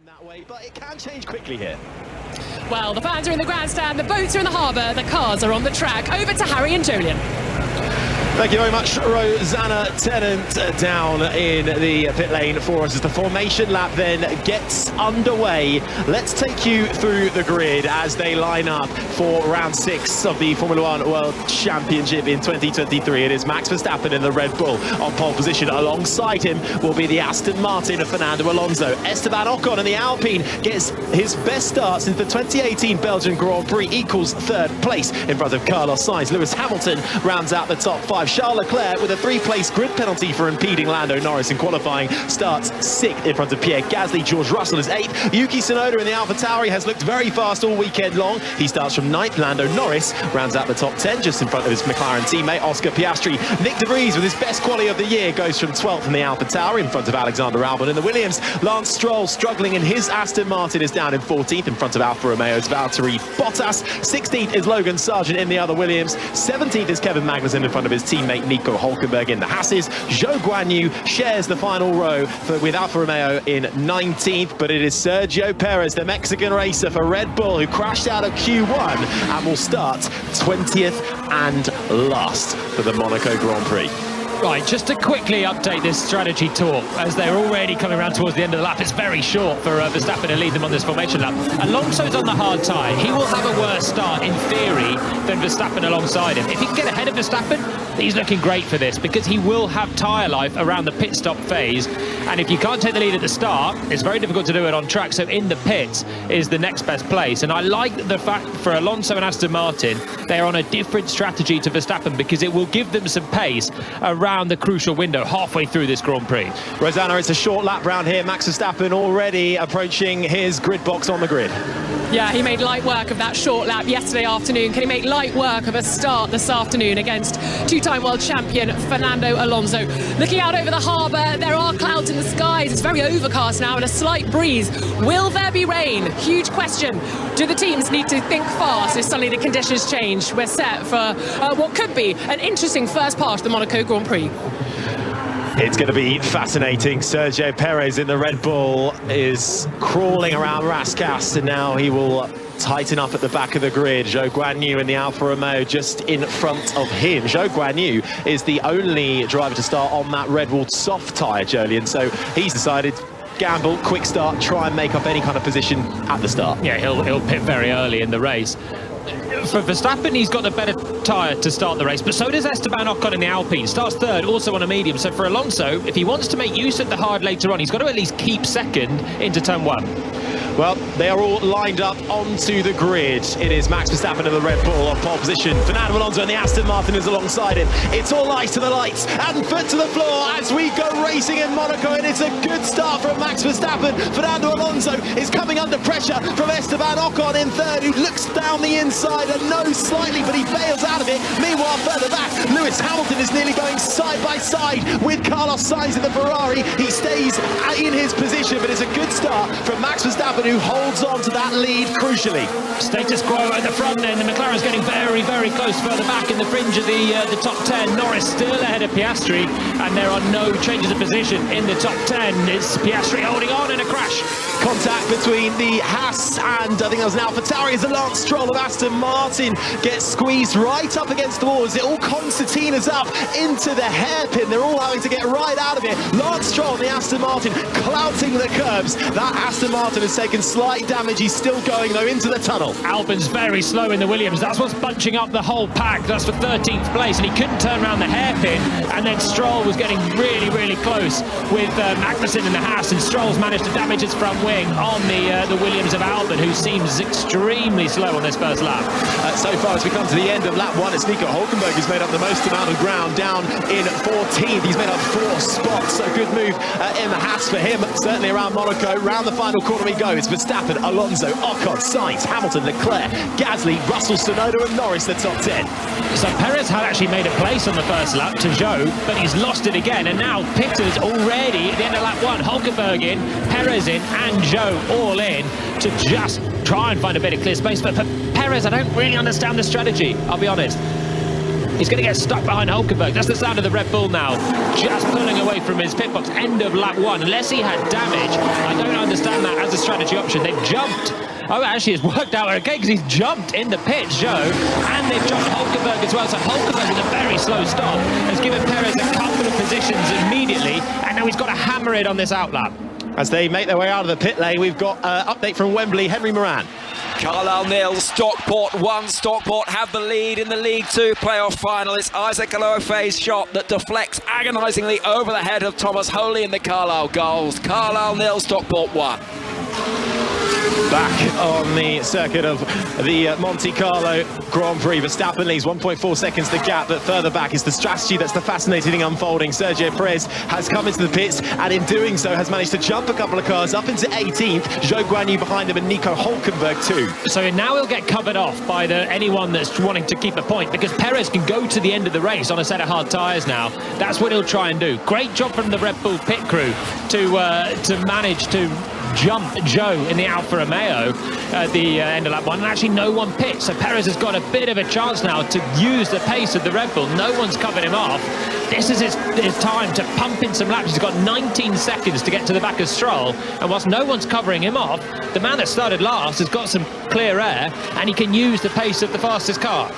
That way, but it can change quickly here. Well, the fans are in the grandstand, the boats are in the harbour, the cars are on the track. Over to Harry and Julian. Thank you very much, Rosanna Tennant, down in the pit lane for us as the formation lap then gets underway. Let's take you through the grid as they line up for round 6 of the Formula 1 World Championship in 2023. It is Max Verstappen in the Red Bull on pole position. Alongside him will be the Aston Martin of Fernando Alonso. Esteban Ocon in the Alpine gets his best start since the 2018 Belgian Grand Prix, equals 3rd place in front of Carlos Sainz. Lewis Hamilton rounds out the top 5. Charles Leclerc, with a 3-place grid penalty for impeding Lando Norris in qualifying, starts 6th in front of Pierre Gasly. George Russell is 8th. Yuki Tsunoda in the AlphaTauri has looked very fast all weekend long. He starts from 9th. Lando Norris rounds out the top 10 just in front of his McLaren teammate Oscar Piastri. Nick de Vries, with his best quali of the year, goes from 12th in the AlphaTauri in front of Alexander Albon in the Williams. Lance Stroll, struggling in his Aston Martin, is down in 14th in front of Alfa Romeo's Valtteri Bottas. 16th is Logan Sargent in the other Williams. 17th is Kevin Magnussen in front of his teammate Nico Hülkenberg in the Hasses. Zhou Guanyu shares the final row with Alfa Romeo in 19th, but it is Sergio Perez, the Mexican racer for Red Bull, who crashed out of Q1 and will start 20th and last for the Monaco Grand Prix. Right, just to quickly update this strategy talk, as they're already coming around towards the end of the lap. It's very short for Verstappen to lead them on this formation lap. Alonso's on the hard tyre. He will have a worse start, in theory, than Verstappen alongside him. If he can get ahead of Verstappen, he's looking great for this, because he will have tyre life around the pit stop phase. And if you can't take the lead at the start, it's very difficult to do it on track. So in the pits is the next best place. And I like the fact for Alonso and Aston Martin, they're on a different strategy to Verstappen, because it will give them some pace around the crucial window halfway through this Grand Prix. Rosanna, it's a short lap round here. Max Verstappen already approaching his grid box on the grid. Yeah, he made light work of that short lap yesterday afternoon. Can he make light work of a start this afternoon against two-time world champion Fernando Alonso? Looking out over the harbour, there are clouds in the skies. It's very overcast now and a slight breeze. Will there be rain? Huge question. Do the teams need to think fast if suddenly the conditions change? We're set for what could be an interesting first part of the Monaco Grand Prix. It's going to be fascinating. Sergio Perez in the Red Bull is crawling around Rascasse, and now he will tighten up at the back of the grid. Zhou Guanyu in the Alfa Romeo just in front of him. Zhou Guanyu is the only driver to start on that Red Bull soft tyre, Jolien, so he's decided gamble, quick start, try and make up any kind of position at the start. Yeah, he'll pit very early in the race. For Verstappen, he's got the better tyre to start the race, but so does Esteban Ocon in the Alpine. Starts 3rd, also on a medium. So for Alonso, if he wants to make use of the hard later on, he's got to at least keep 2nd into turn 1. Well, they are all lined up onto the grid. It is Max Verstappen in the Red Bull on pole position. Fernando Alonso and the Aston Martin is alongside him. It's all eyes to the lights and foot to the floor as we go racing in Monaco, and it's a good start from Max Verstappen. Fernando Alonso is coming under pressure from Esteban Ocon in 3rd, who looks down the inside and knows slightly, but he bails out of it. Meanwhile, further back, Lewis Hamilton is nearly going side by side with Carlos Sainz in the Ferrari. He stays in his position, but it's a good start from Max Verstappen, who holds on to that lead crucially. Status quo at the front then. The McLaren's getting very, very close further back in the fringe of the top 10. Norris still ahead of Piastri, and there are no changes of position in the top 10. It's Piastri holding on in a crash. Contact between the Haas and I think that was an AlphaTauri as the Lance Stroll of Aston Martin gets squeezed right up against the wall as it all concertinas up into the hairpin. They're all having to get right out of it. Lance Stroll and the Aston Martin clouting the curbs. That Aston Martin has taken slight damage. He's still going though into the tunnel. Albon's very slow in the Williams. That's what's bunching up the whole pack. That's for 13th place, and he couldn't turn around the hairpin. And then Stroll was getting really, really close with Magnussen in the Haas, and Stroll's managed to damage his front wing on the Williams of Albon, who seems extremely slow on this first lap. So far, as we come to the end of lap 1, it's Nico Hülkenberg who's made up the most amount of ground, down in 14th. He's made up 4 spots, so good move in the Haas for him, certainly around Monaco. Round the final corner he goes. Verstappen, Alonso, Ocon, Sainz, Hamilton, Leclerc, Gasly, Russell, Tsunoda and Norris, the top 10. So Perez had actually made a place on the first lap to Zhou, but he's lost it again, and now Pitters already at the end of lap 1. Hülkenberg in, Perez in, and Zhou all in to just try and find a bit of clear space. But for Perez, I don't really understand the strategy, I'll be honest. He's going to get stuck behind Hulkenberg. That's the sound of the Red Bull now. Just pulling away from his pit box. End of lap 1. Unless he had damage, I don't understand that as a strategy option. They've jumped. Oh, actually, it's worked out okay because he's jumped in the pit, Joe, and they've jumped Hulkenberg as well. So Hulkenberg with a very slow stop has given Perez a couple of positions immediately, and now he's got to hammer it on this outlap. As they make their way out of the pit lane, we've got update from Wembley, Henry Moran. Carlisle nil, Stockport 1. Stockport have the lead in the League 2 playoff final. It's Isaac Aloafe's shot that deflects agonisingly over the head of Thomas Holy in the Carlisle goals. Carlisle nil, Stockport 1. Back on the circuit of the Monte Carlo Grand Prix, Verstappen leads 1.4 seconds the gap, but further back is the strategy that's the fascinating thing unfolding. Sergio Perez has come into the pits, and in doing so has managed to jump a couple of cars up into 18th. Zhou Guanyu behind him and Nico Hulkenberg too. So now he'll get covered off by anyone that's wanting to keep a point, because Perez can go to the end of the race on a set of hard tyres now. That's what he'll try and do. Great job from the Red Bull pit crew to manage to jump Zhou in the Alfa Romeo at the end of lap 1, and actually no one pits. So Perez has got a bit of a chance now to use the pace of the Red Bull. No one's covered him off. This is his time to pump in some laps. He's got 19 seconds to get to the back of Stroll, and whilst no one's covering him off, the man that started last has got some clear air, and he can use the pace of the fastest car.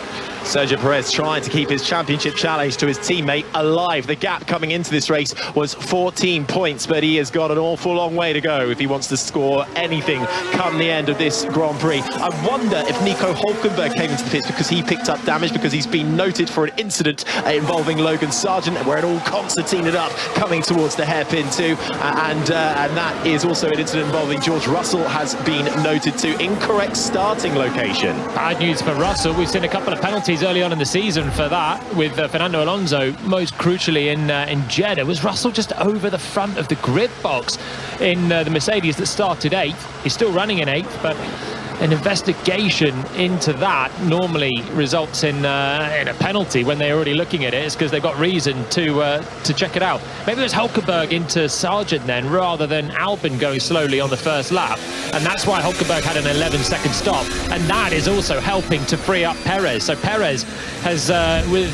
Sergio Perez trying to keep his championship challenge to his teammate alive. The gap coming into this race was 14 points, but he has got an awful long way to go if he wants to score anything come the end of this Grand Prix. I wonder if Nico Hulkenberg came into the pits because he picked up damage, because he's been noted for an incident involving Logan Sargent, where it all concertinaed up coming towards the hairpin too, and that is also an incident involving George Russell has been noted to. Incorrect starting location. Bad news for Russell. We've seen a couple of penalties early on in the season for that, with Fernando Alonso. Most crucially in Jeddah, was Russell just over the front of the grid box in the Mercedes that started 8th. He's still running in 8th, but an investigation into that normally results in a penalty when they're already looking at it. It's because they've got reason to check it out. Maybe it was Hulkenberg into Sargent then, rather than Albon going slowly on the first lap, and that's why Hulkenberg had an 11-second stop, and that is also helping to free up Perez. So Perez has, with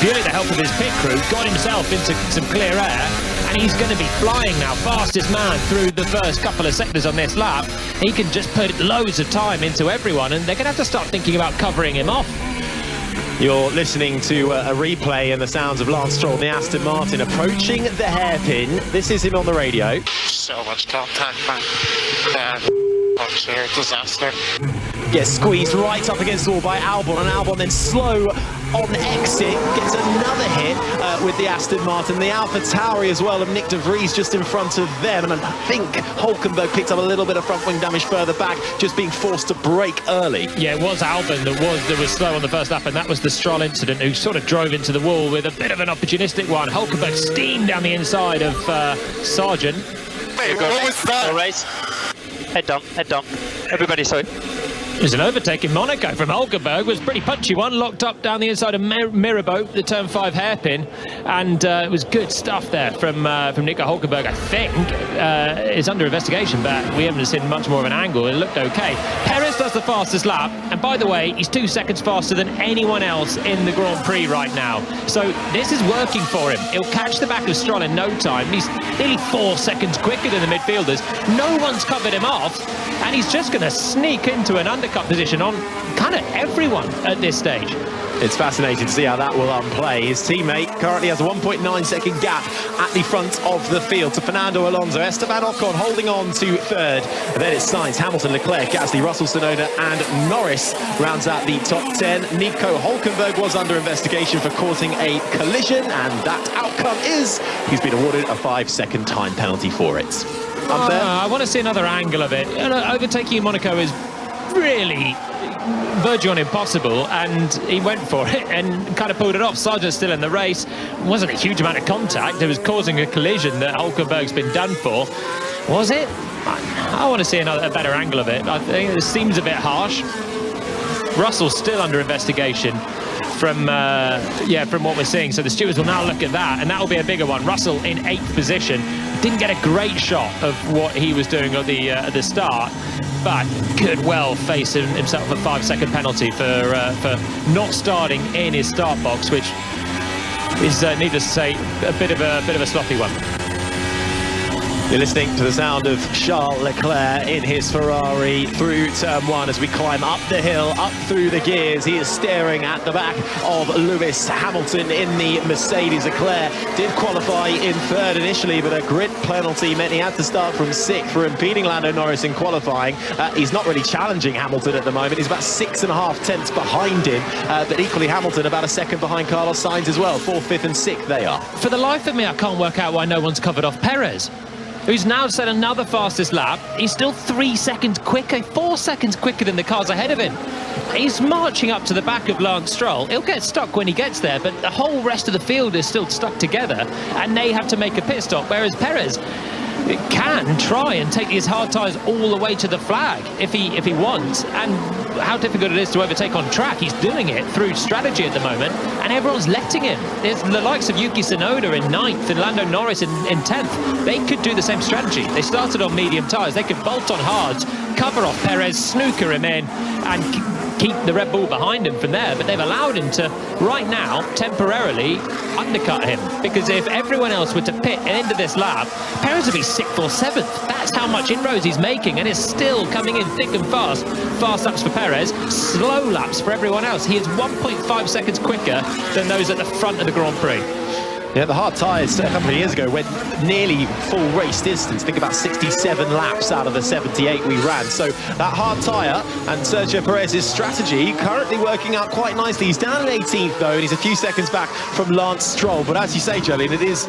purely the help of his pit crew, got himself into some clear air, and he's going to be flying now, fastest man through the first couple of sectors on this lap. He can just put loads of time into everyone, and they're going to have to start thinking about covering him off. You're listening to a replay and the sounds of Lance Stroll, the Aston Martin, approaching the hairpin. This is him on the radio. So much contact, man. Sheer disaster. Gets squeezed right up against the wall by Albon, and Albon then slow on exit gets another hit with the Aston Martin. The Alpha Tauri as well of Nick de Vries just in front of them, and I think Hulkenberg picked up a little bit of front wing damage further back, just being forced to brake early. Yeah, it was Albon that was slow on the first lap, and that was the Stroll incident, who sort of drove into the wall with a bit of an opportunistic one. Hulkenberg steamed down the inside of Sargent. Wait, what was that? Race. Head down. Everybody saw it. It was an overtake in Monaco from Hulkenberg. Was a pretty punchy one, locked up down the inside of Mirabeau, the turn 5 hairpin, and it was good stuff there from Nico Hulkenberg. I think is under investigation, but we haven't seen much more of an angle. It looked okay. Perez does the fastest lap, and by the way, he's 2 seconds faster than anyone else in the Grand Prix right now. So this is working for him. He'll catch the back of Stroll in no time. He's nearly 4 seconds quicker than the midfielders. No one's covered him off, and he's just going to sneak into an undercut position on kind of everyone at this stage. It's fascinating to see how that will unplay. His teammate currently has a 1.9 second gap at the front of the field to Fernando Alonso. Esteban Ocon holding on to third. And then it's Sainz, Hamilton, Leclerc, Gasly, Russell, Tsunoda and Norris rounds out the top 10. Nico Hulkenberg was under investigation for causing a collision, and that outcome is he's been awarded a 5-second time penalty for it. Unfair? I want to see another angle of it. Overtaking in Monaco is really verging on impossible, and he went for it and kind of pulled it off. Sargent's still in the race. It wasn't a huge amount of contact. It was causing a collision that Hulkenberg's been done for. Was it? I want to see a better angle of it. I think it seems a bit harsh. Russell's still under investigation from what we're seeing. So the stewards will now look at that, and that will be a bigger one. Russell in 8th position. Didn't get a great shot of what he was doing at the start, but could well face himself a 5-second penalty for not starting in his start box, which is needless to say a bit of a sloppy one. You're listening to the sound of Charles Leclerc in his Ferrari through turn 1 as we climb up the hill, up through the gears. He is staring at the back of Lewis Hamilton in the Mercedes. Leclerc did qualify in 3rd initially, but a grid penalty meant he had to start from 6th for impeding Lando Norris in qualifying. He's not really challenging Hamilton at the moment. He's about 6.5 tenths behind him, but equally Hamilton about a second behind Carlos Sainz as well. 4th, 5th and 6th they are. For the life of me, I can't work out why no one's covered off Perez, who's now set another fastest lap. He's still 3 seconds quicker, 4 seconds quicker than the cars ahead of him. He's marching up to the back of Lance Stroll. He'll get stuck when he gets there, but the whole rest of the field is still stuck together, and they have to make a pit stop, whereas Perez can try and take his hard tyres all the way to the flag if he wants. And how difficult it is to overtake on track, he's doing it through strategy at the moment, and everyone's letting him. There's the likes of Yuki Tsunoda in 9th and Lando Norris in 10th. They could do the same strategy. They started on medium tyres. They could bolt on hards, cover off Perez, snooker him in, and keep the Red Bull behind him from there, but they've allowed him to, right now, temporarily undercut him, because if everyone else were to pit into this lap, Perez would be 6th or 7th. That's how much inroads he's making, and it's still coming in thick and fast. Fast laps for Perez, slow laps for everyone else. He is 1.5 seconds quicker than those at the front of the Grand Prix. Yeah, the hard tyres a couple of years ago went nearly full race distance. Think about 67 laps out of the 78 we ran. So that hard tyre and Sergio Perez's strategy currently working out quite nicely. He's down in 18th though, and he's a few seconds back from Lance Stroll. But as you say, Jolene, it is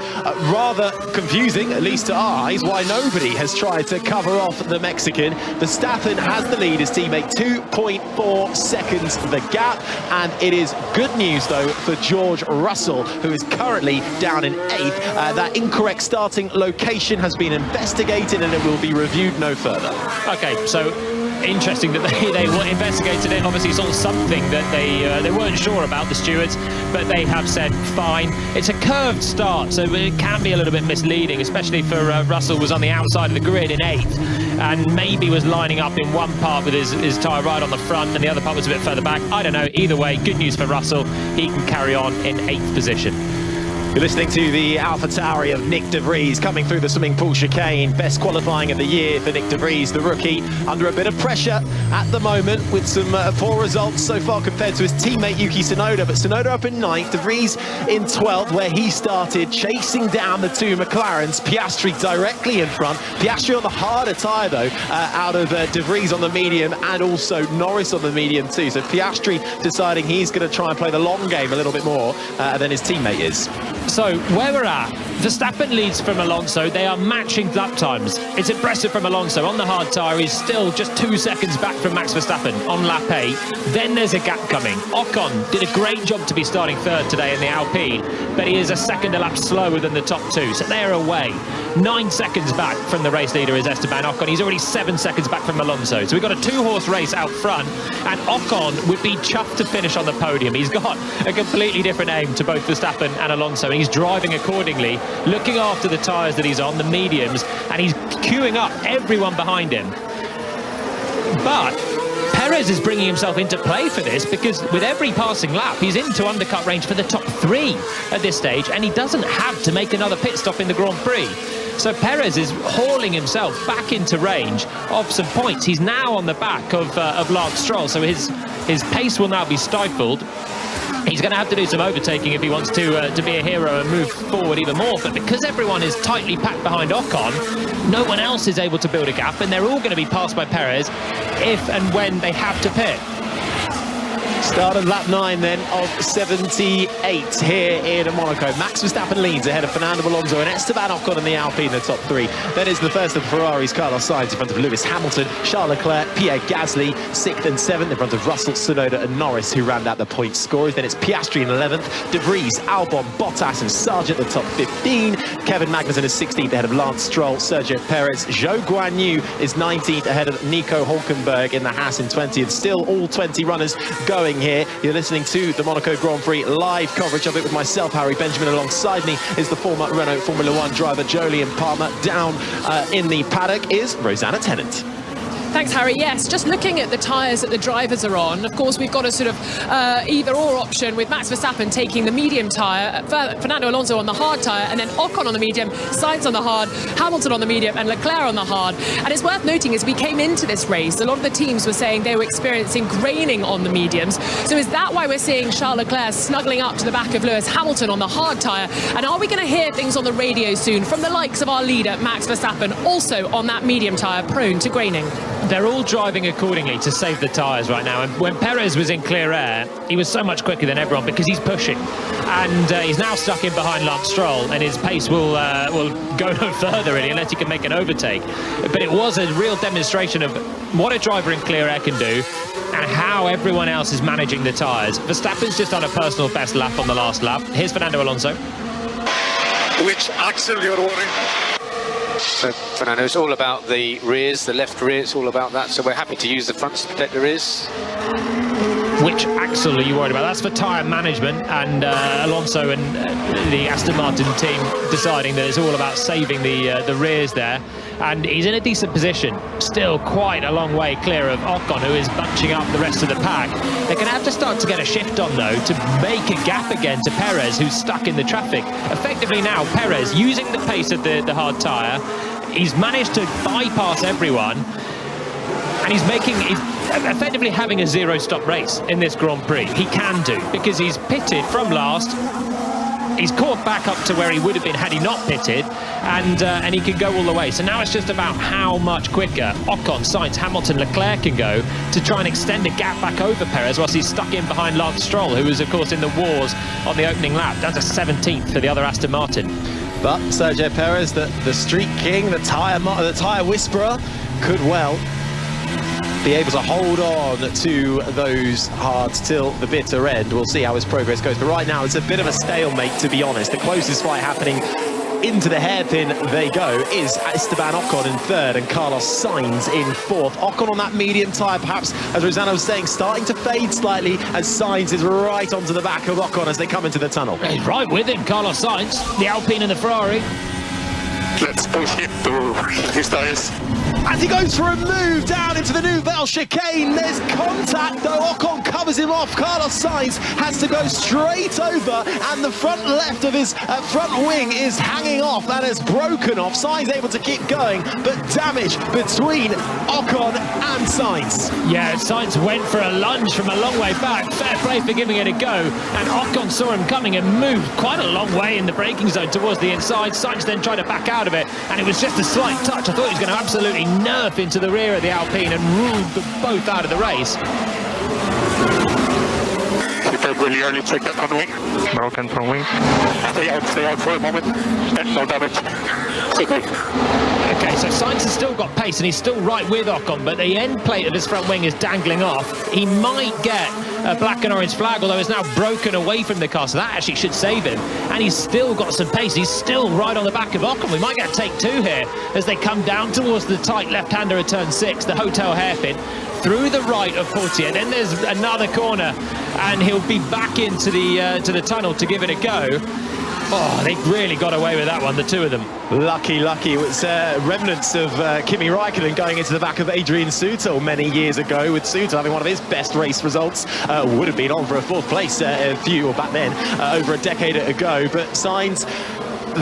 rather confusing, at least to our eyes, why nobody has tried to cover off the Mexican. Verstappen has the lead, his teammate 2.4 seconds the gap. And it is good news though for George Russell, who is currently down in 8th. That incorrect starting location has been investigated and it will be reviewed no further. Okay, so interesting that they investigated it. Obviously it's all something that they weren't sure about, the stewards, but they have said fine. It's a curved start, so it can be a little bit misleading, especially for Russell was on the outside of the grid in 8th and maybe was lining up in one part with his tyre right on the front and the other part was a bit further back. I don't know, either way, good news for Russell. He can carry on in 8th position. You're listening to the AlphaTauri of Nick De Vries coming through the swimming pool chicane. Best qualifying of the year for Nick De Vries, the rookie, under a bit of pressure at the moment with some poor results so far compared to his teammate Yuki Tsunoda. But Tsunoda up in 9th, De Vries in 12th, where he started, chasing down the two McLarens. Piastri directly in front. Piastri on the harder tyre though, out of De Vries on the medium, and also Norris on the medium too. So Piastri deciding he's going to try and play the long game a little bit more than his teammate is. So where we're at, Verstappen leads from Alonso. They are matching lap times. It's impressive from Alonso. On the hard tyre, he's still just 2 seconds back from Max Verstappen on lap 8. Then there's a gap coming. Ocon did a great job to be starting 3rd today in the Alpine, but he is a second a lap slower than the top 2, so they're away. 9 seconds back from the race leader is Esteban Ocon. He's already 7 seconds back from Alonso. So we've got a 2-horse race out front, and Ocon would be chuffed to finish on the podium. He's got a completely different aim to both Verstappen and Alonso, and he's driving accordingly, looking after the tyres that he's on, the mediums, and he's queuing up everyone behind him. But Perez is bringing himself into play for this, because with every passing lap he's into undercut range for the top 3 at this stage, and he doesn't have to make another pit stop in the Grand Prix. So Perez is hauling himself back into range of some points. He's now on the back of Lance Stroll, so his pace will now be stifled. He's going to have to do some overtaking if he wants to be a hero and move forward even more. But because everyone is tightly packed behind Ocon, no one else is able to build a gap, and they're all going to be passed by Perez if and when they have to pit. Start of lap 9 then of 78 here in Monaco. Max Verstappen leads ahead of Fernando Alonso and Esteban Ocon in the Alpine, the top 3. Then is the first of the Ferraris, Carlos Sainz in front of Lewis Hamilton, Charles Leclerc, Pierre Gasly 6th and 7th in front of Russell, Tsunoda and Norris, who round out the point scorers. Then it's Piastri in 11th, De Vries, Albon, Bottas and Sargent the top 15. Kevin Magnussen is 16th ahead of Lance Stroll, Sergio Perez. Zhou Guanyu is 19th ahead of Nico Hülkenberg in the Haas in 20th. Still all 20 runners going racing here. You're listening to the Monaco Grand Prix live coverage of it with myself, Harry Benjamin. Alongside me is the former Renault Formula One driver, Jolyon Palmer. Down in the paddock is Rosanna Tennant. Thanks, Harry. Yes, just looking at the tyres that the drivers are on, of course, we've got a sort of either-or option with Max Verstappen taking the medium tyre, Fernando Alonso on the hard tyre, and then Ocon on the medium, Sainz on the hard, Hamilton on the medium, and Leclerc on the hard. And it's worth noting, as we came into this race, a lot of the teams were saying they were experiencing graining on the mediums. So is that why we're seeing Charles Leclerc snuggling up to the back of Lewis Hamilton on the hard tyre? And are we going to hear things on the radio soon from the likes of our leader, Max Verstappen, also on that medium tyre, prone to graining? They're all driving accordingly to save the tyres right now. And when Perez was in clear air, he was so much quicker than everyone because he's pushing. And he's now stuck in behind Lance Stroll, and his pace will go no further, really, unless he can make an overtake. But it was a real demonstration of what a driver in clear air can do and how everyone else is managing the tyres. Verstappen's just done a personal best lap on the last lap. Here's Fernando Alonso. Which axle you're wearing? So Fernando, it's all about the rears, the left rear, it's all about that. So we're happy to use the fronts to protect the rears. Which axle are you worried about? That's for tyre management, and Alonso and the Aston Martin team deciding that it's all about saving the rears there. And he's in a decent position, still quite a long way clear of Ocon, who is bunching up the rest of the pack. They're going to have to start to get a shift on, though, to make a gap again to Perez, who's stuck in the traffic. Effectively now, Perez, using the pace of the hard tyre, he's managed to bypass everyone, and he's effectively having a zero-stop race in this Grand Prix. He can do, because he's pitted from last. He's caught back up to where he would have been had he not pitted, and he can go all the way. So now it's just about how much quicker Ocon, Sainz, Hamilton, Leclerc can go to try and extend a gap back over Perez whilst he's stuck in behind Lance Stroll, who was, of course, in the wars on the opening lap, down to 17th for the other Aston Martin. But Sergio Perez, the street king, the tyre whisperer, could well be able to hold on to those hards till the bitter end. We'll see how his progress goes. But right now, it's a bit of a stalemate, to be honest. The closest fight happening into the hairpin they go is Esteban Ocon in third and Carlos Sainz in fourth. Ocon on that medium tyre, perhaps, as Rosanna was saying, starting to fade slightly as Sainz is right onto the back of Ocon as they come into the tunnel. He's right with him, Carlos Sainz, the Alpine and the Ferrari. Let's push him to his tires. As he goes for a move down into the Nouvelle chicane, there's contact, though Ocon covers him off. Carlos Sainz has to go straight over, and the front left of his front wing is hanging off. That has broken off. Sainz able to keep going, but damage between Ocon and Sainz. Yeah, Sainz went for a lunge from a long way back. Fair play for giving it a go, and Ocon saw him coming and moved quite a long way in the braking zone towards the inside. Sainz then tried to back out of it, and it was just a slight touch. I thought he was going to absolutely nerf into the rear of the Alpine and ruled them both out of the race. He felt really early, check that front wing. Broken front wing. Stay out for a moment. No damage. Okay, so Sainz has still got pace and he's still right with Ocon, but the end plate of his front wing is dangling off. He might get a black and orange flag, although it's now broken away from the car, so that actually should save him. And he's still got some pace. He's still right on the back of Ocon. We might get take two here as they come down towards the tight left-hander of turn 6, the hotel hairpin, through the right of Portier. Then there's another corner, and he'll be back into the tunnel to give it a go. Oh, they really got away with that one, the two of them. Lucky. It was remnants of Kimi Raikkonen going into the back of Adrian Sutil many years ago, with Sutil having one of his best race results. Would have been on for a fourth place back then, over a decade ago. But Sainz,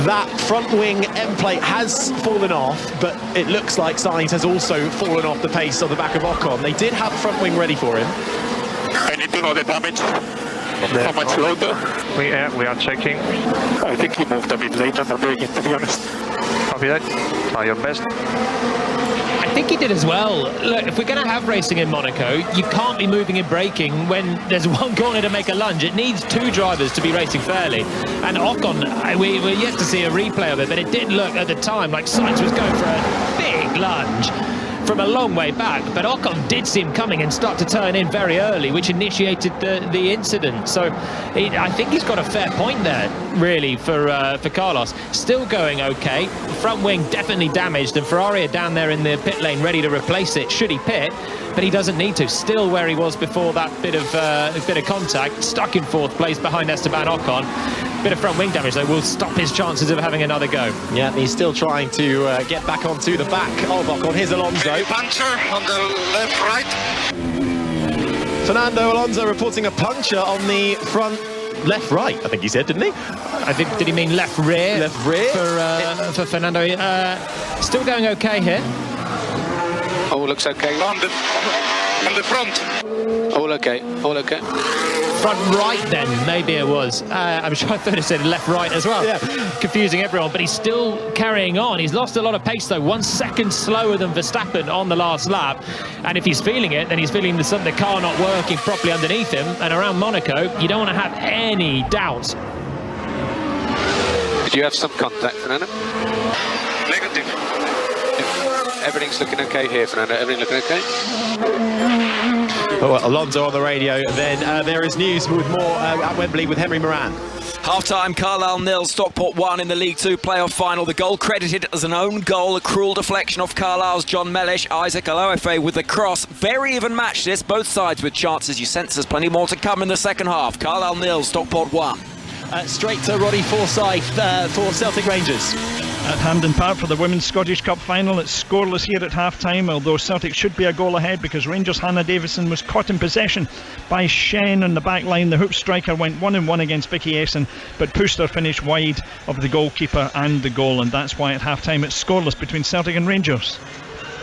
that front wing end plate has fallen off, but it looks like Sainz has also fallen off the pace on the back of Ocon. They did have the front wing ready for him. I need to know the damage. How much loader? We are checking. I think he moved a bit late on the braking, to be honest. Copy that. Try your best. I think he did as well. Look, if we're going to have racing in Monaco, you can't be moving and braking when there's one corner to make a lunge. It needs two drivers to be racing fairly. And Ocon, we're yet to see a replay of it, but it did look at the time like Sainz was going for a big lunge. from a long way back, but Ocon did see him coming and start to turn in very early, which initiated the incident. So I think he's got a fair point there, really, for Carlos. Still going okay. Front wing definitely damaged, and Ferrari are down there in the pit lane ready to replace it should he pit, but he doesn't need to. Still where he was before that bit of contact, stuck in 4th place behind Esteban Ocon. Bit of front wing damage though will stop his chances of having another go. Yeah, he's still trying to get back onto the back of Ocon. Here's Alonso. Puncture on the left, right. Fernando Alonso reporting a puncture on the front left, right, I think he said, didn't he? I think, did he mean left rear? Left rear for Fernando. Still going okay here. All looks okay. On the front. All okay. All okay. Front right then, maybe it was. I'm sure I thought it said left right as well. Yeah. Confusing everyone, but he's still carrying on. He's lost a lot of pace though, 1 second slower than Verstappen on the last lap. And if he's feeling it, then he's feeling the car not working properly underneath him. And around Monaco, you don't want to have any doubts. Did you have some contact, Fernando? Negative. Everything's looking okay here, Fernando. Everything looking okay? Oh, well, Alonso on the radio. Then there is news with more at Wembley with Henry Moran. Half-time, Carlisle 0, Stockport 1 in the League 2 playoff final. The goal credited as an own goal, a cruel deflection off Carlisle's John Mellish. Isaac Aloefe with the cross. Very even match this, both sides with chances. You sense there's plenty more to come in the second half. Carlisle 0, Stockport 1. Straight to Roddy Forsyth for Celtic Rangers. At Hampden Park for the Women's Scottish Cup final. It's scoreless here at half-time, although Celtic should be a goal ahead because Rangers' Hannah Davison was caught in possession by Shen on the back line. The hoop striker went 1-1 against Vicky Essen, but pushed her finish wide of the goalkeeper and the goal, and that's why at half-time it's scoreless between Celtic and Rangers.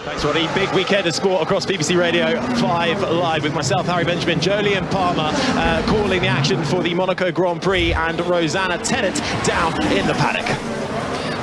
Thanks, Roddy. Big weekend of sport across BBC Radio 5 Live with myself, Harry Benjamin, Jolyon Palmer calling the action for the Monaco Grand Prix, and Rosanna Tennant down in the paddock.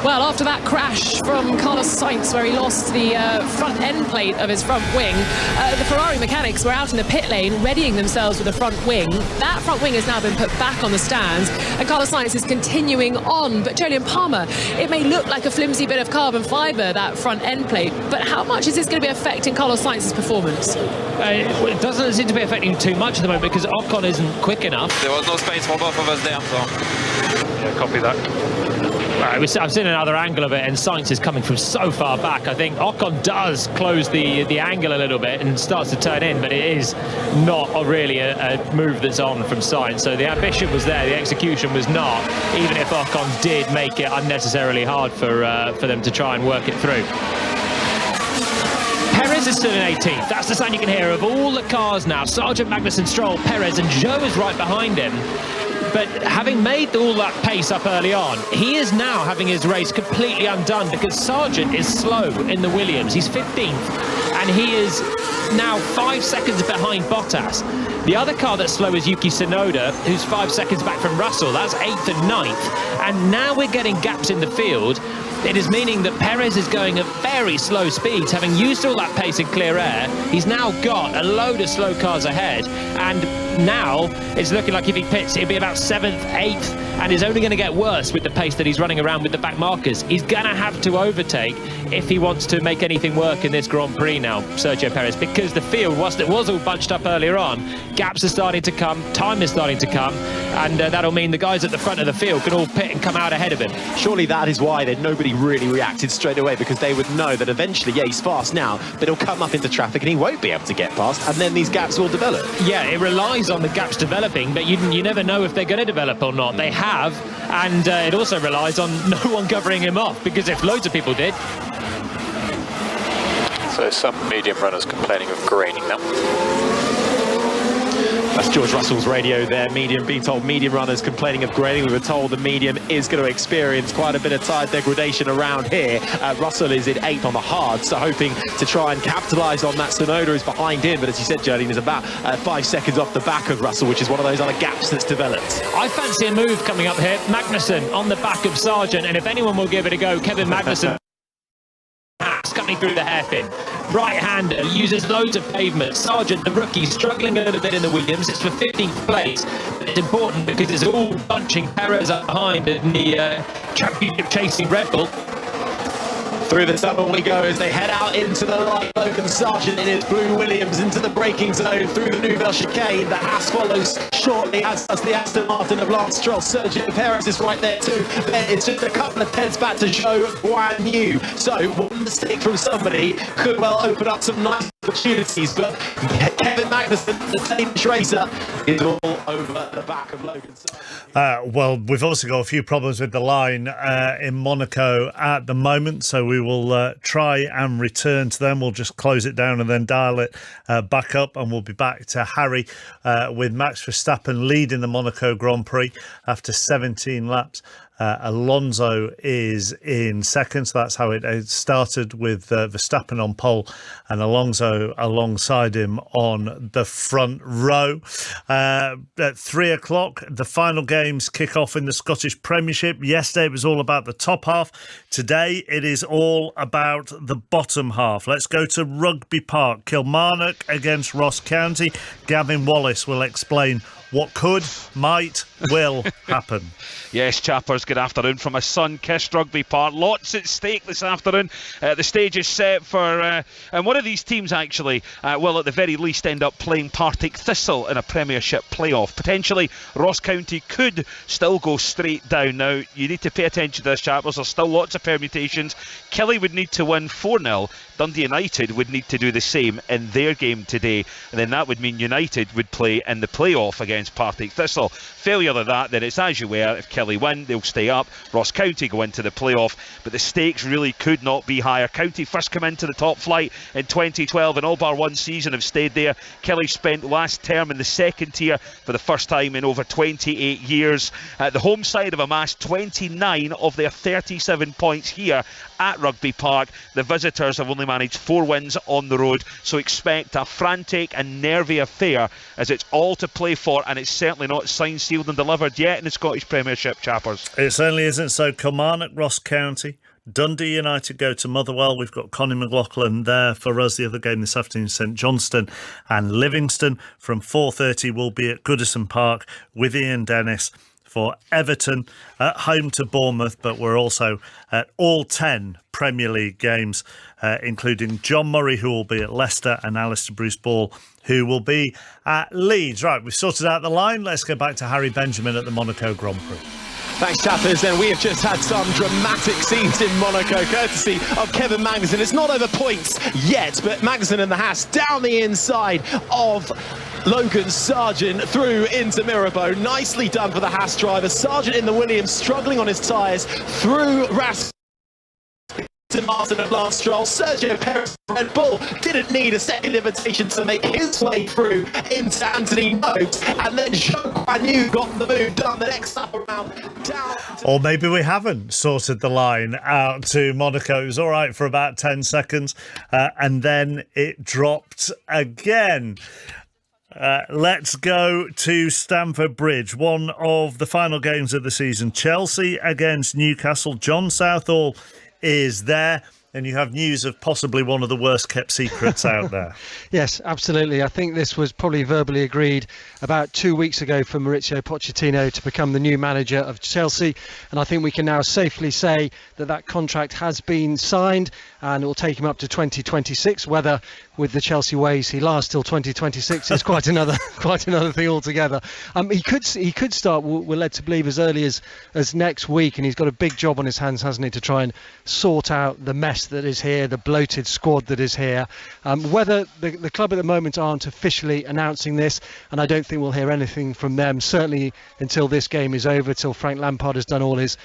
Well, after that crash from Carlos Sainz, where he lost the front end plate of his front wing, the Ferrari mechanics were out in the pit lane readying themselves with the front wing. That front wing has now been put back on the stands, and Carlos Sainz is continuing on. But Jolyon Palmer, it may look like a flimsy bit of carbon fibre, that front end plate, but how much is this going to be affecting Carlos Sainz's performance? It doesn't seem to be affecting too much at the moment because Ocon isn't quick enough. There was no space for both of us there, so... Yeah, copy that. I've seen another angle of it, and Sainz is coming from so far back. I think Ocon does close the angle a little bit and starts to turn in, but it is not really a move that's on from Sainz. So the ambition was there, the execution was not, even if Ocon did make it unnecessarily hard for them to try and work it through. Perez is still in 18th. That's the sound you can hear of all the cars now. Sargent, Magnussen, Stroll, Perez, and Zhou is right behind him. But having made all that pace up early on, he is now having his race completely undone because Sargent is slow in the Williams. He's 15th, and he is now 5 seconds behind Bottas. The other car that's slow is Yuki Tsunoda, who's 5 seconds back from Russell. That's 8th and 9th. And now we're getting gaps in the field. It is meaning that Perez is going at very slow speeds, having used all that pace in clear air. He's now got a load of slow cars ahead, and now it's looking like if he pits, it'll be about 7th, 8th, and is only going to get worse with the pace that he's running around with the back markers. He's going to have to overtake if he wants to make anything work in this Grand Prix now, Sergio Perez, because the field, whilst it was all bunched up earlier on, gaps are starting to come, time is starting to come, and that'll mean the guys at the front of the field can all pit and come out ahead of him. Surely that is why nobody really reacted straight away, because they would know that eventually, yeah, he's fast now, but he'll come up into traffic and he won't be able to get past, and then these gaps will develop. Yeah, it relies on the gaps developing, but you never know if they're going to develop or not. They have, and it also relies on no one covering him off, because if loads of people did... So some medium runners complaining of graining now. That's George Russell's radio there, being told medium runners complaining of graining. We were told the medium is going to experience quite a bit of tyre degradation around here. Russell is in 8th on the hard, so hoping to try and capitalise on that. Tsunoda is behind him, but as you said, Jolene, is about 5 seconds off the back of Russell, which is one of those other gaps that's developed. I fancy a move coming up here. Magnussen on the back of Sargent, and if anyone will give it a go, Kevin Magnussen. Coming through the hairpin. Right-hander, uses loads of pavement. Sargent, the rookie, struggling a little bit in the Williams. It's for 15th place. But it's important because it's all bunching Perez up behind in the championship chasing Red Bull. Through the tunnel we go as they head out into the light. Logan Sargent in his blue Williams into the braking zone through the Nouvelle chicane. The Haas follows shortly, as does the Aston Martin of Lance Stroll. Sergio Perez is right there too. Then it's just a couple of tenths back to Joe Guan Yu. So one mistake from somebody could well open up some nice opportunities, but Kevin Magnussen, the Danish racer, is all over the back of Logan Sargent. Well, we've also got a few problems with the line in Monaco at the moment, so we will try and return to them. We'll just close it down and then dial it back up, and we'll be back to Harry with Max Verstappen leading the Monaco Grand Prix after 17 laps. Alonso is in second, so that's how it started, with Verstappen on pole and Alonso alongside him on the front row. At 3 o'clock, the final games kick off in the Scottish Premiership. Yesterday it was all about the top half. Today it is all about the bottom half. Let's go to Rugby Park. Kilmarnock against Ross County. Gavin Wallace will explain what could, might, will happen. Yes, chappers, good afternoon from a sun-kissed Rugby Park. Lots at stake this afternoon. The stage is set for, and one of these teams actually will at the very least end up playing Partick Thistle in a Premiership playoff. Potentially, Ross County could still go straight down. Now, you need to pay attention to this, chappers. There's still lots of permutations. Kelly would need to win 4-0. Dundee United would need to do the same in their game today, and then that would mean United would play in the playoff against Partick Thistle. Failure of that, then it's as you were. If Kelly win, they'll stay up. Ross County go into the playoff, but the stakes really could not be higher. County first come into the top flight in 2012, and all bar one season have stayed there. Kelly spent last term in the second tier for the first time in over 28 years. The home side have amassed 29 of their 37 points here at Rugby Park. The visitors have only managed 4 wins on the road, so expect a frantic and nervy affair, as it's all to play for, and it's certainly not signed, sealed and delivered yet in the Scottish Premiership, chappers. It certainly isn't. So Kilmarnock, Ross County, Dundee United go to Motherwell. We've got Connie McLaughlin there for us. The other game this afternoon, St Johnstone and Livingston. From 4:30 we'll be at Goodison Park with Ian Dennis for Everton at home to Bournemouth, but we're also at all 10 Premier League games, including John Murray, who will be at Leicester, and Alistair Bruce Ball, who will be at Leeds. Right, we've sorted out the line. Let's go back to Harry Benjamin at the Monaco Grand Prix. Thanks, chappers. And we have just had some dramatic scenes in Monaco, courtesy of Kevin Magnussen. It's not over points yet, but Magnussen and the Haas down the inside of Logan Sargent through into Mirabeau. Nicely done for the Haas driver. Sargent in the Williams struggling on his tyres through Martin of Lance Stroll. Sergio Perez Red Bull didn't need a second invitation to make his way through into Anthony Moat, and then Joe Guan Yu got the move done the next lap around down or maybe we haven't sorted the line out to Monaco. It was all right for about 10 seconds and then it dropped again. Let's go to Stamford Bridge, one of the final games of the season. Chelsea against Newcastle. John Southall is there, and you have news of possibly one of the worst kept secrets out there. Yes, absolutely. I think this was probably verbally agreed about 2 weeks ago for Mauricio Pochettino to become the new manager of Chelsea, and I think we can now safely say that that contract has been signed, and it will take him up to 2026. Whether with the Chelsea ways he lasts till 2026 is quite another thing altogether. He could start, we're led to believe, as early as next week, and he's got a big job on his hands, hasn't he, to try and sort out the mess that is here, the bloated squad that is here. Whether the club at the moment aren't officially announcing this, and I don't think we'll hear anything from them, certainly until this game is over, till Frank Lampard has done all his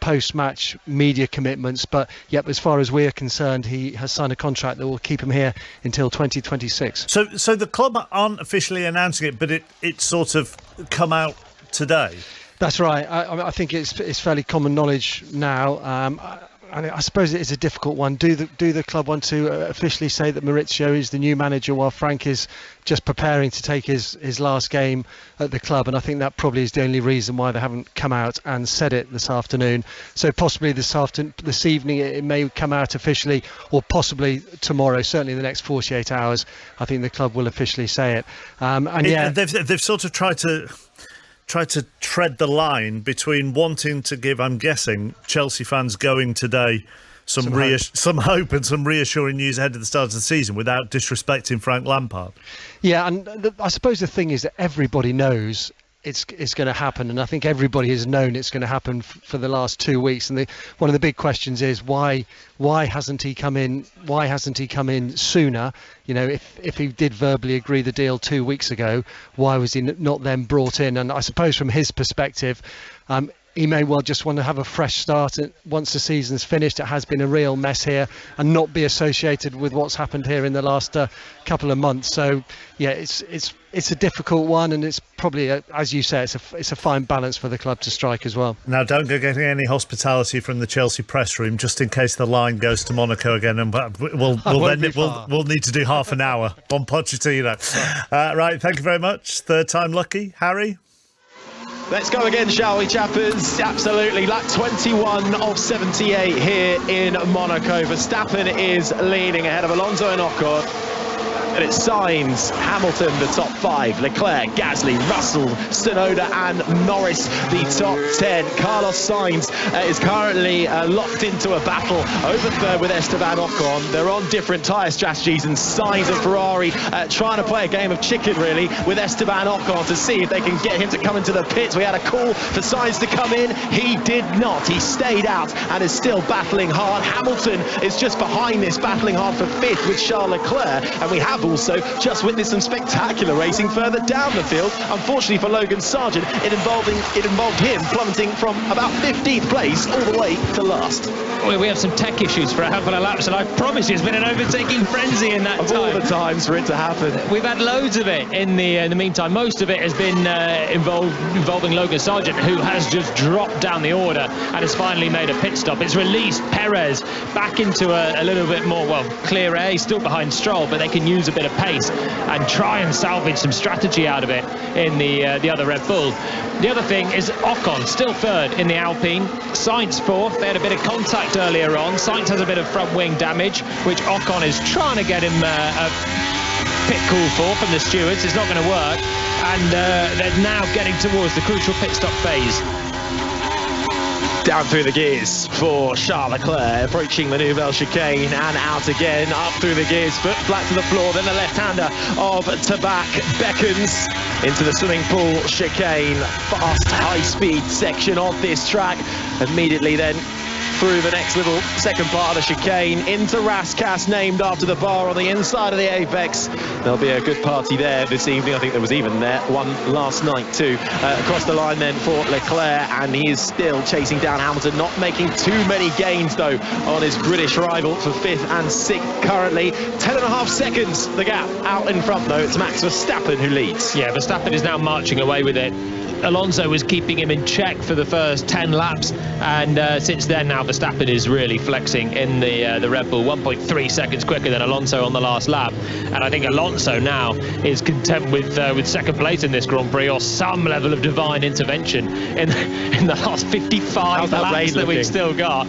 post-match media commitments. But yep, as far as we're concerned, he has signed a contract that will keep him here until 2026. So the club aren't officially announcing it, but it sort of come out today. That's right. I think it's fairly common knowledge now. I suppose it is a difficult one. Do the club want to officially say that Mauricio is the new manager while Frank is just preparing to take his last game at the club? And I think that probably is the only reason why they haven't come out and said it this afternoon. So possibly this evening it may come out officially, or possibly tomorrow. Certainly in the next 48 hours, I think the club will officially say it. They've sort of tried to tread the line between wanting to give, I'm guessing, Chelsea fans going today some hope and some reassuring news ahead of the start of the season without disrespecting Frank Lampard. Yeah, and I suppose the thing is that everybody knows it's going to happen, and I think everybody has known it's going to happen for the last 2 weeks. And one of the big questions is why hasn't he come in? Why hasn't he come in sooner? You know, if he did verbally agree the deal 2 weeks ago, why was he not then brought in? And I suppose from his perspective, he may well just want to have a fresh start once the season's finished. It has been a real mess here, and not be associated with what's happened here in the last couple of months. So yeah, it's a difficult one, and it's probably as you say, it's a fine balance for the club to strike as well. Now, don't go getting any hospitality from the Chelsea press room, just in case the line goes to Monaco again, and we'll need to do half an hour on Pochettino. Right, thank you very much. Third time lucky, Harry. Let's go again, shall we, chappers? Absolutely. Lap 21 of 78 here in Monaco. Verstappen is leading ahead of Alonso and Ocon. And it's Sainz, Hamilton, the top 5, Leclerc, Gasly, Russell, Tsunoda and Norris, the top 10. Carlos Sainz is currently locked into a battle over third with Esteban Ocon. They're on different tyre strategies, and Sainz and Ferrari trying to play a game of chicken, really, with Esteban Ocon to see if they can get him to come into the pits. We had a call for Sainz to come in. He did not. He stayed out and is still battling hard. Hamilton is just behind this, battling hard for 5th with Charles Leclerc, and we have also just witnessed some spectacular racing further down the field. Unfortunately for Logan Sargent, it involved him plummeting from about 15th place all the way to last. Well, we have some tech issues for a handful of laps, and I promise you it's been an overtaking frenzy in that time. Of all the times for it to happen. We've had loads of it in the meantime. Most of it has been involving Logan Sargent, who has just dropped down the order and has finally made a pit stop. It's released Perez back into a little bit more, clear air. He's still behind Stroll, but they can use a bit of pace and try and salvage some strategy out of it in the other Red Bull. The other thing is Ocon still third in the Alpine, Sainz 4th. They had a bit of contact earlier on. Sainz has a bit of front wing damage, which Ocon is trying to get him a pit call for from the stewards. It's not going to work, and they're now getting towards the crucial pit stop phase. Down through the gears for Charles Leclerc, approaching the Nouvelle chicane and out again, up through the gears, foot flat to the floor, then the left-hander of Tabac beckons into the swimming pool chicane. Fast, high-speed section of this track. Immediately then through the next little second part of the chicane into Rascasse, named after the bar on the inside of the apex. There'll be a good party there this evening. I think there was even one last night too. Across the line then for Leclerc, and he is still chasing down Hamilton, not making too many gains though on his British rival for 5th and 6th currently. 10.5 seconds the gap out in front though. It's Max Verstappen who leads. Yeah, Verstappen is now marching away with it. Alonso was keeping him in check for the first 10 laps, and since then now Verstappen is really flexing in the Red Bull. 1.3 seconds quicker than Alonso on the last lap, and I think Alonso now is content with second place in this Grand Prix, or some level of divine intervention in the last 55 laps that we've still got,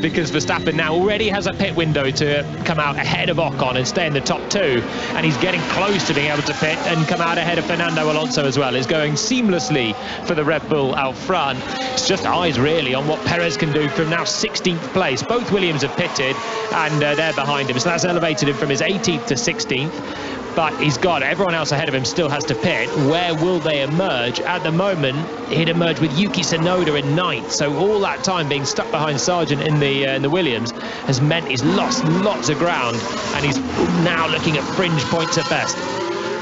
because Verstappen now already has a pit window to come out ahead of Ocon and stay in the top 2, and he's getting close to being able to pit and come out ahead of Fernando Alonso as well. It's going seamlessly for the Red Bull out front. It's just eyes really on what Perez can do from now 16th place. Both Williams have pitted, and they're behind him, so that's elevated him from his 18th to 16th. But he's got everyone else ahead of him still has to pit. Where will they emerge? At the moment, he'd emerge with Yuki Tsunoda in 9th. So all that time being stuck behind Sargent in the Williams has meant he's lost lots of ground, and he's now looking at fringe points at best.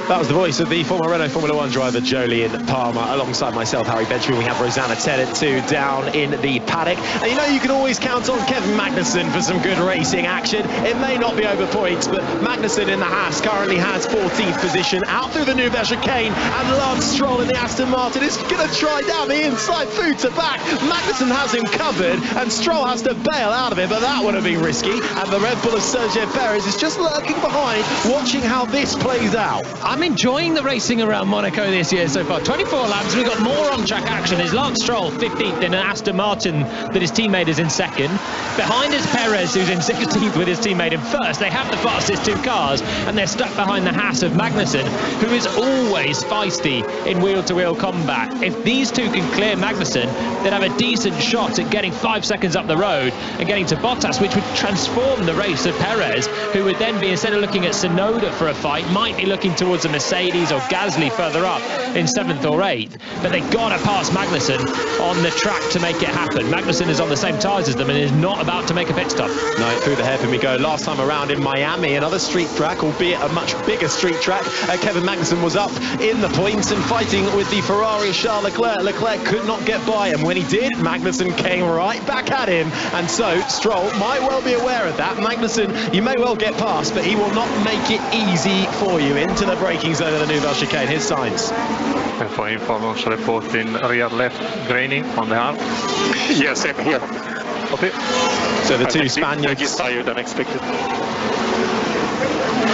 That was the voice of the former Renault Formula 1 driver Jolien Palmer. Alongside myself, Harry Benjamin, we have Rosanna Tennant too down in the paddock. And you know you can always count on Kevin Magnussen for some good racing action. It may not be over points, but Magnussen in the Haas currently has 14th position. Out through the Nouvelle chicane, and Lance Stroll in the Aston Martin is going to try down the inside through to back. Magnussen has him covered, and Stroll has to bail out of it, but that would have been risky. And the Red Bull of Sergio Perez is just lurking behind, watching how this plays out. I'm I'm enjoying the racing around Monaco this year so far. 24 laps, we've got more on-track action. Is Lance Stroll 15th in an Aston Martin that his teammate is in second. Behind is Perez, who's in 16th with his teammate in first. They have the fastest two cars, and they're stuck behind the Haas of Magnussen, who is always feisty in wheel-to-wheel combat. If these two can clear Magnussen, they'd have a decent shot at getting 5 seconds up the road and getting to Bottas, which would transform the race of Perez, who would then be, instead of looking at Tsunoda for a fight, might be looking towards a Mercedes or Gasly further up in 7th or 8th. But they've got to pass Magnussen on the track to make it happen. Magnussen is on the same tyres as them and is not about to make a pit stop. No, through the hairpin we go. Last time around in Miami, another street track, albeit a much bigger street track. Kevin Magnussen was up in the points and fighting with the Ferrari Charles Leclerc. Leclerc could not get by, and when he did, Magnussen came right back at him. And so Stroll might well be aware of that. Magnussen, you may well get past, but he will not make it easy for you into the braking zone of the Nouvelle Chicane. Here's Sainz. And for him, also reporting rear left graining on the arm. Yes, same here. Okay. So the two Spaniards. He's tired than expected.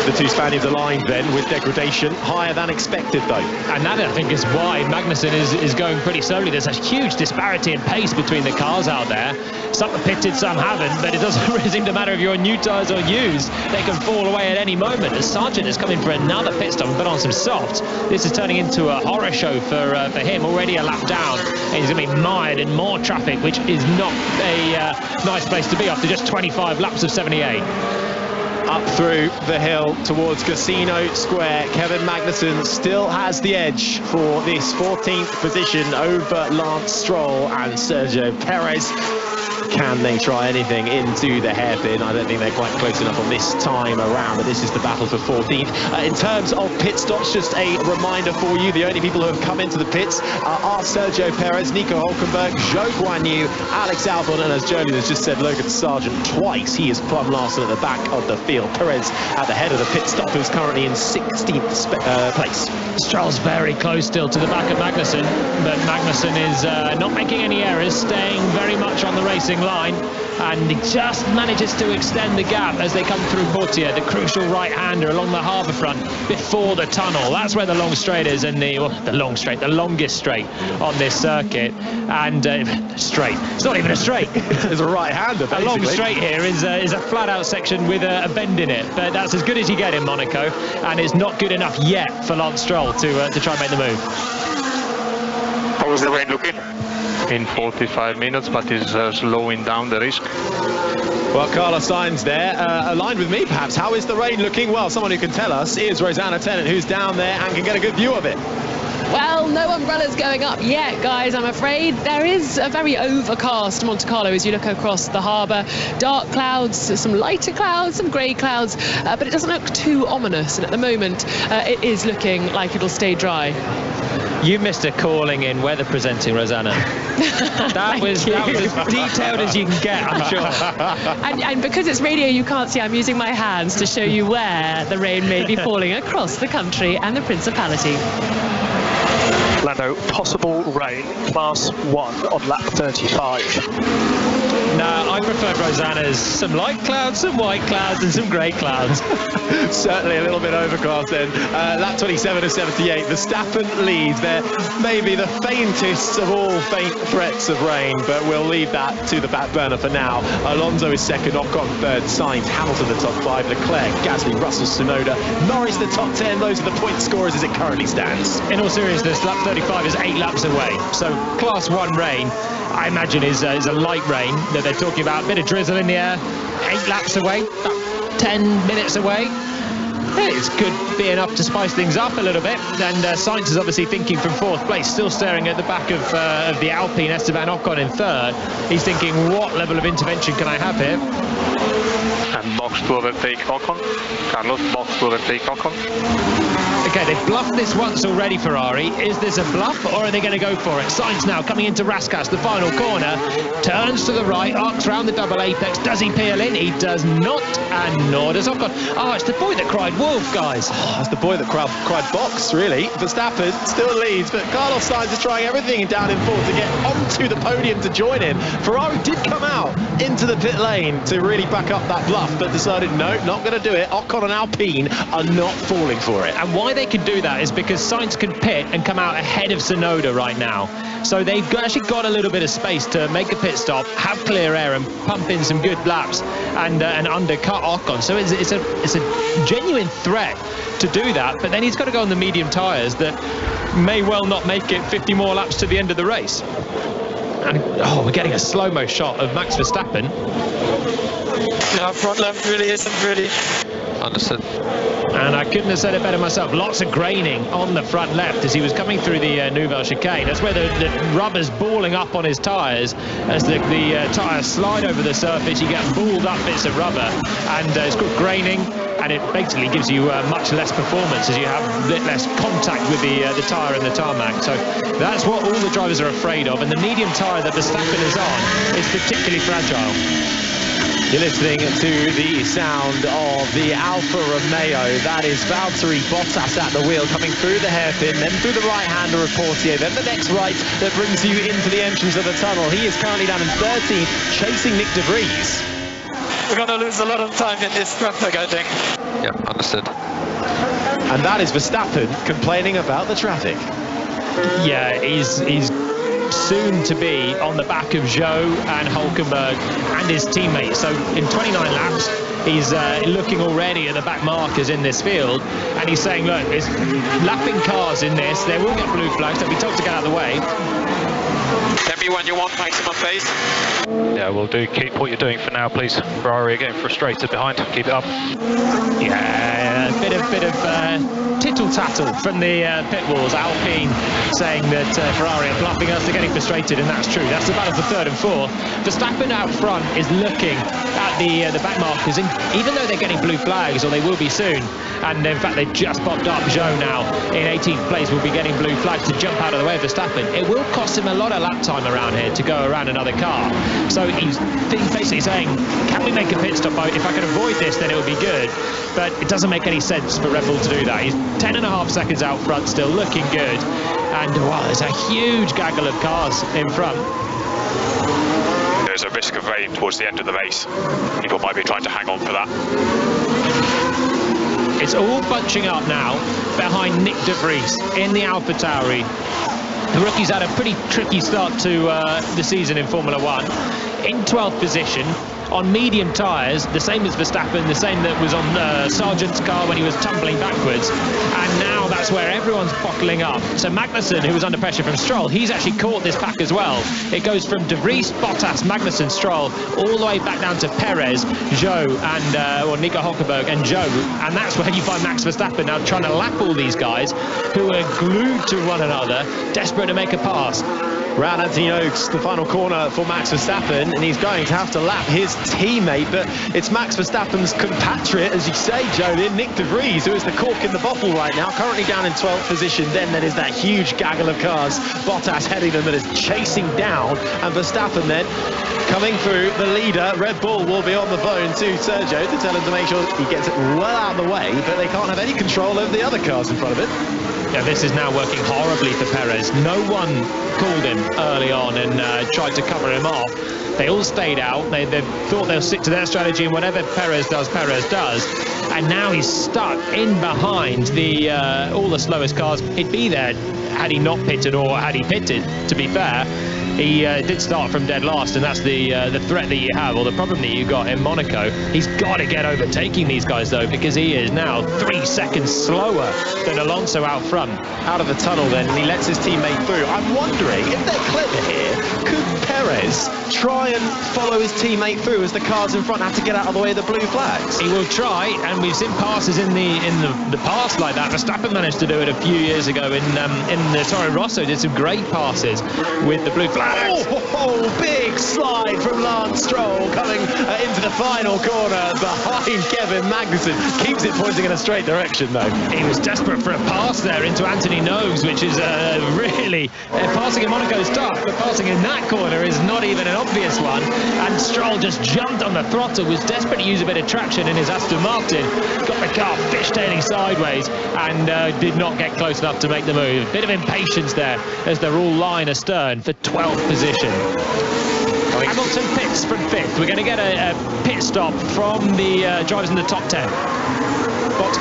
The two Spaniards aligned then with degradation higher than expected though. And that, I think, is why Magnussen is going pretty slowly. There's a huge disparity in pace between the cars out there. Some are pitted, some haven't, but it doesn't really seem to matter if you're on new tyres or used. They can fall away at any moment. As Sargent is coming for another pit stop and put on some softs, this is turning into a horror show for him. Already a lap down, and he's going to be mired in more traffic, which is not a nice place to be after just 25 laps of 78. Up through the hill towards Casino Square, Kevin Magnussen still has the edge for this 14th position over Lance Stroll and Sergio Perez. Can they try anything into the hairpin? I don't think they're quite close enough on this time around, but this is the battle for 14th. In terms of pit stops, just a reminder for you, the only people who have come into the pits are Sergio Perez, Nico Hülkenberg, Zhou Guanyu, Alex Albon, and as Jolien has just said, Logan Sargent twice. He is plumb last at the back of the field. Perez at the head of the pit stop, who's currently in 16th place. Stroll's very close still to the back of Magnussen, but Magnussen is not making any errors, staying very much on the racing line, and he just manages to extend the gap as they come through Portier, the crucial right-hander along the harbour front before the tunnel. That's where the long straight is, and the longest straight on this circuit. And straight, it's not even a straight. It's a right-hander, basically. A long straight here is a flat-out section with a bend in it, but that's as good as you get in Monaco, and it's not good enough yet for Lance Stroll to try and make the move. How was the rain looking? In 45 minutes, but is slowing down the risk. Well, Carlos Sainz there, aligned with me perhaps. How is the rain looking? Well, someone who can tell us is Rosanna Tennant, who's down there and can get a good view of it. Well, no umbrellas going up yet, guys, I'm afraid. There is a very overcast Monte Carlo as you look across the harbour. Dark clouds, some lighter clouds, some grey clouds, but it doesn't look too ominous. And at the moment, it is looking like it'll stay dry. You missed a calling in weather presenting, Rosanna. That was as detailed as you can get, I'm sure. And because it's radio, you can't see. I'm using my hands to show you where the rain may be falling across the country and the Principality. Lando, possible rain, class 1 on lap 35. No, I prefer Rosanna's some light clouds, some white clouds, and some grey clouds. Certainly a little bit overcast then. Lap 27 of 78. Verstappen leads. They're maybe the faintest of all faint threats of rain, but we'll leave that to the back burner for now. Alonso is second, Ocon third, Sainz, Hamilton the top 5, Leclerc, Gasly, Russell, Tsunoda, Norris the top 10. Those are the point scorers as it currently stands. In all seriousness, lap 35 is 8 laps away. So class 1 rain, I imagine, is a light rain that they're talking about. A bit of drizzle in the air. 8 laps away, about 10 minutes away. It's could be enough to spice things up a little bit. And Sainz is obviously thinking from 4th place, still staring at the back of the Alpine, Esteban Ocon in 3rd. He's thinking, what level of intervention can I have here? And box to overtake Ocon. Carlos, box to overtake Ocon. Okay, they've bluffed this once already, Ferrari. Is this a bluff, or are they going to go for it? Sainz now coming into Raskas, the final corner. Turns to the right, arcs round the double apex. Does he peel in? He does not, and nor does Ocon. Oh, it's the boy that cried wolf, guys. Oh, it's the boy that cried box, really. Verstappen still leads, but Carlos Sainz is trying everything down in 4th to get onto the podium to join in. Ferrari did come out into the pit lane to really back up that bluff, but decided, no, not going to do it. Ocon and Alpine are not falling for it. And why they can do that is because Sainz can pit and come out ahead of Tsunoda right now. So they've actually got a little bit of space to make a pit stop, have clear air and pump in some good laps and undercut Ocon. So it's a genuine threat to do that, but then he's got to go on the medium tyres that may well not make it 50 more laps to the end of the race. And we're getting a slow-mo shot of Max Verstappen. No, front left really isn't really. Understood. And I couldn't have said it better myself. Lots of graining on the front left as he was coming through the Nouvelle chicane. That's where the rubber's balling up on his tyres. As the tyres slide over the surface, you get balled up bits of rubber, and it's called graining. And it basically gives you much less performance as you have a bit less contact with the tyre and the tarmac. So that's what all the drivers are afraid of. And the medium tyre that Verstappen is on is particularly fragile. You're listening to the sound of the Alfa Romeo. That is Valtteri Bottas at the wheel, coming through the hairpin, then through the right-hander of Portier, then the next right that brings you into the entrance of the tunnel. He is currently down in 13th, chasing Nick de Vries. We're going to lose a lot of time in this traffic, I think. Yep, understood. And that is Verstappen complaining about the traffic. Yeah, he's soon to be on the back of Zhou and Hülkenberg and his teammates. So in 29 laps, he's looking already at the back markers in this field, and he's saying, look, there's lapping cars in this. They will get blue flags. They'll be told to get out of the way. Tell me when you want maximum pace. Yeah, we'll do. Keep what you're doing for now, please. Ferrari are getting frustrated behind. Keep it up. Yeah, a bit of tittle-tattle from the pit walls. Alpine saying that Ferrari are bluffing us. They're getting frustrated, and that's true. That's the battle for third and fourth. Verstappen out front is looking at the back markers, and even though they're getting blue flags, or they will be soon, and in fact they've just popped up. Zhou now in 18th place will be getting blue flags to jump out of the way of Verstappen. It will cost him a lot of lap time around here to go around another car. So he's basically saying, can we make a pit stop? If I can avoid this, then it would be good. But it doesn't make any sense for Red Bull to do that. He's 10.5 seconds out front, still looking good. And wow, there's a huge gaggle of cars in front. There's a risk of rain towards the end of the race. People might be trying to hang on for that. It's all bunching up now behind Nick de Vries in the AlphaTauri. The rookie's had a pretty tricky start to the season in Formula 1. In 12th position, on medium tyres, the same as Verstappen, the same that was on Sargent's car when he was tumbling backwards. And now that's where everyone's bottling up. So Magnussen, who was under pressure from Stroll, he's actually caught this pack as well. It goes from De Vries, Bottas, Magnussen, Stroll, all the way back down to Perez, Zhou, and or Nico Hülkenberg and Zhou. And that's where you find Max Verstappen now trying to lap all these guys who are glued to one another, desperate to make a pass. Round Anthony Oaks, the final corner for Max Verstappen, and he's going to have to lap his teammate, but it's Max Verstappen's compatriot, as you say, Jolin, Nick de Vries, who is the cork in the bottle right now, currently down in 12th position. Then there is that huge gaggle of cars, Bottas heading them, that is chasing down, and Verstappen then coming through the leader. Red Bull will be on the phone to Sergio to tell him to make sure he gets it well out of the way, but they can't have any control over the other cars in front of it. Yeah, this is now working horribly for Perez. No one called him early on and tried to cover him off. They all stayed out. They thought they'll stick to their strategy, and whatever Perez does, Perez does. And now he's stuck in behind all the slowest cars. He'd be there had he not pitted, or had he pitted, to be fair. He did start from dead last, and that's the threat that you have, or the problem that you got in Monaco. He's got to get overtaking these guys, though, because he is now 3 seconds slower than Alonso out front. Out of the tunnel then, and he lets his teammate through. I'm wondering, if they're clever here, could Perez try and follow his teammate through as the cars in front have to get out of the way of the blue flags? He will try, and we've seen passes in the past like that. Verstappen managed to do it a few years ago in the Toro Rosso, did some great passes with the blue flags. Oh, big slide from Lance Stroll coming into the final corner behind Kevin Magnussen. Keeps it pointing in a straight direction, though. He was desperate for a pass there into Anthony Nogues, which is really... passing in Monaco's tough, but passing in that corner is not even an obvious one. And Stroll just jumped on the throttle, was desperate to use a bit of traction in his Aston Martin, got the car fishtailing sideways, and did not get close enough to make the move. A bit of impatience there as they're all lying astern for 12th position. Coming Hamilton pits from 5th. We're going to get a pit stop from the drivers in the top 10.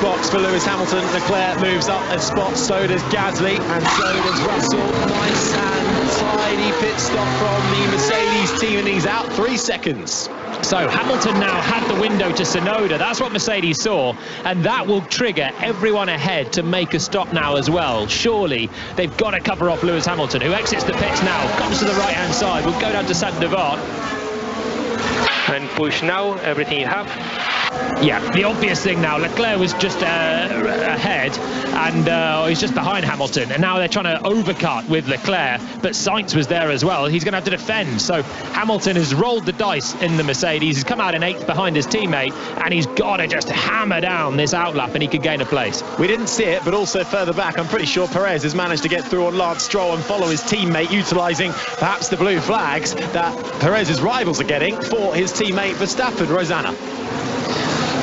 Box for Lewis Hamilton. Leclerc moves up a spot, so does Gasly, and so does Russell. Nice and tidy pit stop from the Mercedes team, and he's out 3 seconds. So Hamilton now had the window to Tsunoda. That's what Mercedes saw, and that will trigger everyone ahead to make a stop now as well. Surely they've got to cover off Lewis Hamilton, who exits the pits now, comes to the right-hand side, will go down to Saint-Devat. And push now, everything you have. Yeah, the obvious thing now, Leclerc was just ahead, and he's just behind Hamilton, and now they're trying to overcut with Leclerc, but Sainz was there as well. He's going to have to defend, so Hamilton has rolled the dice in the Mercedes. He's come out in 8th behind his teammate, and he's got to just hammer down this outlap, and he could gain a place. We didn't see it, but also further back, I'm pretty sure Perez has managed to get through on Lance Stroll and follow his teammate, utilising perhaps the blue flags that Perez's rivals are getting for his teammate Verstappen. Rosanna.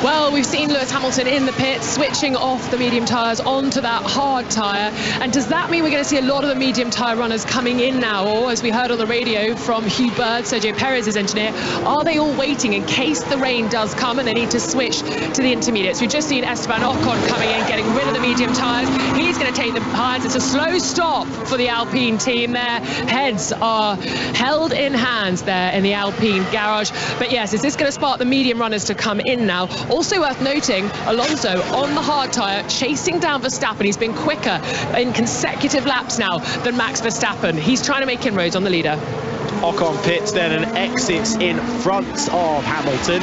Well, we've seen Lewis Hamilton in the pits, switching off the medium tyres onto that hard tyre. And does that mean we're going to see a lot of the medium tyre runners coming in now? Or, as we heard on the radio from Hugh Bird, Sergio Perez's engineer, are they all waiting in case the rain does come and they need to switch to the intermediates? We've just seen Esteban Ocon coming in, getting rid of the medium tyres. He's going to take the hards. It's a slow stop for the Alpine team. Their heads are held in hands there in the Alpine garage. But yes, is this going to spark the medium runners to come in now? Also worth noting, Alonso on the hard tyre, chasing down Verstappen. He's been quicker in consecutive laps now than Max Verstappen. He's trying to make inroads on the leader. Ocon pits then and exits in front of Hamilton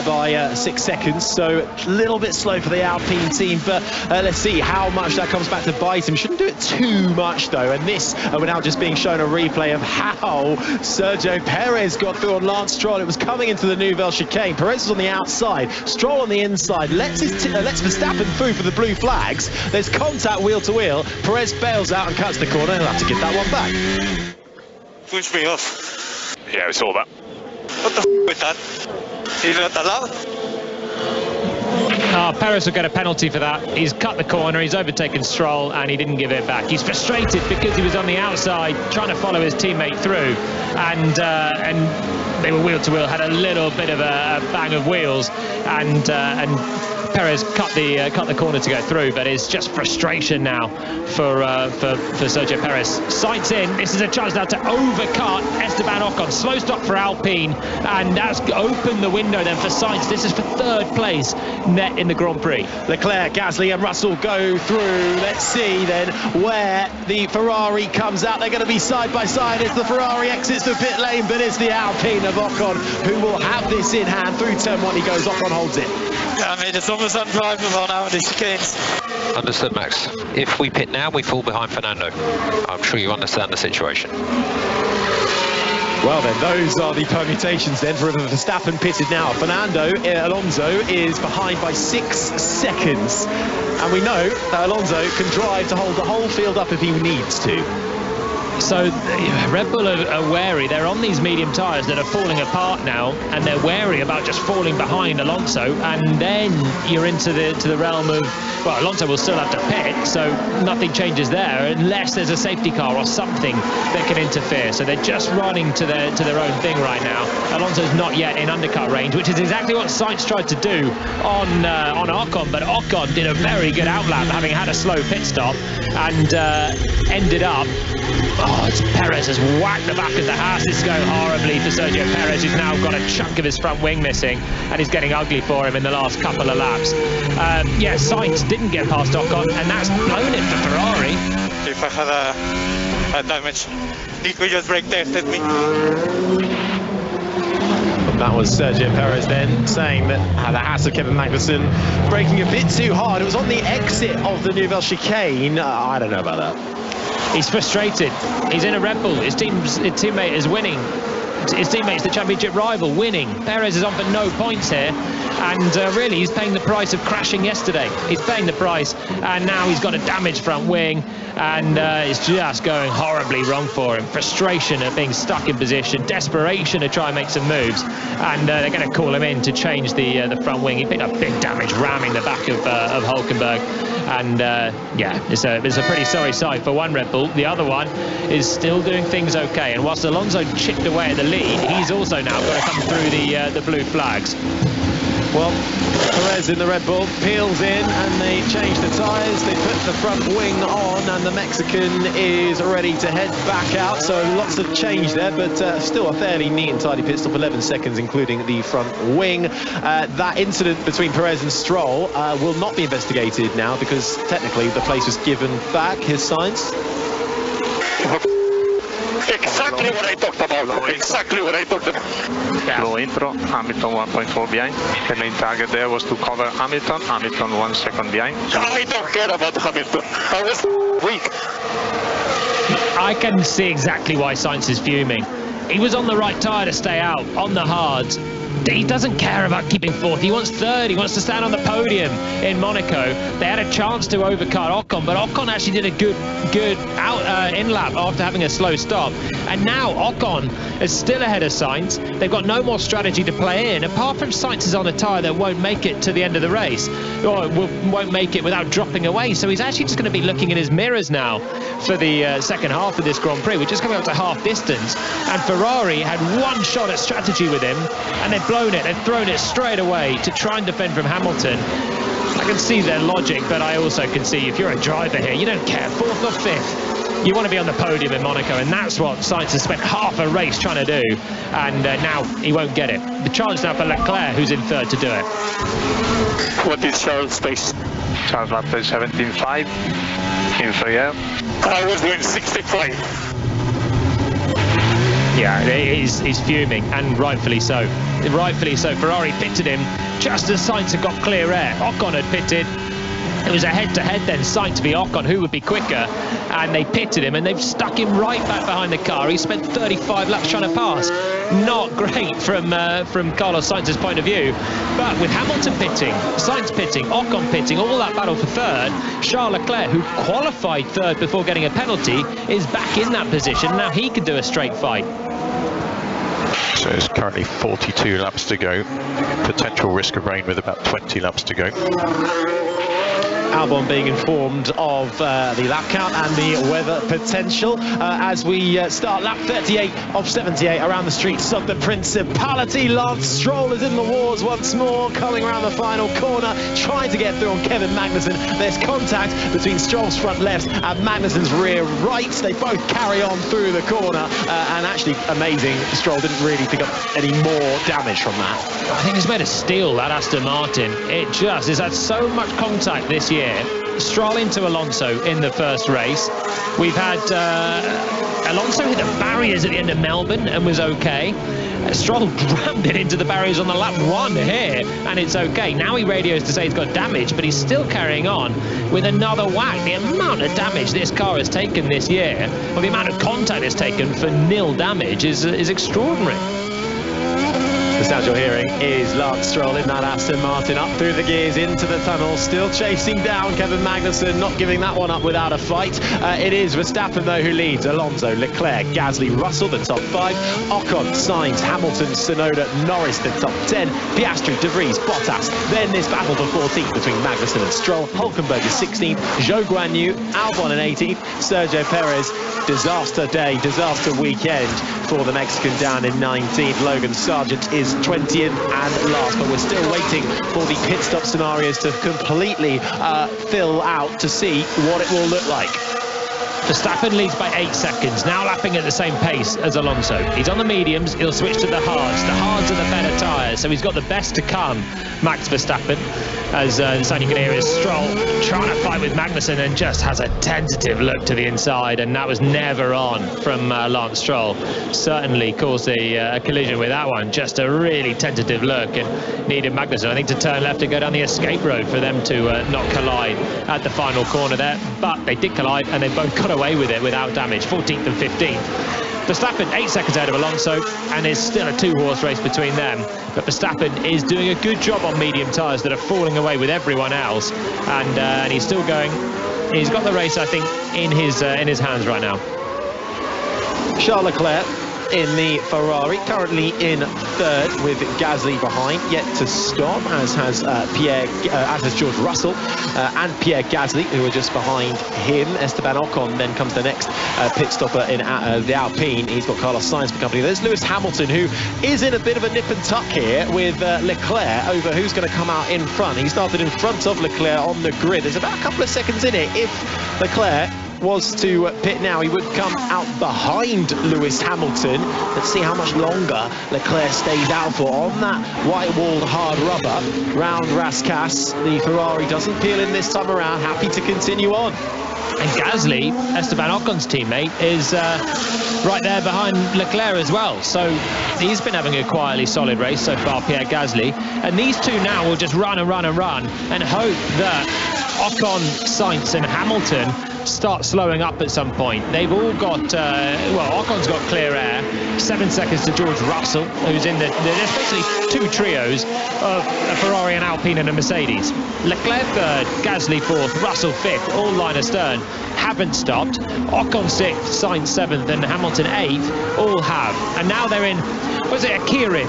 by 6 seconds, so a little bit slow for the Alpine team, but let's see how much that comes back to bite him. Shouldn't do it too much though, and this we're now just being shown a replay of how Sergio Perez got through on Lance Stroll. It was coming into the Nouvelle chicane. Perez was on the outside, Stroll on the inside, lets Verstappen through for the blue flags. There's contact wheel to wheel. Perez bails out and cuts the corner. He'll have to get that one back. Push me off. Yeah, we saw that. What the f with that? Is that allowed? Perez will get a penalty for that. He's cut the corner, he's overtaken Stroll, and he didn't give it back. He's frustrated because he was on the outside trying to follow his teammate through, and they were wheel to wheel, had a little bit of a bang of wheels, and Perez cut the corner to go through, but it's just frustration now for Sergio Perez. Sainz in. This is a chance now to overcut Esteban Ocon. Slow stop for Alpine, and that's opened the window then for Sainz. This is for 3rd place net in the Grand Prix. Leclerc, Gasly and Russell go through. Let's see then where the Ferrari comes out. They're going to be side by side as the Ferrari exits the pit lane, but it's the Alpine of Ocon who will have this in hand. Through turn 1 he goes, Ocon holds it. I mean, it's almost undrivable now in these chicanes. Understood, Max. If we pit now, we fall behind Fernando. I'm sure you understand the situation. Well then, those are the permutations then for Verstappen pitted now. Fernando Alonso is behind by 6 seconds. And we know that Alonso can drive to hold the whole field up if he needs to. So Red Bull are wary. They're on these medium tyres that are falling apart now, and they're wary about just falling behind Alonso. And then you're into the realm of, well, Alonso will still have to pit, so nothing changes there unless there's a safety car or something that can interfere. So they're just running to their own thing right now. Alonso's not yet in undercut range, which is exactly what Sainz tried to do on Ocon, but Ocon did a very good outlap, having had a slow pit stop, and ended up. Perez has whacked the back of the house. This is going horribly for Sergio Perez, who's now got a chunk of his front wing missing, and he's getting ugly for him in the last couple of laps. Sainz didn't get past Ocon, and that's blown it for Ferrari. If I had a damage, he could just brake tested me. That was Sergio Perez then saying that the Haas of Kevin Magnussen braking a bit too hard. It was on the exit of the Nouvelle chicane. I don't know about that. He's frustrated. He's in a Red Bull. His teammate is winning. His teammate's the championship rival, winning. Perez is on for no points here, and really he's paying the price of crashing yesterday. He's paying the price, and now he's got a damaged front wing, and it's just going horribly wrong for him. Frustration at being stuck in position, desperation to try and make some moves, and they're going to call him in to change the front wing. He picked up big damage, ramming the back of Hulkenberg. And yeah, it's a pretty sorry sight for one Red Bull. The other one is still doing things okay. And whilst Alonso chipped away at the lead, he's also now got to come through the blue flags. Well, Perez in the Red Bull peels in and they change the tyres, they put the front wing on, and the Mexican is ready to head back out. So lots of change there, but still a fairly neat and tidy pit stop, 11 seconds including the front wing. That incident between Perez and Stroll will not be investigated now because technically the place was given back. His signs. Exactly what I talked about. Exactly what I talked about. Low intro, Hamilton 1.4 behind. The main target there was to cover Hamilton. Hamilton 1 second behind. I don't care about Hamilton. I was weak. I can see exactly why Sainz is fuming. He was on the right tyre to stay out, on the hards. He doesn't care about keeping fourth. He wants third. He wants to stand on the podium in Monaco. They had a chance to overcut Ocon, but Ocon actually did a good out in-lap after having a slow stop. And now Ocon is still ahead of Sainz. They've got no more strategy to play in, apart from Sainz is on a tyre that won't make it to the end of the race, or won't make it without dropping away. So he's actually just going to be looking in his mirrors now for the second half of this Grand Prix. We're just coming up to half distance, and Ferrari had one shot at strategy with him, and they've blown it. They've thrown it straight away to try and defend from Hamilton. I can see their logic, but I also can see if you're a driver here, you don't care, fourth or fifth. You want to be on the podium in Monaco, and that's what Sainz has spent half a race trying to do, and now he won't get it. The chance now for Leclerc, who's in third, to do it. What is Charles' pace? Charles lap is 17.5 in free air. I was doing 65. Yeah, he's fuming, and rightfully so. Rightfully so. Ferrari pitted him just as Sainz had got clear air. Ocon had pitted. It was a head-to-head then, Sainz v Ocon, who would be quicker, and they pitted him, and they've stuck him right back behind the car. He spent 35 laps trying to pass. Not great from Carlos Sainz's point of view, but with Hamilton pitting, Sainz pitting, Ocon pitting, all that battle for third, Charles Leclerc, who qualified third before getting a penalty, is back in that position. Now he can do a straight fight. So it's currently 42 laps to go. Potential risk of rain with about 20 laps to go. Albon being informed of the lap count and the weather potential as we start lap 38 of 78 around the streets of the Principality. Lance Stroll is in the wars once more, coming around the final corner, trying to get through on Kevin Magnussen. There's contact between Stroll's front left and Magnussen's rear right. They both carry on through the corner, and actually amazing, Stroll didn't really pick up any more damage from that. I think it's made of steel, that Aston Martin. It just has had so much contact this year. Stroll into Alonso in the first race. We've had Alonso hit the barriers at the end of Melbourne and was okay. Stroll rammed it into the barriers on the lap one here, and it's okay. Now he radios to say he's got damage, but he's still carrying on with another whack. The amount of damage this car has taken this year, or the amount of contact it's taken for nil damage is extraordinary. The sound you're hearing is Lance Stroll in that Aston Martin, up through the gears into the tunnel, still chasing down Kevin Magnussen, not giving that one up without a fight. It is Verstappen though who leads. Alonso, Leclerc, Gasly, Russell the top 5, Ocon, Sainz, Hamilton, Tsunoda, Norris the top 10, Piastri, De Vries, Bottas. Then this battle for 14th between Magnussen and Stroll. Hulkenberg is 16th, Zhou Guanyu, Albon in 18th, Sergio Perez. Disaster day, disaster weekend for the Mexican down in 19th. Logan Sargent is 20th and last, but we're still waiting for the pit stop scenarios to completely fill out to see what it will look like. Verstappen leads by 8 seconds, now lapping at the same pace as Alonso. He's on the mediums, he'll switch to the hards. The hards are the better tyres, so he's got the best to come, Max Verstappen. As the sound you can hear is Stroll trying to fight with Magnussen and just has a tentative look to the inside, and that was never on from Lance Stroll. Certainly caused a collision with that one, just a really tentative look, and needed Magnussen, I think, to turn left and go down the escape road for them to not collide at the final corner there. But they did collide, and they both got away with it without damage, 14th and 15th. Verstappen 8 seconds ahead of Alonso, and it's still a 2-horse race between them. But Verstappen is doing a good job on medium tyres that are falling away with everyone else, and he's still going. He's got the race, I think, in his hands right now. Charles Leclerc in the Ferrari, currently in third with Gasly behind, yet to stop, as has George Russell and Pierre Gasly, who are just behind him. Esteban Ocon then comes the next pit stopper in the Alpine. He's got Carlos Sainz for company. There's Lewis Hamilton, who is in a bit of a nip and tuck here with Leclerc over who's going to come out in front. He started in front of Leclerc on the grid. There's about a couple of seconds in it. If Leclerc was to pit now, he would come out behind Lewis Hamilton. Let's see how much longer Leclerc stays out for on that white-walled hard rubber round Rascasse. The Ferrari doesn't peel in this time around, happy to continue on. And Gasly, Esteban Ocon's teammate, is right there behind Leclerc as well. So he's been having a quietly solid race so far, Pierre Gasly. And these two now will just run and run and run and hope that Ocon, Sainz and Hamilton start slowing up at some point. They've all got, Ocon's got clear air. 7 seconds to George Russell, who's in there's basically two trios of a Ferrari, an Alpine and a Mercedes. Leclerc third, Gasly fourth, Russell fifth, all line astern, haven't stopped. Ocon sixth, Sainz seventh and Hamilton eighth, all have. And now they're in, was it a Kirin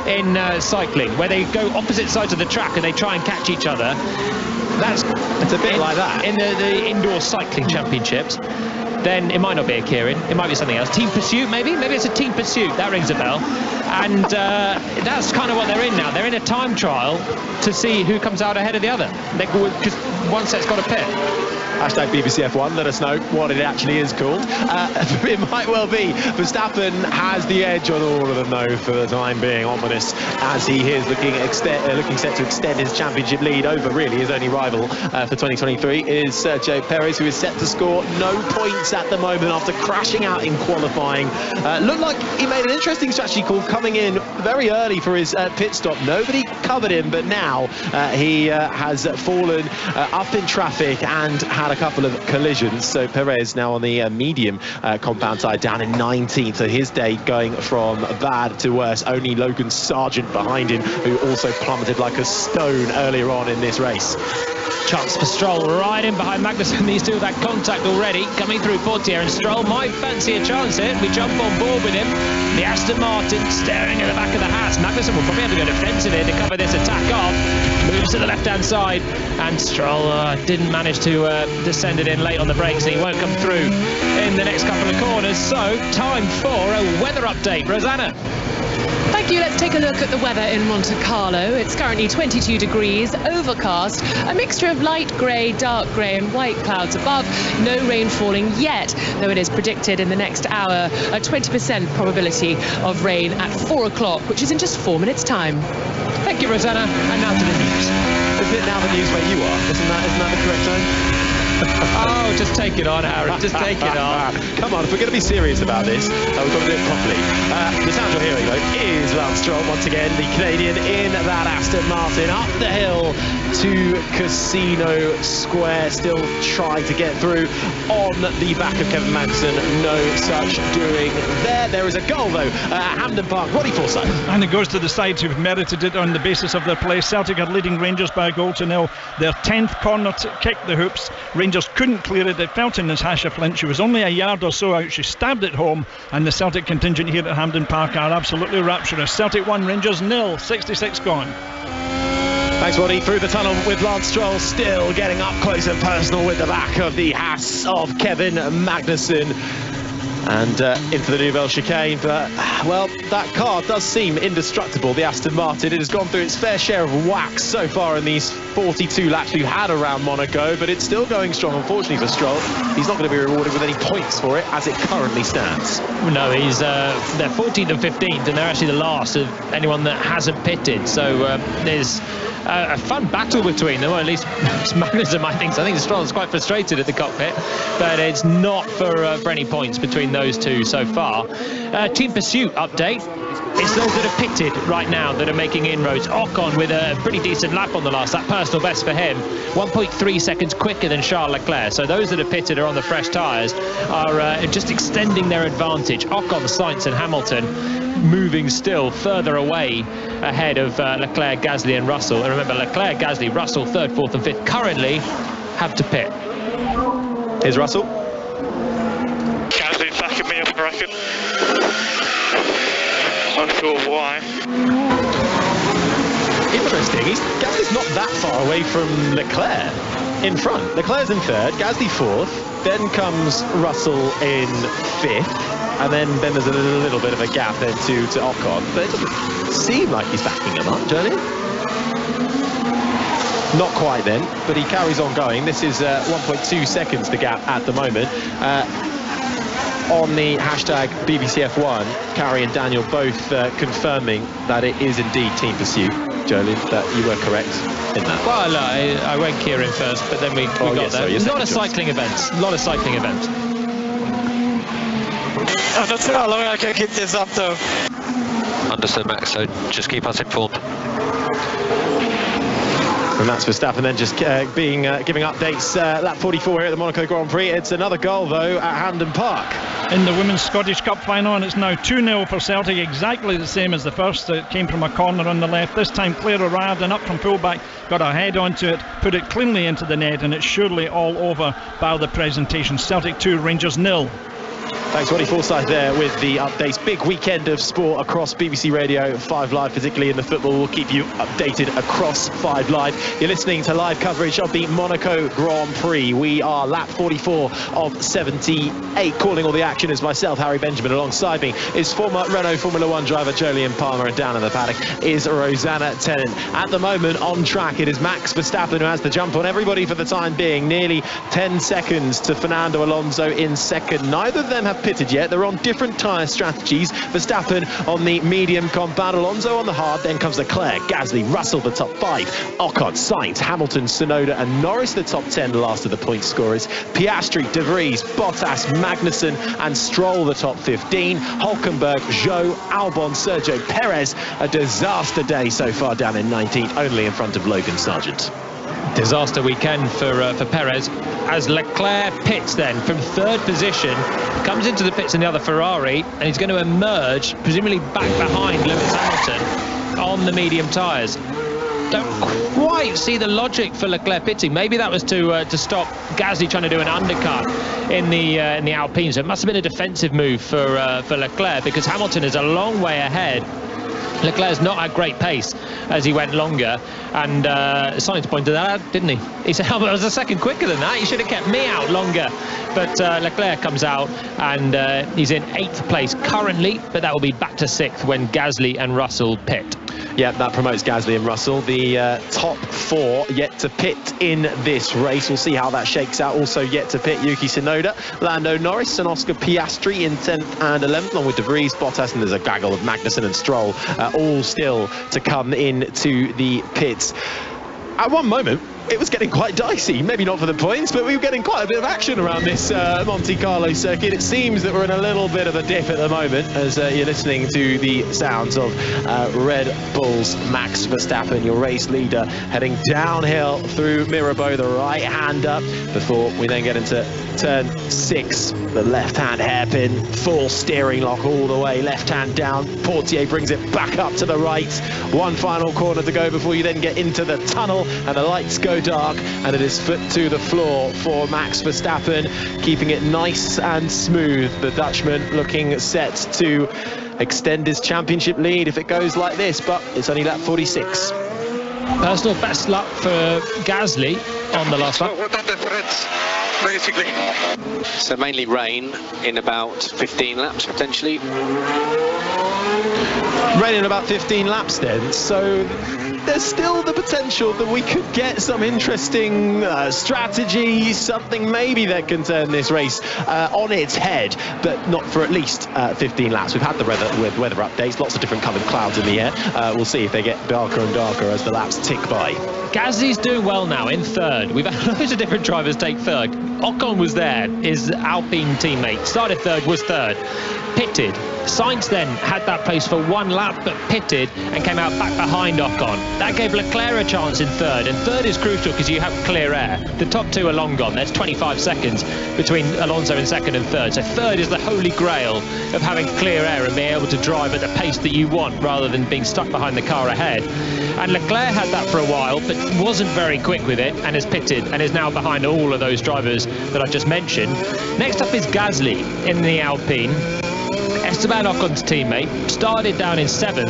in cycling, where they go opposite sides of the track and they try and catch each other. It's a bit like that. In the indoor cycling championships, then it might not be a Kirin, it might be something else. Team Pursuit, maybe it's a Team Pursuit, that rings a bell. And that's kind of what they're in now. They're in a time trial to see who comes out ahead of the other. Because one set's got to pit. Hashtag BBC F1, let us know what it actually is called. It might well be Verstappen has the edge on all of them, though, for the time being. Ominous, as he is looking set to extend his championship lead over, really, his only rival for 2023 is Sergio Perez, who is set to score no points at the moment after crashing out in qualifying. Looked like he made an interesting strategy call coming in very early for his pit stop. Nobody covered him, but now he has fallen up in traffic and had a couple of collisions. So Perez now on the medium compound tyre, down in 19th. So his day going from bad to worse. Only Logan Sargent behind him, who also plummeted like a stone earlier on in this race. Chance for Stroll right in behind Magnussen. These two have had contact already, coming through Portier, and Stroll might fancy a chance here. We jump on board with him. The Aston Martin staring at the back of the Haas. Magnussen will probably have to go defensive here to cover this attack off. Moves to the left-hand side, and Stroll didn't manage to descend it in late on the brakes, and he won't come through in the next couple of corners. So, time for a weather update. Rosanna. Thank you. Let's take a look at the weather in Monte Carlo. It's currently 22 degrees, overcast, a mixture of light grey, dark grey and white clouds above. No rain falling yet, though it is predicted in the next hour a 20% probability of rain at 4 o'clock, which is in just 4 minutes' time. Thank you, Rosanna. And now to the news. Is it now the news where you are? Isn't that the correct time? Oh, just take it on, Harry. Just take it on. Come on, if we're going to be serious about this, we've got to do it properly. The sound you're hearing, though, is Lance Stroll once again, the Canadian in that Aston Martin, up the hill to Casino Square, still trying to get through on the back of Kevin Magnussen. No such doing there. There is a goal, though, at Hampden Park. Roddy Forsyth. And it goes to the sides who've merited it on the basis of their play. Celtic are leading Rangers by a goal to nil. Their 10th corner kicked the hoops. Rangers couldn't clear it. It felt in Natasha Flint. She was only a yard or so out. She stabbed it home, and the Celtic contingent here at Hampden Park are absolutely rapturous. Celtic 1, Rangers 0, 66 gone. Thanks, Roddy. Through the tunnel with Lance Stroll, still getting up close and personal with the back of the Haas of Kevin Magnussen. And into the Nouvelle chicane, but well, that car does seem indestructible, the Aston Martin. It has gone through its fair share of whacks so far in these 42 laps we've had around Monaco, but it's still going strong. Unfortunately for Stroll, he's not going to be rewarded with any points for it as it currently stands. No, he's they're 14th and 15th, and they're actually the last of anyone that hasn't pitted. So there's a fun battle between them, or at least Magnussen, I think Stroll's quite frustrated at the cockpit, but it's not for any points between those two so far. Team Pursuit update. It's those that are pitted right now that are making inroads. Ocon with a pretty decent lap on the last lap, personal best for him, 1.3 seconds quicker than Charles Leclerc. So those that are pitted are on the fresh tyres, are just extending their advantage. Ocon, Sainz and Hamilton moving still further away ahead of Leclerc, Gasly and Russell. And remember, Leclerc, Gasly, Russell, 3rd, 4th and 5th currently have to pit. Here's Russell. Gasly's backing me up, I reckon. Not sure why. Interesting. Gasly's not that far away from Leclerc in front. Leclerc's in third, Gasly fourth, then comes Russell in fifth, and then there's a little bit of a gap then to Ocon. But it doesn't seem like he's backing him up, does it? Not quite then, but he carries on going. This is 1.2 seconds the gap at the moment. On the hashtag BBCF1, Carrie and Daniel both confirming that it is indeed team pursuit. Jolene, that you were correct in that. Well, I went Kieran first, but then we got there. Sorry, It's not a cycling event. A lot of cycling events. I'm not sure how long I can keep this up though. Understood, Max, so just keep us informed. And that's Verstappen then just giving updates. Lap 44 here at the Monaco Grand Prix. It's another goal, though, at Hampden Park. In the Women's Scottish Cup final, and it's now 2-0 for Celtic, exactly the same as the first. It came from a corner on the left. This time Claire arrived and up from fullback, got her head onto it, put it cleanly into the net, and it's surely all over by the presentation. Celtic 2, Rangers 0. Thanks, Ronnie Forsyth there with the updates. Big weekend of sport across BBC Radio 5 Live, particularly in the football. We'll keep you updated across 5 Live. You're listening to live coverage of the Monaco Grand Prix. We are lap 44 of 78. Calling all the action is myself, Harry Benjamin. Alongside me is former Renault Formula 1 driver Jolyon Palmer, and down in the paddock is Rosanna Tennant. At the moment on track, it is Max Verstappen who has the jump on everybody for the time being. Nearly 10 seconds to Fernando Alonso in second. Neither of them have pitted yet. They're on different tyre strategies. Verstappen on the medium compound, Alonso on the hard, then comes Leclerc, Gasly, Russell the top 5, Ocon, Sainz, Hamilton, Tsunoda and Norris the top 10, the last of the point scorers. Piastri, De Vries, Bottas, Magnussen and Stroll the top 15. Hülkenberg, Zhou, Albon, Sergio Perez. A disaster day so far, down in 19th, only in front of Logan Sargent. Disaster weekend for Perez, as Leclerc pits then from third position, comes into the pits in the other Ferrari, and he's going to emerge presumably back behind Lewis Hamilton on the medium tyres. Don't quite see the logic for Leclerc pitting. Maybe that was to stop Gasly trying to do an undercut in the Alpine. So it must have been a defensive move for Leclerc, because Hamilton is a long way ahead. Leclerc's not at great pace as he went longer, and Sainz pointed that out, didn't he? He said, oh, I was a second quicker than that, you should have kept me out longer. But Leclerc comes out, and he's in 8th place currently, but that will be back to 6th when Gasly and Russell pit. Yeah, that promotes Gasly and Russell. The top 4 yet to pit in this race. We'll see how that shakes out. Also yet to pit, Yuki Tsunoda, Lando Norris and Oscar Piastri in 10th and 11th, along with De Vries, Bottas, and there's a gaggle of Magnussen and Stroll, all still to come into the pits. At one moment, it was getting quite dicey, maybe not for the points, but we were getting quite a bit of action around this Monte Carlo circuit. It seems that we're in a little bit of a dip at the moment, as you're listening to the sounds of Red Bull's Max Verstappen, your race leader, heading downhill through Mirabeau, the right-hander, before we then get into turn 6, the left-hand hairpin, full steering lock all the way, left hand down, Portier brings it back up to the right, one final corner to go before you then get into the tunnel, and the lights go dark, and it is foot to the floor for Max Verstappen, keeping it nice and smooth. The Dutchman looking set to extend his championship lead if it goes like this, but it's only lap 46. Personal best luck for Gasly on the last lap. What are the threats, basically? So mainly rain in about 15 laps potentially. Rain in about 15 laps then, so there's still the potential that we could get some interesting strategy, something maybe that can turn this race on its head, but not for at least 15 laps. We've had the weather updates, lots of different coloured clouds in the air. We'll see if they get darker and darker as the laps tick by. Gasly's doing well now in third. We've had loads of different drivers take third. Ocon was there, his Alpine teammate. Started third, was third. Pitted. Sainz then had that place for one lap, but pitted and came out back behind Ocon. That gave Leclerc a chance in third, and third is crucial because you have clear air. The top 2 are long gone. There's 25 seconds between Alonso in second and third. So third is the holy grail of having clear air and being able to drive at the pace that you want rather than being stuck behind the car ahead. And Leclerc had that for a while, but wasn't very quick with it and has pitted and is now behind all of those drivers that I just mentioned. Next up is Gasly in the Alpine. Esteban Ocon's teammate, started down in 7th,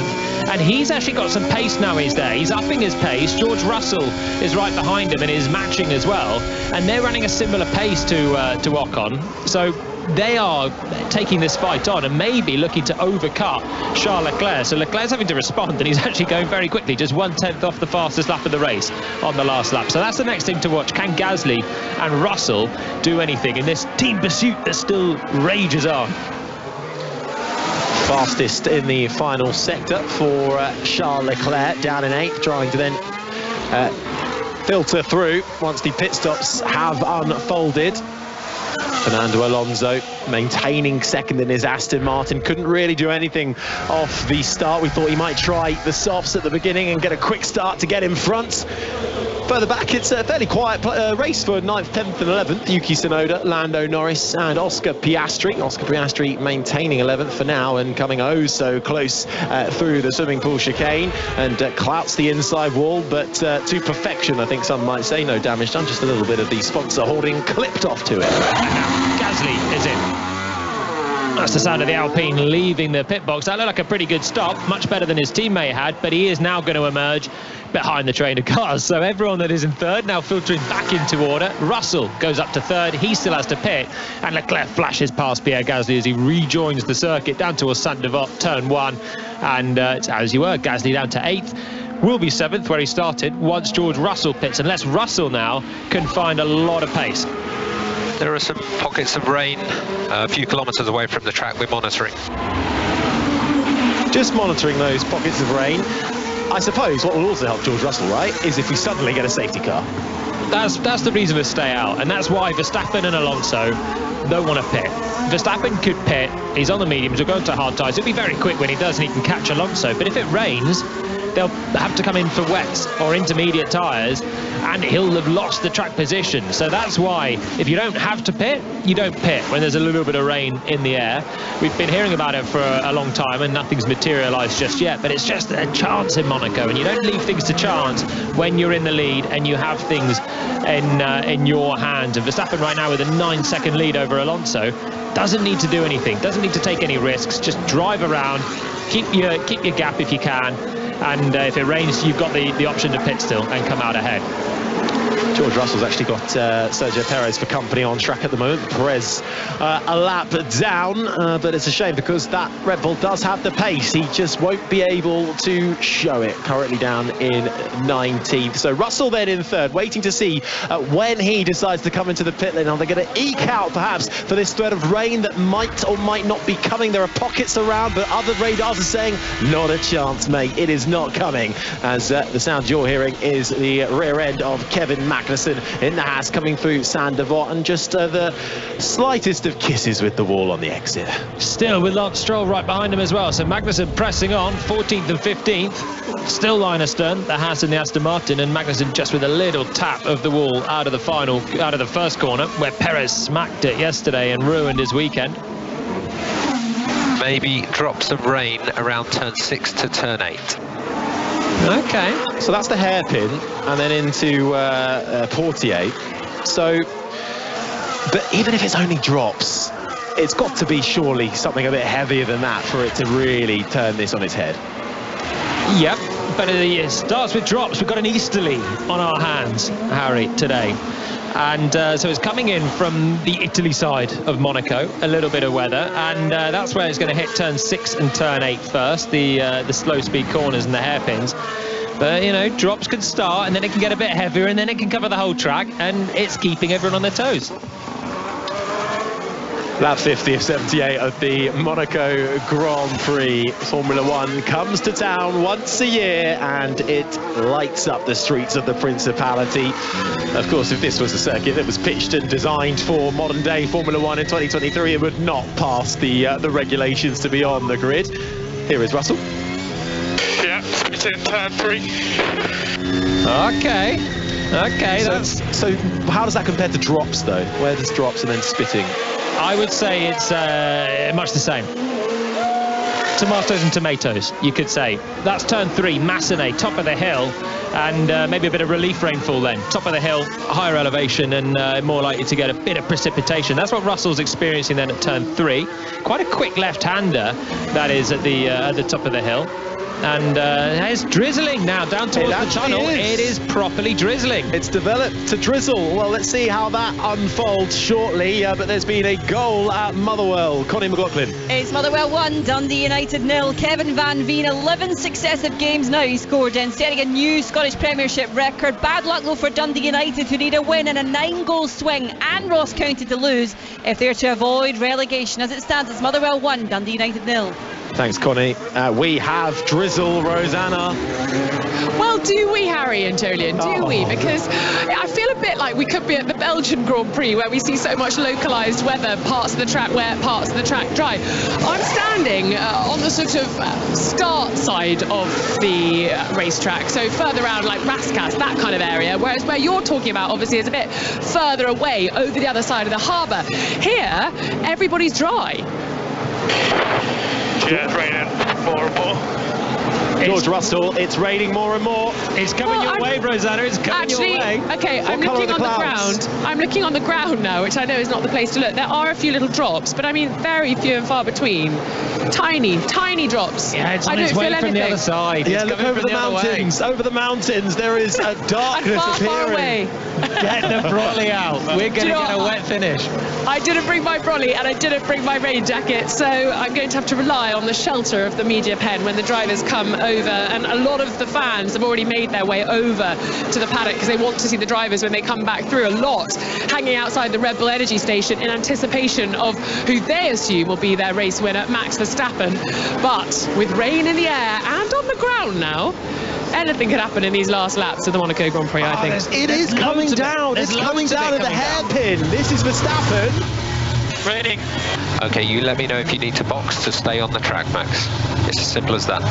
and he's actually got some pace now he's there. He's upping his pace. George Russell is right behind him and is matching as well, and they're running a similar pace to Ocon. So they are taking this fight on and maybe looking to overcut Charles Leclerc. So Leclerc's having to respond, and he's actually going very quickly, just 1/10 off the fastest lap of the race on the last lap. So that's the next thing to watch. Can Gasly and Russell do anything in this team pursuit that still rages on? Fastest in the final sector for Charles Leclerc, down in 8th, trying to then filter through once the pit stops have unfolded. Fernando Alonso maintaining 2nd in his Aston Martin. Couldn't really do anything off the start. We thought he might try the softs at the beginning and get a quick start to get in front. Further back, it's a fairly quiet race for 9th, 10th and 11th. Yuki Tsunoda, Lando Norris and Oscar Piastri. Oscar Piastri maintaining 11th for now and coming oh so close through the swimming pool chicane and clouts the inside wall, but to perfection, I think some might say. No damage done, just a little bit of the sponsor hoarding clipped off to it. Gasly is in. That's the sound of the Alpine leaving the pit box. That looked like a pretty good stop, much better than his teammate had, but he is now going to emerge behind the train of cars. So everyone that is in 3rd now filtering back into order. Russell goes up to 3rd. He still has to pit, and Leclerc flashes past Pierre Gasly as he rejoins the circuit down towards Saint-Devote, turn 1, and it's as you were, Gasly down to 8th. Will be 7th where he started once George Russell pits, unless Russell now can find a lot of pace. There are some pockets of rain a few kilometres away from the track we're monitoring. Just monitoring those pockets of rain. I suppose what will also help George Russell, right, is if we suddenly get a safety car. That's the reason to stay out, and that's why Verstappen and Alonso don't want to pit. Verstappen could pit, he's on the mediums, he'll go into hard tyres, it'll be very quick when he does and he can catch Alonso, but if it rains, they'll have to come in for wets or intermediate tyres, and he'll have lost the track position. So that's why if you don't have to pit, you don't pit when there's a little bit of rain in the air. We've been hearing about it for a long time and nothing's materialised just yet, but it's just a chance in Monaco, and you don't leave things to chance when you're in the lead and you have things in your hands. And Verstappen right now with a 9-second lead over Alonso doesn't need to do anything, doesn't need to take any risks, just drive around, keep your gap if you can, and if it rains, you've got the option to pit still and come out ahead. George Russell's actually got Sergio Perez for company on track at the moment. Perez a lap down, but it's a shame because that Red Bull does have the pace. He just won't be able to show it. Currently down in 19th. So Russell then in 3rd, waiting to see when he decides to come into the pit lane. Are they going to eke out perhaps for this threat of rain that might or might not be coming? There are pockets around, but other radars are saying not a chance, mate. It is not coming. As the sound you're hearing is the rear end of Kevin Magnussen in the Haas coming through Saint-Devote, and just the slightest of kisses with the wall on the exit. Still with Lance Stroll right behind him as well, so Magnussen pressing on 14th and 15th, still line astern, the Haas and the Aston Martin, and Magnussen just with a little tap of the wall out of the first corner where Perez smacked it yesterday and ruined his weekend. Maybe drops of rain around turn 6 to turn 8. Okay, so that's the hairpin, and then into Portier. So, but even if it's only drops, it's got to be surely something a bit heavier than that for it to really turn this on its head. Yep, but it starts with drops. We've got an easterly on our hands, Harry, today. And so it's coming in from the Italy side of Monaco, a little bit of weather, and that's where it's going to hit turn 6 and turn 8 first, the slow speed corners and the hairpins. But you know, drops can start and then it can get a bit heavier and then it can cover the whole track, and it's keeping everyone on their toes. Lap 50 of 78 of the Monaco Grand Prix. Formula One comes to town once a year and it lights up the streets of the Principality. Of course, if this was a circuit that was pitched and designed for modern day Formula One in 2023, it would not pass the regulations to be on the grid. Here is Russell. Yeah, it's in turn 3. Okay, so how does that compare to drops though? Where does drops and then spitting? I would say it's much the same. tomatoes and tomatoes, you could say. That's turn 3, Massenet, top of the hill, and maybe a bit of relief rainfall then. Top of the hill, higher elevation, and more likely to get a bit of precipitation. That's what Russell's experiencing then at turn 3. Quite a quick left-hander, that is, at the top of the hill. And it's drizzling now down towards the tunnel. It is properly drizzling. It's developed to drizzle. Well, let's see how that unfolds shortly. But there's been a goal at Motherwell. Connie McLaughlin. It's Motherwell 1, Dundee United 0. Kevin Van Veen, 11 successive games now he scored in, setting a new Scottish Premiership record. Bad luck though for Dundee United, who need a win and a 9-goal swing and Ross County to lose if they're to avoid relegation. As it stands, it's Motherwell 1, Dundee United 0. Thanks, Connie. We have drizzle, Rosanna. Well, do we, Harry and Jolien? Do we? Because I feel a bit like we could be at the Belgian Grand Prix, where we see so much localised weather, parts of the track wet, parts of the track dry. I'm standing on the sort of start side of the racetrack, so further around like Raskas, that kind of area, whereas where you're talking about obviously is a bit further away over the other side of the harbour. Here, everybody's dry. Yeah, it's raining more and more. George Russell, it's raining more and more. It's coming your way, Rosanna. It's coming your way. Okay, I'm looking on the ground. I'm looking on the ground now, which I know is not the place to look. There are a few little drops, but I mean very few and far between. Tiny, tiny drops. Yeah, it's on its way from the other side. Yeah, it's look over the mountains. Over the mountains, there is a darkness far, appearing. far away. Get the brolly out. We're going to get a wet finish. I didn't bring my brolly and I didn't bring my rain jacket, so I'm going to have to rely on the shelter of the media pen when the drivers come over. And a lot of the fans have already made their way over to the paddock because they want to see the drivers when they come back through. A lot hanging outside the Red Bull Energy Station in anticipation of who they assume will be their race winner, Max Verstappen. But with rain in the air and on the ground now, anything could happen in these last laps of the Monaco Grand Prix, I think. It is coming down. It's coming down at the hairpin. This is Verstappen. Raining. Okay, you let me know if you need to box to stay on the track, Max. It's as simple as that.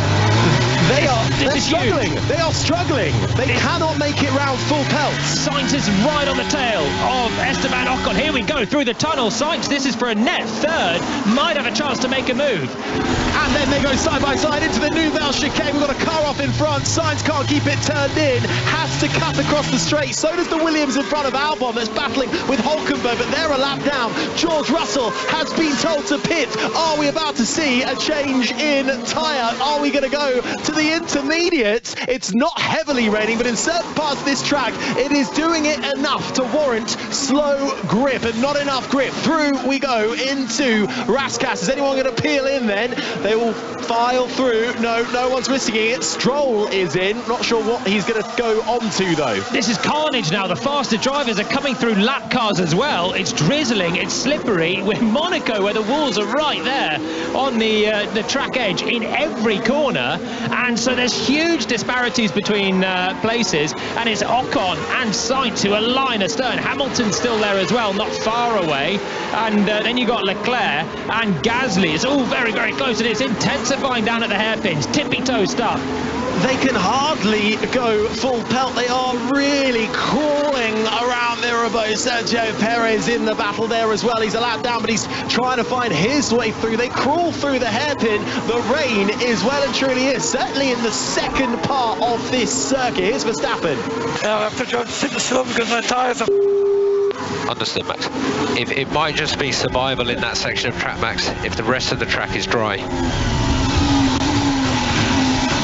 They're struggling. They are struggling. They cannot make it round full pelt. Sainz is right on the tail of Esteban Ocon. Here we go through the tunnel. Sainz, this is for a net third. Might have a chance to make a move. And then they go side by side into the Nouvelle chicane. We've got a car off in front. Sainz can't keep it turned in. Has to cut across the straight. So does the Williams in front of Albon that's battling with Hulkenberg, but they're a lap down. George Russell has been told to pit. Are we about to see a change in tyre? Are we going to go to the intermediates? It's not heavily raining, but in certain parts of this track, it is doing it enough to warrant slow grip, and not enough grip. Through we go into Raskas. Is anyone going to peel in then? They will file through. No one's missing it. Stroll is in. Not sure what he's going to go on to, though. This is carnage now. The faster drivers are coming through lap cars as well. It's drizzling, it's slippery. We're in Monaco, where the walls are right there on the track edge in every corner, and so there's huge disparities between places, and it's Ocon and Sainz who are line astern. Hamilton's still there as well, not far away, and then you got Leclerc and Gasly. It's all very, very close, and it's intensifying down at the hairpins. Tippy-toe stuff. They can hardly go full pelt. They are really crawling around Mirabeau. Sergio Perez in the battle there as well. He's a lap down, but he's trying to find his way through. They crawl through the hairpin. The rain is well and truly here, certainly in the second part of this circuit. Here's Verstappen. Now I have to try to sit slow because my tyres are... Understood, Max. If it might just be survival in that section of track, Max, if the rest of the track is dry.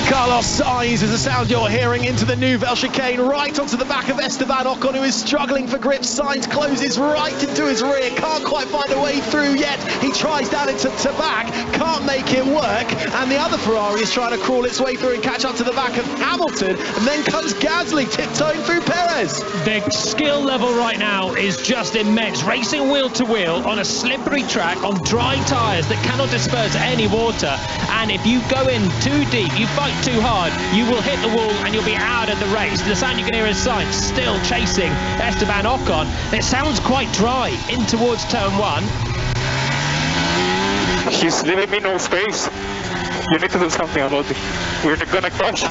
Carlos Sainz is the sound you're hearing into the Nouvelle chicane, right onto the back of Esteban Ocon, who is struggling for grip. Sainz closes right into his rear, can't quite find a way through yet. He tries down into back, can't make it work, and the other Ferrari is trying to crawl its way through and catch up to the back of Hamilton, and then comes Gasly tiptoeing through Perez. The skill level right now is just immense. Racing wheel to wheel on a slippery track on dry tyres that cannot disperse any water, and if you go in too deep, you fight too hard, you will hit the wall and you'll be out of the race. The sound you can hear is Sainz still chasing Esteban Ocon. It sounds quite dry in towards turn 1. He's leaving me no space. You need to do something about it. We're gonna crash.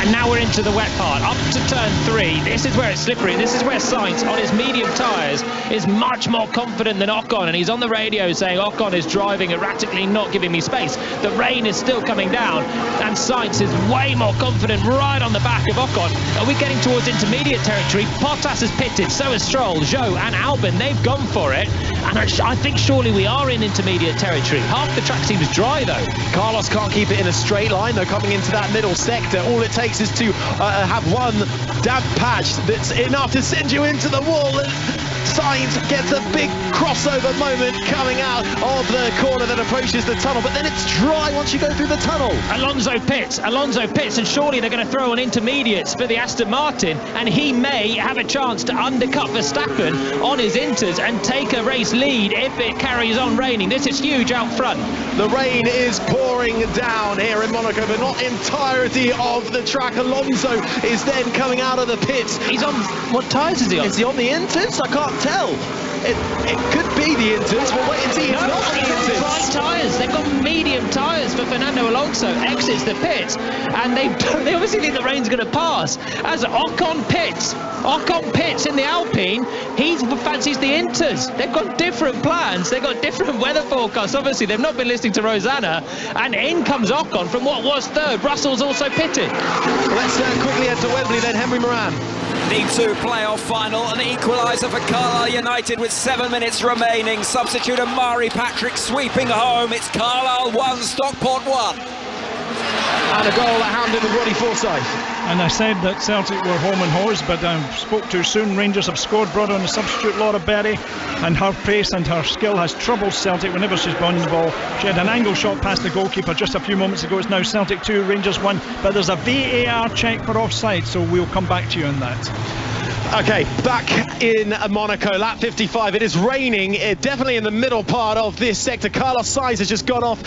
And now we're into the wet part, up to turn 3. This is where it's slippery. This is where Sainz, on his medium tyres, is much more confident than Ocon. And he's on the radio saying Ocon is driving erratically, not giving me space. The rain is still coming down, and Sainz is way more confident right on the back of Ocon. Are we getting towards intermediate territory? Bottas has pitted, so has Stroll, Zhou and Albon. They've gone for it. And I think surely we are in intermediate territory. Half the track seems dry, though. Carlos can't keep it in a straight line, though, coming into that middle sector. All it takes is to have one damp patch that's enough to send you into the wall. Sainz gets a big crossover moment coming out of the corner that approaches the tunnel, but then it's dry once you go through the tunnel. Alonso pits, and surely they're going to throw on intermediates for the Aston Martin, and he may have a chance to undercut Verstappen on his inters and take a race lead if it carries on raining. This is huge out front. The rain is pouring down here in Monaco, but not entirety of the track. Alonso is then coming out of the pits. He's on, what tyres is he on? Is he on the inters? I can't tell. It could be the inters. We'll wait and see. It's not the inters. Dry tyres. They've got medium tyres for Fernando Alonso. Exits the pits, and they obviously think the rain's going to pass. As Ocon pits in the Alpine, he fancies the inters. They've got different plans. They've got different weather forecasts. Obviously, they've not been listening to Rosanna, and in comes Ocon from what was third. Russell's also pitted. Let's quickly head to Wembley then. Henry Moran. League 2 playoff final, an equaliser for Carlisle United with 7 minutes remaining. Substitute Amari Patrick sweeping home. It's Carlisle 1, Stockport 1. And a goal at Hampden with Roddy Forsyth. And I said that Celtic were home and hose, but I spoke too soon. Rangers have scored. Brought on the substitute Laura Berry, and her pace and her skill has troubled Celtic whenever she's gone the ball. She had an angle shot past the goalkeeper just a few moments ago. It's now Celtic 2, Rangers 1, but there's a VAR check for offside, so we'll come back to you on that. Okay, back in Monaco, lap 55. It is raining, definitely in the middle part of this sector. Carlos Sainz has just gone off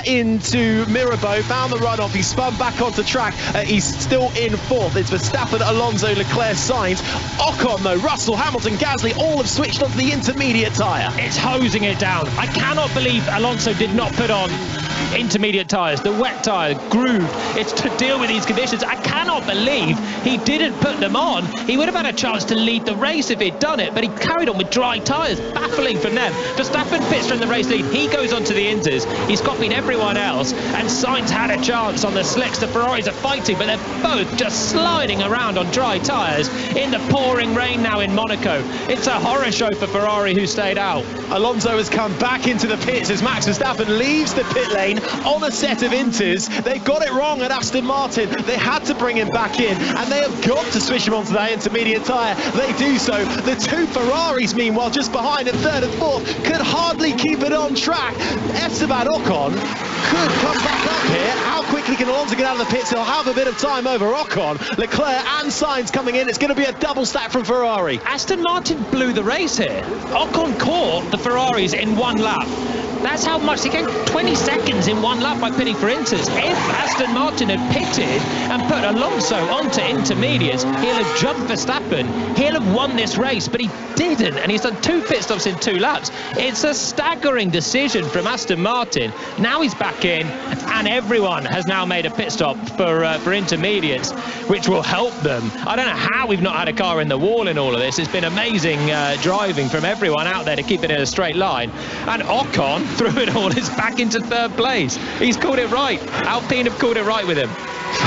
into Mirabeau, found the runoff. He spun back onto track. He's still in fourth. It's Verstappen, Alonso, Leclerc, Sainz. Ocon, though, Russell, Hamilton, Gasly, all have switched onto the intermediate tyre. It's hosing it down. I cannot believe Alonso did not put on intermediate tyres, the wet tyre, grooved. It's to deal with these conditions. I cannot believe he didn't put them on. He would have had a chance to lead the race if he'd done it, but he carried on with dry tyres. Baffling from them. Verstappen pits from the race lead. He goes on to the inters. He's copied everyone else, and Sainz had a chance on the slicks. The Ferraris are fighting, but they're both just sliding around on dry tyres in the pouring rain now in Monaco. It's a horror show for Ferrari, who stayed out. Alonso has come back into the pits as Max Verstappen leaves the pit lane on a set of inters. They got it wrong at Aston Martin. They had to bring him back in, and they have got to switch him onto that intermediate tyre. They do so. The two Ferraris, meanwhile, just behind in third and fourth, could hardly keep it on track. Esteban Ocon could come back up here. How quickly can Alonso get out of the pits? He'll have a bit of time over Ocon. Leclerc and Sainz coming in. It's going to be a double stack from Ferrari. Aston Martin blew the race here. Ocon caught the Ferraris in one lap. That's how much they gained, 20 seconds in one lap by pitting for inters. If Aston Martin had pitted and put Alonso onto intermediates, he'll have jumped Verstappen. He'll have won this race, but he didn't, and he's done 2 pit stops in 2 laps. It's a staggering decision from Aston Martin. Now he's back in, and everyone has now made a pit stop for intermediates, which will help them. I don't know how we've not had a car in the wall in all of this. It's been amazing driving from everyone out there to keep it in a straight line. And Ocon, through it all, is back into third place. He's called it right. Alpine have called it right with him.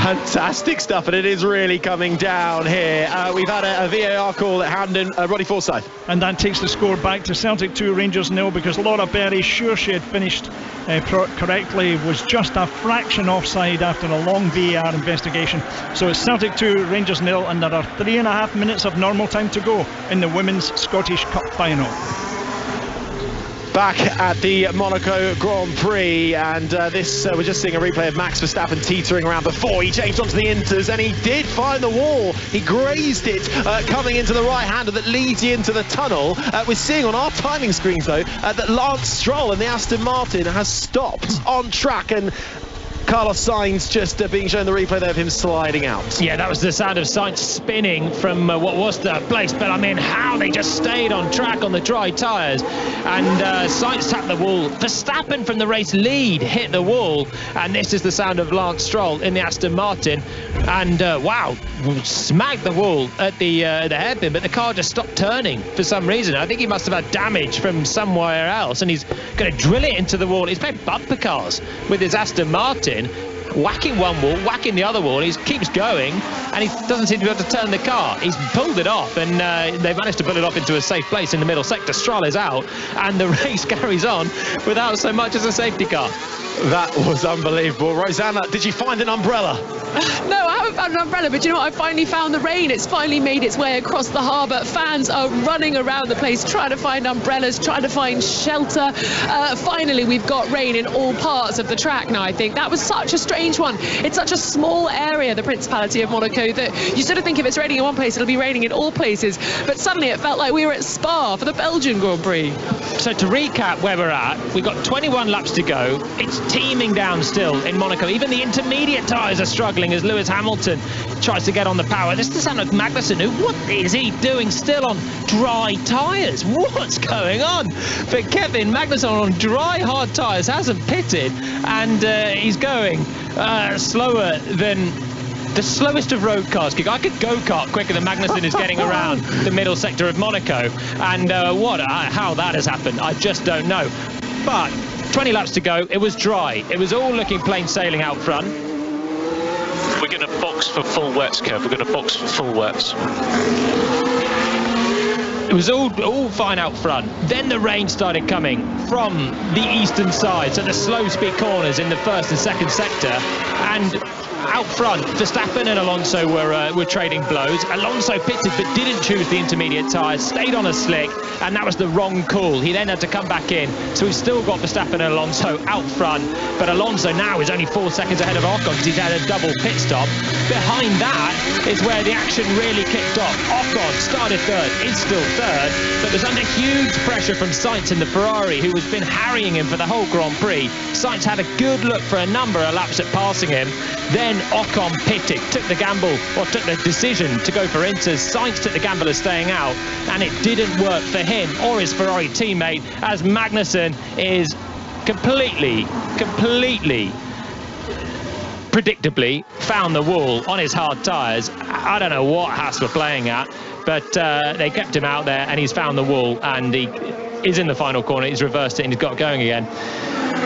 Fantastic stuff, and it is really coming down here. We've had a VAR call at Hampden. Roddy Forsyth. And that takes the score back to Celtic 2, Rangers 0, because Laura Berry, sure she had finished correctly, was just a fraction offside after a long VAR investigation. So it's Celtic 2, Rangers 0, and there are 3.5 minutes of normal time to go in the Women's Scottish Cup Final. Back at the Monaco Grand Prix, and we're just seeing a replay of Max Verstappen teetering around before he changed onto the inters, and he did find the wall. He grazed it coming into the right-hander that leads you into the tunnel. We're seeing on our timing screens, though, that Lance Stroll in the Aston Martin has stopped on track, and Carlos Sainz just being shown the replay there of him sliding out. Yeah, that was the sound of Sainz spinning from what was the place, but I mean, how they just stayed on track on the dry tyres. And Sainz tapped the wall. Verstappen from the race lead hit the wall, and this is the sound of Lance Stroll in the Aston Martin. And wow, smacked the wall at the hairpin, but the car just stopped turning for some reason. I think he must have had damage from somewhere else, and he's going to drill it into the wall. He's playing bumper cars with his Aston Martin, whacking one wall, whacking the other wall. He keeps going, and he doesn't seem to be able to turn the car. He's pulled it off, and they've managed to pull it off into a safe place in the middle sector. Stroll is out, and the race carries on without so much as a safety car. That was unbelievable. Rosanna, did you find an umbrella? No, I haven't found an umbrella, but you know what? I finally found the rain. It's finally made its way across the harbour. Fans are running around the place trying to find umbrellas, trying to find shelter. Finally, we've got rain in all parts of the track now, I think. That was such a strange one. It's such a small area, the Principality of Monaco, that you sort of think if it's raining in one place, it'll be raining in all places. But suddenly it felt like we were at Spa for the Belgian Grand Prix. So to recap where we're at, we've got 21 laps to go. It's teeming down still in Monaco. Even the intermediate tyres are struggling as Lewis Hamilton tries to get on the power. This is the sound of Magnussen, what is he doing still on dry tyres? What's going on? But Kevin Magnussen on dry, hard tyres hasn't pitted, and he's going slower than the slowest of road cars. I could go-kart quicker than Magnussen is getting around the middle sector of Monaco. And how that has happened, I just don't know. But 20 laps to go. It was dry. It was all looking plain sailing out front. We're going to box for full wets, Kev. We're going to box for full wets. It was all fine out front. Then the rain started coming from the eastern side, so the slow speed corners in the first and second sector. And out front, Verstappen and Alonso were trading blows. Alonso pitted but didn't choose the intermediate tyres, stayed on a slick, and that was the wrong call. He then had to come back in. So we've still got Verstappen and Alonso out front, but Alonso now is only 4 seconds ahead of Ocon because he's had a double pit stop. Behind that is where the action really kicked off. Ocon started third, is still third, but was under huge pressure from Sainz in the Ferrari, who has been harrying him for the whole Grand Prix. Sainz had a good look for a number of laps at passing him. Then Ocon pitted, took the gamble, or took the decision to go for inters. Sainz took the gamble of staying out, and it didn't work for him or his Ferrari teammate, as Magnussen is completely, predictably found the wall on his hard tyres. I don't know what Haas were playing at, but they kept him out there, and he's found the wall, and he is in the final corner. He's reversed it, and he's got going again.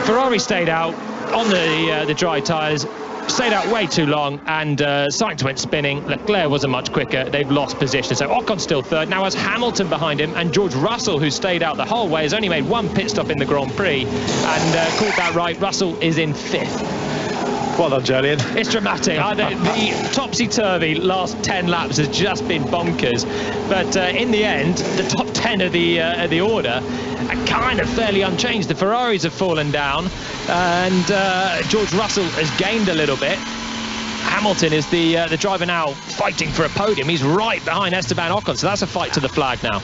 Ferrari stayed out on the dry tyres, stayed out way too long, and Sainz went spinning. Leclerc wasn't much quicker. They've lost position. So Ocon's still third. Now has Hamilton behind him, and George Russell, who stayed out the whole way, has only made one pit stop in the Grand Prix, and called that right. Russell is in fifth. Well done, Jolyon. It's dramatic. The topsy-turvy last 10 laps has just been bonkers. But in the end, the top 10 of the order are kind of fairly unchanged. The Ferraris have fallen down, and George Russell has gained a little bit. Hamilton is the driver now fighting for a podium. He's right behind Esteban Ocon, so that's a fight to the flag now.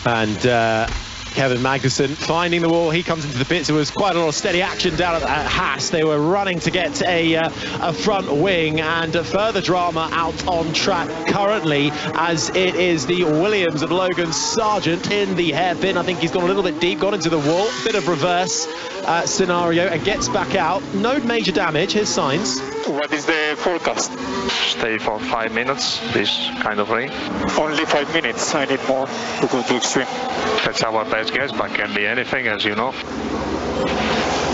And Kevin Magnussen finding the wall. He comes into the pits. There was quite a lot of steady action down at Haas. They were running to get a front wing, and further drama out on track currently, as it is the Williams of Logan Sargent in the hairpin. I think he's gone a little bit deep, got into the wall, bit of reverse scenario, and gets back out. No major damage. Here's Sainz. What is the forecast? Stay for 5 minutes, this kind of rain. Only 5 minutes. I need more to go to extreme. That's our best guess, but can be anything, as you know.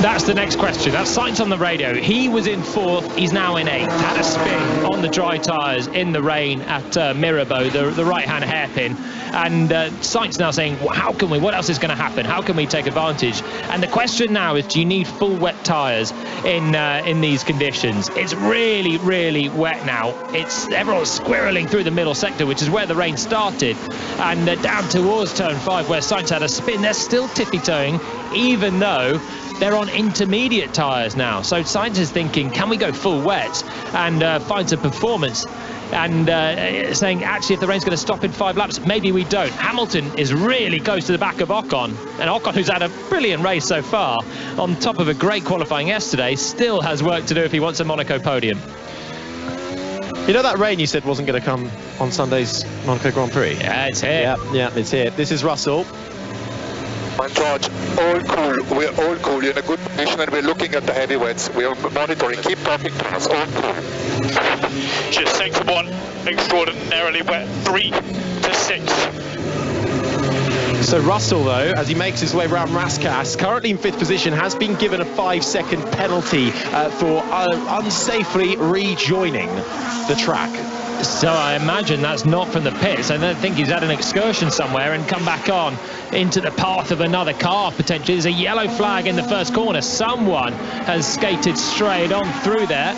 That's the next question. That's Sainz on the radio. He was in fourth. He's now in eighth. Had a spin on the dry tyres in the rain at Mirabeau, the right-hand hairpin. And Sainz now saying, well, how can we? What else is going to happen? How can we take advantage? And the question now is, do you need full wet tyres in these conditions? It's really, really wet now. Everyone's squirreling through the middle sector, which is where the rain started. And down towards turn 5, where Sainz had a spin, they're still tippy-toeing, even though they're on intermediate tyres now. So Sainz is thinking, can we go full wet and find some performance? And saying, actually, if the rain's going to stop in 5 laps, maybe we don't. Hamilton is really close to the back of Ocon. And Ocon, who's had a brilliant race so far, on top of a great qualifying yesterday, still has work to do if he wants a Monaco podium. You know that rain you said wasn't going to come on Sunday's Monaco Grand Prix? Yeah, it's here. Yeah, it's here. This is Russell. My George, all cool. We're all cool. You're in a good position and we're looking at the heavyweights. We are monitoring. Keep talking to us. All cool. Just 6-1, extraordinarily wet, 3 to 6. So Russell, though, as he makes his way around Raskas, currently in 5th position, has been given a 5-second penalty for unsafely rejoining the track. So I imagine that's not from the pits. I don't think he's had an excursion somewhere and come back on into the path of another car, potentially. There's a yellow flag in the first corner. Someone has skated straight on through there.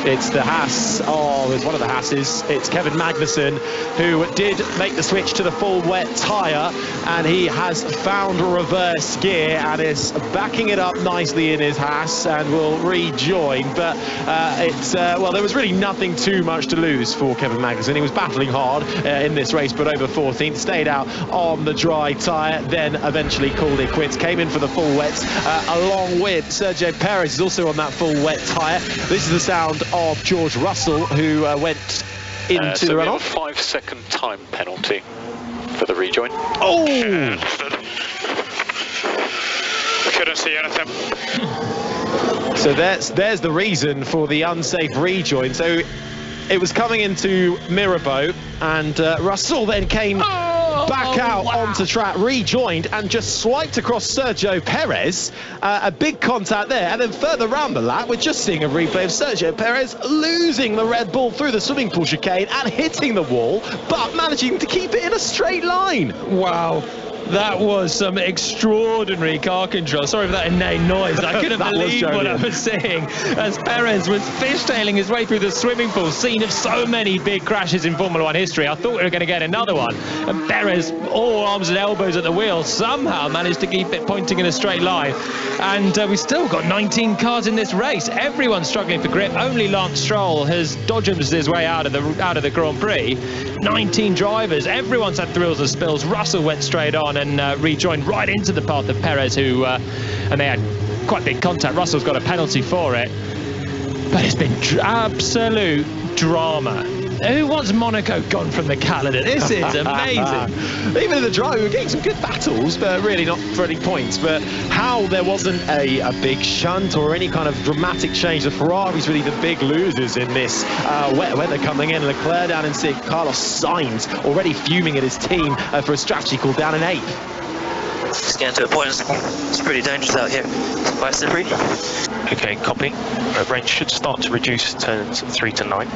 It's the Haas. Oh, it's one of the Haas's. It's Kevin Magnussen, who did make the switch to the full wet tyre, and he has found reverse gear and is backing it up nicely in his Haas and will rejoin. But well, there was really nothing too much to lose for Kevin Magnussen. He was battling hard in this race, but over 14th, stayed out on the dry tyre, then eventually called it quits. Came in for the full wets, along with Sergio Perez is also on that full wet tyre. This is the sound of George Russell, who went into the runoff. So we have a 5-second time penalty for the rejoin. Oh! Couldn't see anything. So there's the reason for the unsafe rejoin. So it was coming into Mirabeau, and Russell then came back out onto track, rejoined, and just swiped across Sergio Perez. A big contact there, and then further round the lap, we're just seeing a replay of Sergio Perez losing the Red Bull through the swimming pool chicane and hitting the wall, but managing to keep it in a straight line. Wow. That was some extraordinary car control. Sorry for that inane noise. I couldn't believe what I was seeing as Perez was fishtailing his way through the swimming pool, scene of so many big crashes in Formula 1 history. I thought we were going to get another one. And Perez, all arms and elbows at the wheel, somehow managed to keep it pointing in a straight line. And we've still got 19 cars in this race. Everyone's struggling for grip. Only Lance Stroll has dodged his way out of the Grand Prix. 19 drivers. Everyone's had thrills and spills. Russell went straight on and rejoined right into the path of Perez, who and they had quite big contact. Russell's got a penalty for it, but it's been absolute drama. Who wants Monaco gone from the calendar? This is amazing. Even in the drive, we were getting some good battles, but really not for any points. But how there wasn't a big shunt or any kind of dramatic change. The Ferrari's really the big losers in this wet weather coming in. Leclerc down in 6th, Carlos Sainz already fuming at his team for a strategy call down in 8th. Just getting to a point, it's pretty dangerous out here. It's quite slippery. Okay, copy. Range should start to reduce turns 3 to 9.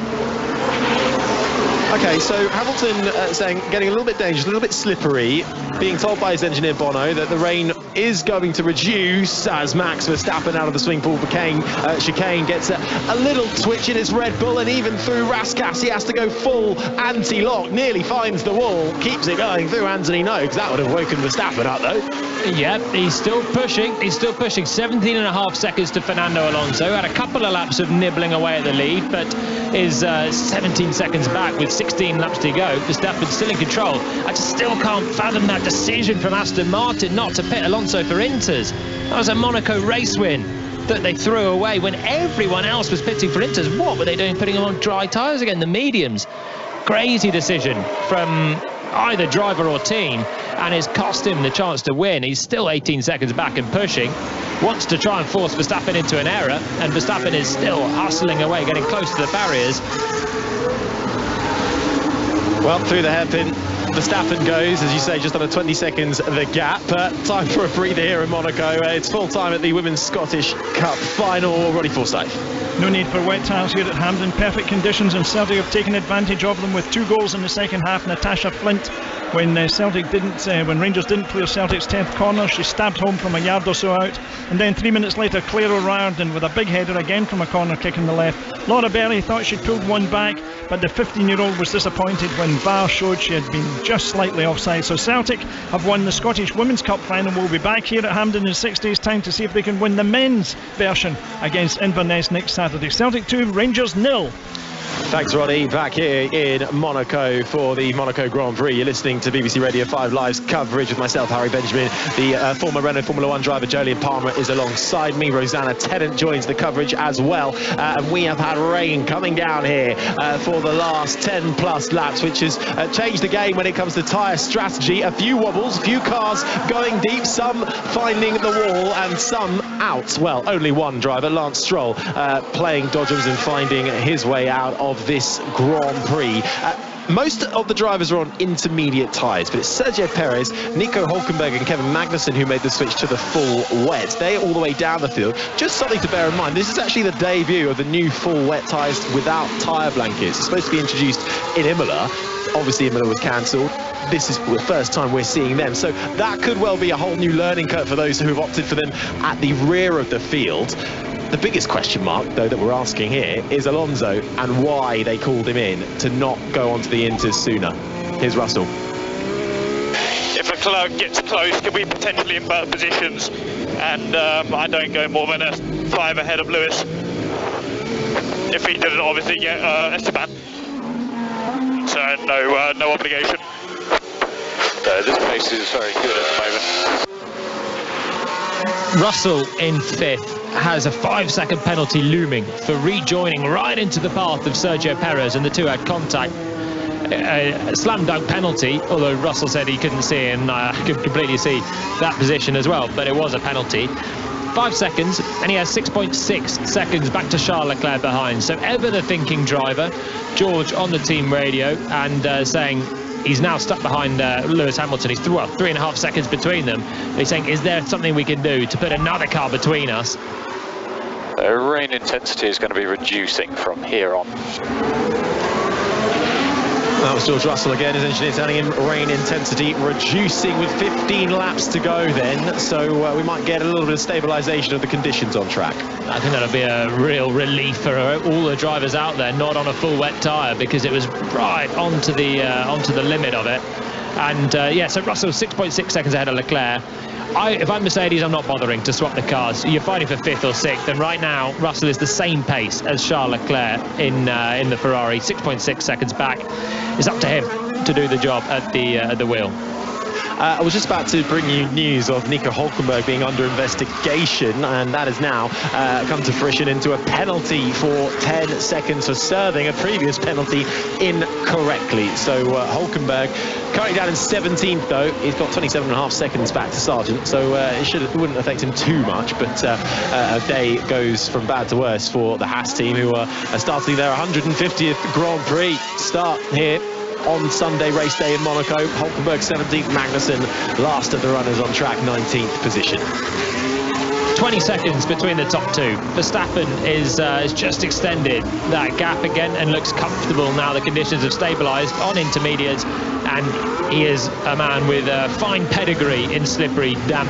Okay, so Hamilton saying getting a little bit dangerous, a little bit slippery, being told by his engineer Bono that the rain is going to reduce as Max Verstappen out of the swimming pool chicane gets a little twitch in his Red Bull, and even through Raskas he has to go full anti-lock, nearly finds the wall, keeps it going through Anthony No, because that would have woken Verstappen up though. Yep, he's still pushing. 17.5 seconds to Fernando Alonso. Had a couple of laps of nibbling away at the lead, but is 17 seconds back with 16 laps to go. Verstappen's still in control. I just still can't fathom that decision from Aston Martin not to pit Alonso for Inters. That was a Monaco race win that they threw away when everyone else was pitting for Inters. What were they doing putting them on dry tyres again, the mediums? Crazy decision from either driver or team, and it's cost him the chance to win. He's still 18 seconds back and pushing, wants to try and force Verstappen into an error, and Verstappen is still hustling away, getting close to the barriers. Well, through the hairpin, Verstappen goes, as you say, just under 20 seconds the gap. Time for a breather here in Monaco. It's full time at the Women's Scottish Cup final. Roddy Forsyth. No need for wet tyres here at Hampden. Perfect conditions, and Saudi have taken advantage of them with 2 goals in the second half. Natasha Flint when when Rangers didn't clear Celtic's 10th corner. She stabbed home from a yard or so out, and then 3 minutes later Claire O'Riordan with a big header again from a corner kick in the left. Laura Berry thought she'd pulled one back, but the 15-year-old was disappointed when VAR showed she had been just slightly offside. So Celtic have won the Scottish Women's Cup final. We'll be back here at Hampden in 6 days' time to see if they can win the men's version against Inverness next Saturday. Celtic 2, Rangers 0. Thanks, Roddy. Back here in Monaco for the Monaco Grand Prix. You're listening to BBC Radio 5 Live's coverage with myself, Harry Benjamin. The former Renault Formula 1 driver, Jolien Palmer, is alongside me. Rosanna Tennant joins the coverage as well. And we have had rain coming down here for the last 10 plus laps, which has changed the game when it comes to tyre strategy. A few wobbles, a few cars going deep, some finding the wall and some out. Well, only one driver, Lance Stroll, playing dodgems and finding his way out of this Grand Prix. Most of the drivers are on intermediate tyres, but it's Sergio Perez, Nico Hülkenberg and Kevin Magnussen who made the switch to the full wet. They're all the way down the field. Just something to bear in mind, this is actually the debut of the new full wet tyres without tyre blankets. It's supposed to be introduced in Imola. Obviously Imola was cancelled. This is the first time we're seeing them, so that could well be a whole new learning curve for those who have opted for them at the rear of the field. The biggest question mark, though, that we're asking here is Alonso and why they called him in to not go onto the Inters sooner. Here's Russell. If Leclerc gets close, could we potentially in better positions? And I don't go more than a 5 ahead of Lewis. If he didn't obviously get Esteban. So no obligation. This pace is very good at the moment. Russell in 5th has a 5-second penalty looming for rejoining right into the path of Sergio Perez, and the two had contact. A slam dunk penalty, although Russell said he couldn't see, and I could completely see that position as well, but it was a penalty. 5 seconds, and he has 6.6 seconds back to Charles Leclerc behind. So ever the thinking driver, George on the team radio, and saying he's now stuck behind Lewis Hamilton. He's 3.5 seconds between them. He's saying, is there something we can do to put another car between us? The rain intensity is going to be reducing from here on. That was George Russell again, his engineer telling him rain intensity reducing with 15 laps to go then, so we might get a little bit of stabilisation of the conditions on track. I think that'll be a real relief for all the drivers out there, not on a full wet tyre, because it was right onto the limit of it. And yeah, so Russell 6.6 seconds ahead of Leclerc. If I'm Mercedes, I'm not bothering to swap the cars. You're fighting for 5th or 6th, and right now Russell is the same pace as Charles Leclerc in the Ferrari, 6.6 seconds back. It's up to him to do the job at the wheel. I was just about to bring you news of Nico Hülkenberg being under investigation, and that has now come to fruition into a penalty for 10 seconds for serving a previous penalty incorrectly. So Hülkenberg currently down in 17th, though. He's got 27.5 seconds back to Sargent, so it wouldn't affect him too much, but a day goes from bad to worse for the Haas team, who are starting their 150th Grand Prix start here on Sunday race day in Monaco. Hülkenberg 17th, Magnussen last of the runners on track, 19th position. 20 seconds between the top two. Verstappen is just extended that gap again and looks comfortable now. The conditions have stabilised on intermediates, and he is a man with a fine pedigree in slippery, damp,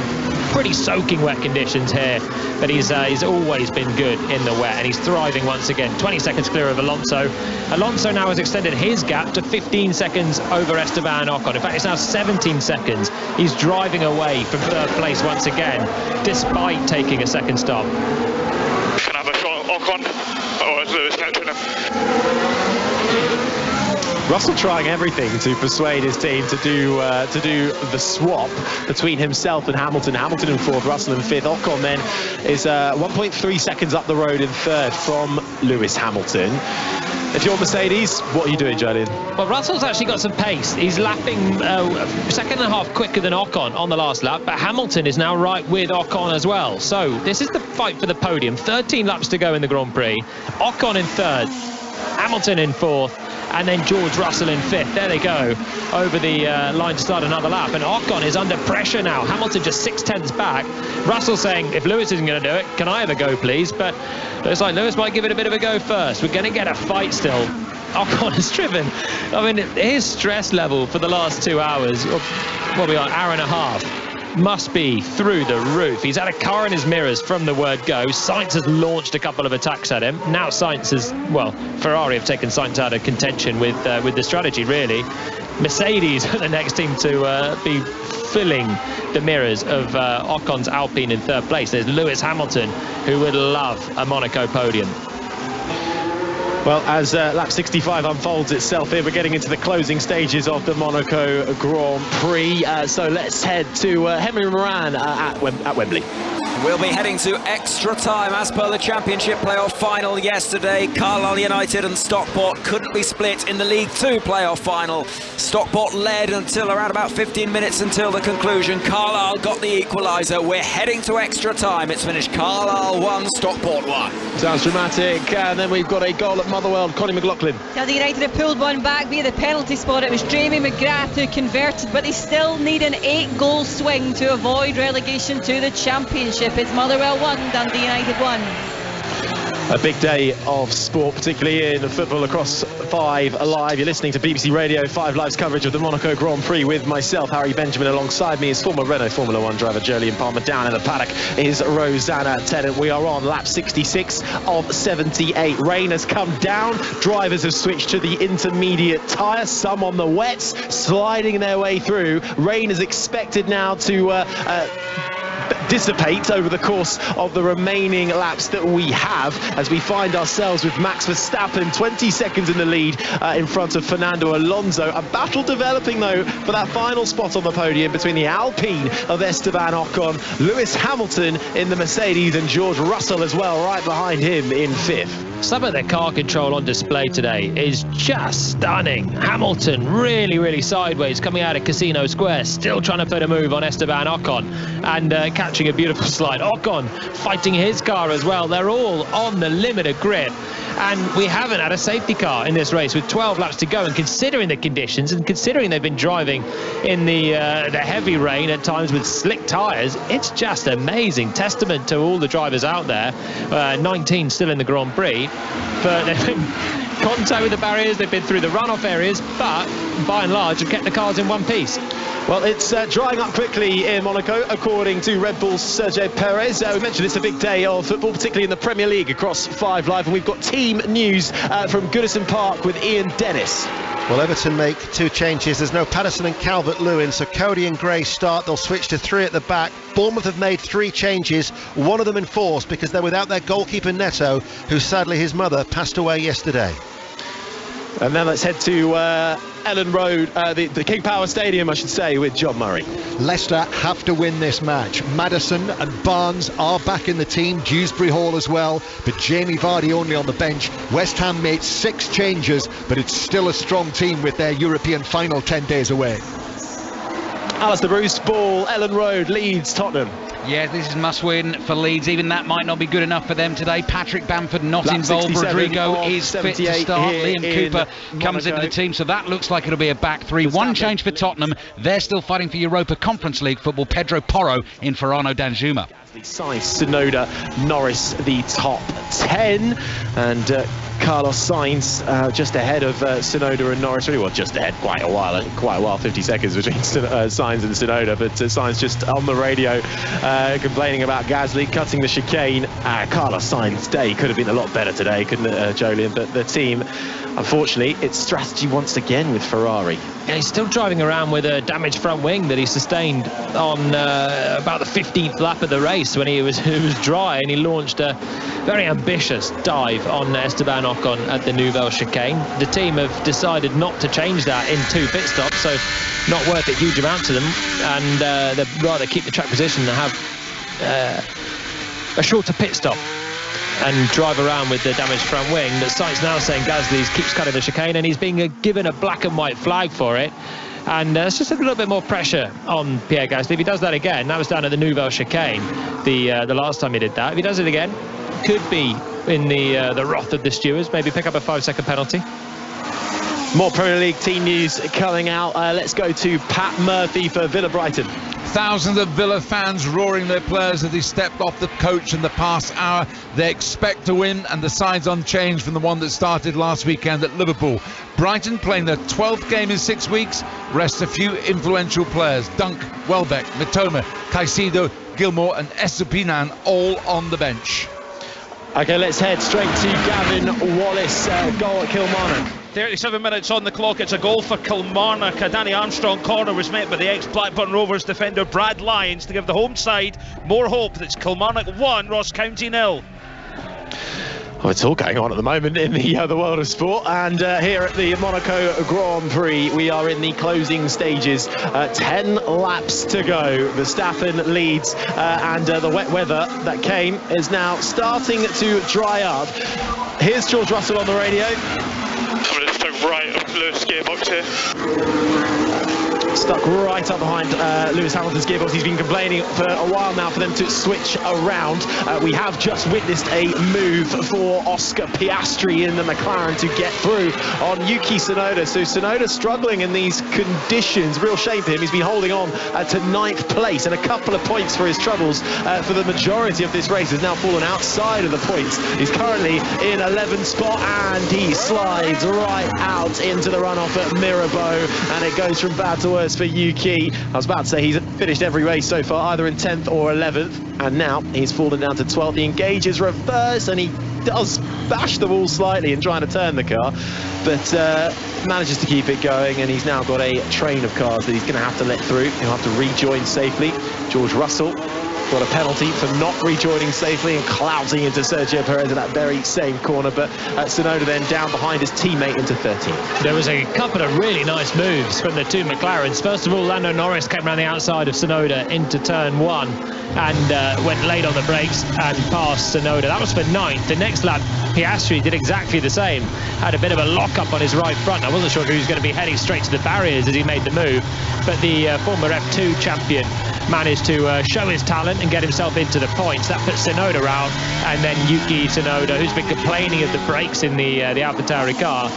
pretty soaking wet conditions here, but he's always been good in the wet, and he's thriving once again. 20 seconds clear of Alonso. Alonso now has extended his gap to 15 seconds over Esteban Ocon. In fact, it's now 17 seconds. He's driving away from 3rd place once again, despite taking a second stop. Can I have a shot at Ocon, or is Lewis catching him? Russell trying everything to persuade his team to do the swap between himself and Hamilton. Hamilton in 4th, Russell in 5th. Ocon then is 1.3 seconds up the road in 3rd from Lewis Hamilton. If you're Mercedes, what are you doing, Jolien? Well, Russell's actually got some pace. He's lapping a second and a half quicker than Ocon on the last lap, but Hamilton is now right with Ocon as well. So this is the fight for the podium. 13 laps to go in the Grand Prix. Ocon in 3rd, Hamilton in 4th, and then George Russell in 5th. There they go, over the line to start another lap. And Ocon is under pressure now. Hamilton just 6/10 back. Russell saying, if Lewis isn't going to do it, can I have a go, please? But looks like Lewis might give it a bit of a go first. We're going to get a fight still Ocon has driven. I mean, his stress level for the last 2 hours, what we are, hour and a half, must be through the roof. He's had a car in his mirrors from the word go. Sainz has launched a couple of attacks at him. Now Sainz has, well, Ferrari have taken Sainz out of contention with the strategy, really. Mercedes are the next team to be filling the mirrors of Ocon's Alpine in third place. There's Lewis Hamilton, who would love a Monaco podium. Well, as lap 65 unfolds itself here, we're getting into the closing stages of the Monaco Grand Prix. So let's head to Henry Moran at Wembley. We'll be heading to extra time as per the Championship playoff final yesterday. Carlisle United and Stockport couldn't be split in the League 2 playoff final. Stockport led until around about 15 minutes until the conclusion. Carlisle got the equaliser. We're heading to extra time. It's finished Carlisle 1, Stockport 1. Sounds dramatic. And then we've got a goal at Motherwell. Connie McLaughlin. Dundee United have pulled one back via the penalty spot. It was Jamie McGrath who converted, but they still need an 8-goal swing to avoid relegation to the Championship. It's Motherwell 1, Dundee United 1. A big day of sport, particularly in football across 5 Live. You're listening to BBC Radio 5 Live's coverage of the Monaco Grand Prix with myself, Harry Benjamin. Alongside me is former Renault Formula 1 driver Jolyon Palmer. Down in the paddock is Rosanna Tennant. We are on lap 66 of 78. Rain has come down. Drivers have switched to the intermediate tyre. Some on the wets, sliding their way through. Rain is expected now to dissipate over the course of the remaining laps that we have, as we find ourselves with Max Verstappen 20 seconds in the lead in front of Fernando Alonso. A battle developing though for that final spot on the podium between the Alpine of Esteban Ocon, Lewis Hamilton in the Mercedes, and George Russell as well right behind him in 5th. Some of the car control on display today is just stunning. Hamilton really sideways coming out of Casino Square, still trying to put a move on Esteban Ocon and catching a beautiful slide. Ocon fighting his car as well. They're all on the limit of grip, and we haven't had a safety car in this race with 12 laps to go, and considering the conditions and considering they've been driving in the heavy rain at times with slick tyres, it's just amazing. Testament to all the drivers out there. 19 still in the Grand Prix, but they've been contact with the barriers, they've been through the runoff areas, but by and large have kept the cars in one piece. Well, it's drying up quickly in Monaco, according to Red Bull's Sergio Perez. We mentioned it's a big day of football, particularly in the Premier League across 5 Live, and we've got team news from Goodison Park with Ian Dennis. Well, Everton make 2 changes. There's no Patterson and Calvert-Lewin, so Cody and Gray start. They'll switch to 3 at the back. Bournemouth have made 3 changes, one of them enforced because they're without their goalkeeper Neto, who sadly his mother passed away yesterday. And then let's head to Ellen Road, the King Power Stadium, I should say, with John Murray. Leicester have to win this match. Maddison and Barnes are back in the team, Dewsbury Hall as well, but Jamie Vardy only on the bench. West Ham made 6 changes, but it's still a strong team with their European final 10 days away. Alistair Bruce, ball, Ellen Road, Leeds, Tottenham. Yeah, this is must-win for Leeds. Even that might not be good enough for them today. Patrick Bamford not involved. Rodrigo is fit to start. Liam Cooper comes into the team, so that looks like it'll be a back 3. One change for Tottenham. They're still fighting for Europa Conference League football. Pedro Porro in for Arnaud Danjuma. Sainz, Tsunoda, Norris, the top 10, and Carlos Sainz just ahead of Tsunoda and Norris. Really, well, just ahead quite a while, 50 seconds between Sainz and Tsunoda, but Sainz just on the radio complaining about Gasly cutting the chicane. Carlos Sainz's day could have been a lot better today, couldn't it, Jolyon? But the team, unfortunately, it's strategy once again with Ferrari. Yeah, he's still driving around with a damaged front wing that he sustained on about the 15th lap of the race when it was dry, and he launched a very ambitious dive on Esteban Ocon at the Nouvelle chicane. The team have decided not to change that in 2 pit stops, so not worth a huge amount to them, and they'd rather keep the track position and have a shorter pit stop and drive around with the damaged front wing. But Sainz now saying Gasly keeps cutting the chicane, and he's being given a black and white flag for it. And it's just a little bit more pressure on Pierre Gasly. If he does that again, that was down at the Nouvelle chicane the last time he did that. If he does it again, could be in the wrath of the stewards, maybe pick up a 5-second penalty. More Premier League team news coming out. Let's go to Pat Murphy for Villa Brighton. Thousands of Villa fans roaring their players as they stepped off the coach in the past hour. They expect to win, and the side's unchanged from the one that started last weekend at Liverpool. Brighton playing their 12th game in 6 weeks, rest a few influential players. Dunk, Welbeck, Mitoma, Caicedo, Gilmour and Estupiñán all on the bench. Okay, let's head straight to Gavin Wallace, goal at Kilmarnock. 37 minutes on the clock. It's a goal for Kilmarnock. A Danny Armstrong corner was met by the ex-Blackburn Rovers defender Brad Lyons to give the home side more hope. It's Kilmarnock 1, Ross County 0. Well, it's all going on at the moment in the world of sport, and here at the Monaco Grand Prix we are in the closing stages. 10 laps to go. Verstappen leads, and the wet weather that came is now starting to dry up. Here's George Russell on the radio. I'm just stuck right up Lewis' gearbox here. Stuck right up behind Lewis Hamilton's gearbox. He's been complaining for a while now for them to switch around. We have just witnessed a move for Oscar Piastri in the McLaren to get through on Yuki Tsunoda. So Tsunoda struggling in these conditions. Real shame for him. He's been holding on to 9th place and a couple of points for his troubles for the majority of this race. Has now fallen outside of the points. He's currently in 11th spot, and he slides right out into the runoff at Mirabeau, and it goes from bad to worse for Yuki. I was about to say he's finished every race so far either in 10th or 11th, and now he's fallen down to 12th. He engages reverse, and he does bash the wall slightly in trying to turn the car, but manages to keep it going, and he's now got a train of cars that he's going to have to let through. He'll have to rejoin safely. George Russell got a penalty for not rejoining safely and clouting into Sergio Perez at that very same corner, but Tsunoda then down behind his teammate into 13th. There was a couple of really nice moves from the two McLarens. First of all, Lando Norris came around the outside of Tsunoda into turn 1 and went late on the brakes and passed Tsunoda. That was for 9th. The next lap, Piastri did exactly the same. Had a bit of a lock-up on his right front. I wasn't sure if he was going to be heading straight to the barriers as he made the move, but the former F2 champion managed to show his talent and get himself into the points. That puts Tsunoda out, and then Yuki Tsunoda, who's been complaining of the brakes in the AlphaTauri car,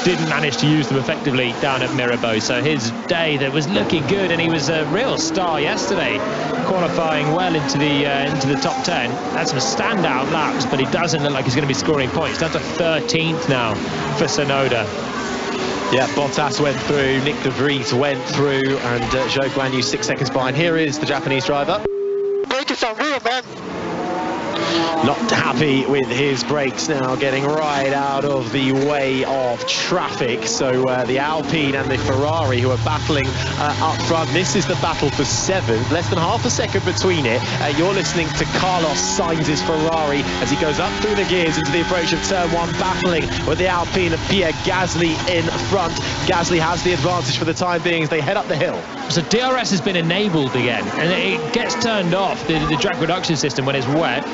didn't manage to use them effectively down at Mirabeau. So his day that was looking good, and he was a real star yesterday, qualifying well into the top 10. Had some standout laps, but he doesn't look like he's going to be scoring points. Down to 13th now for Tsunoda. Yeah, Bottas went through, Nick de Vries went through, and Zhou Guanyu 6 seconds behind. Here is the Japanese driver. Brake is unreal, man. Not happy with his brakes now, getting right out of the way of traffic. So the Alpine and the Ferrari, who are battling up front. This is the battle for 7th, less than half a second between it. You're listening to Carlos Sainz's Ferrari as he goes up through the gears into the approach of turn 1, battling with the Alpine of Pierre Gasly in front. Gasly has the advantage for the time being as they head up the hill. So DRS has been enabled again, and it gets turned off, the drag reduction system, when it's wet.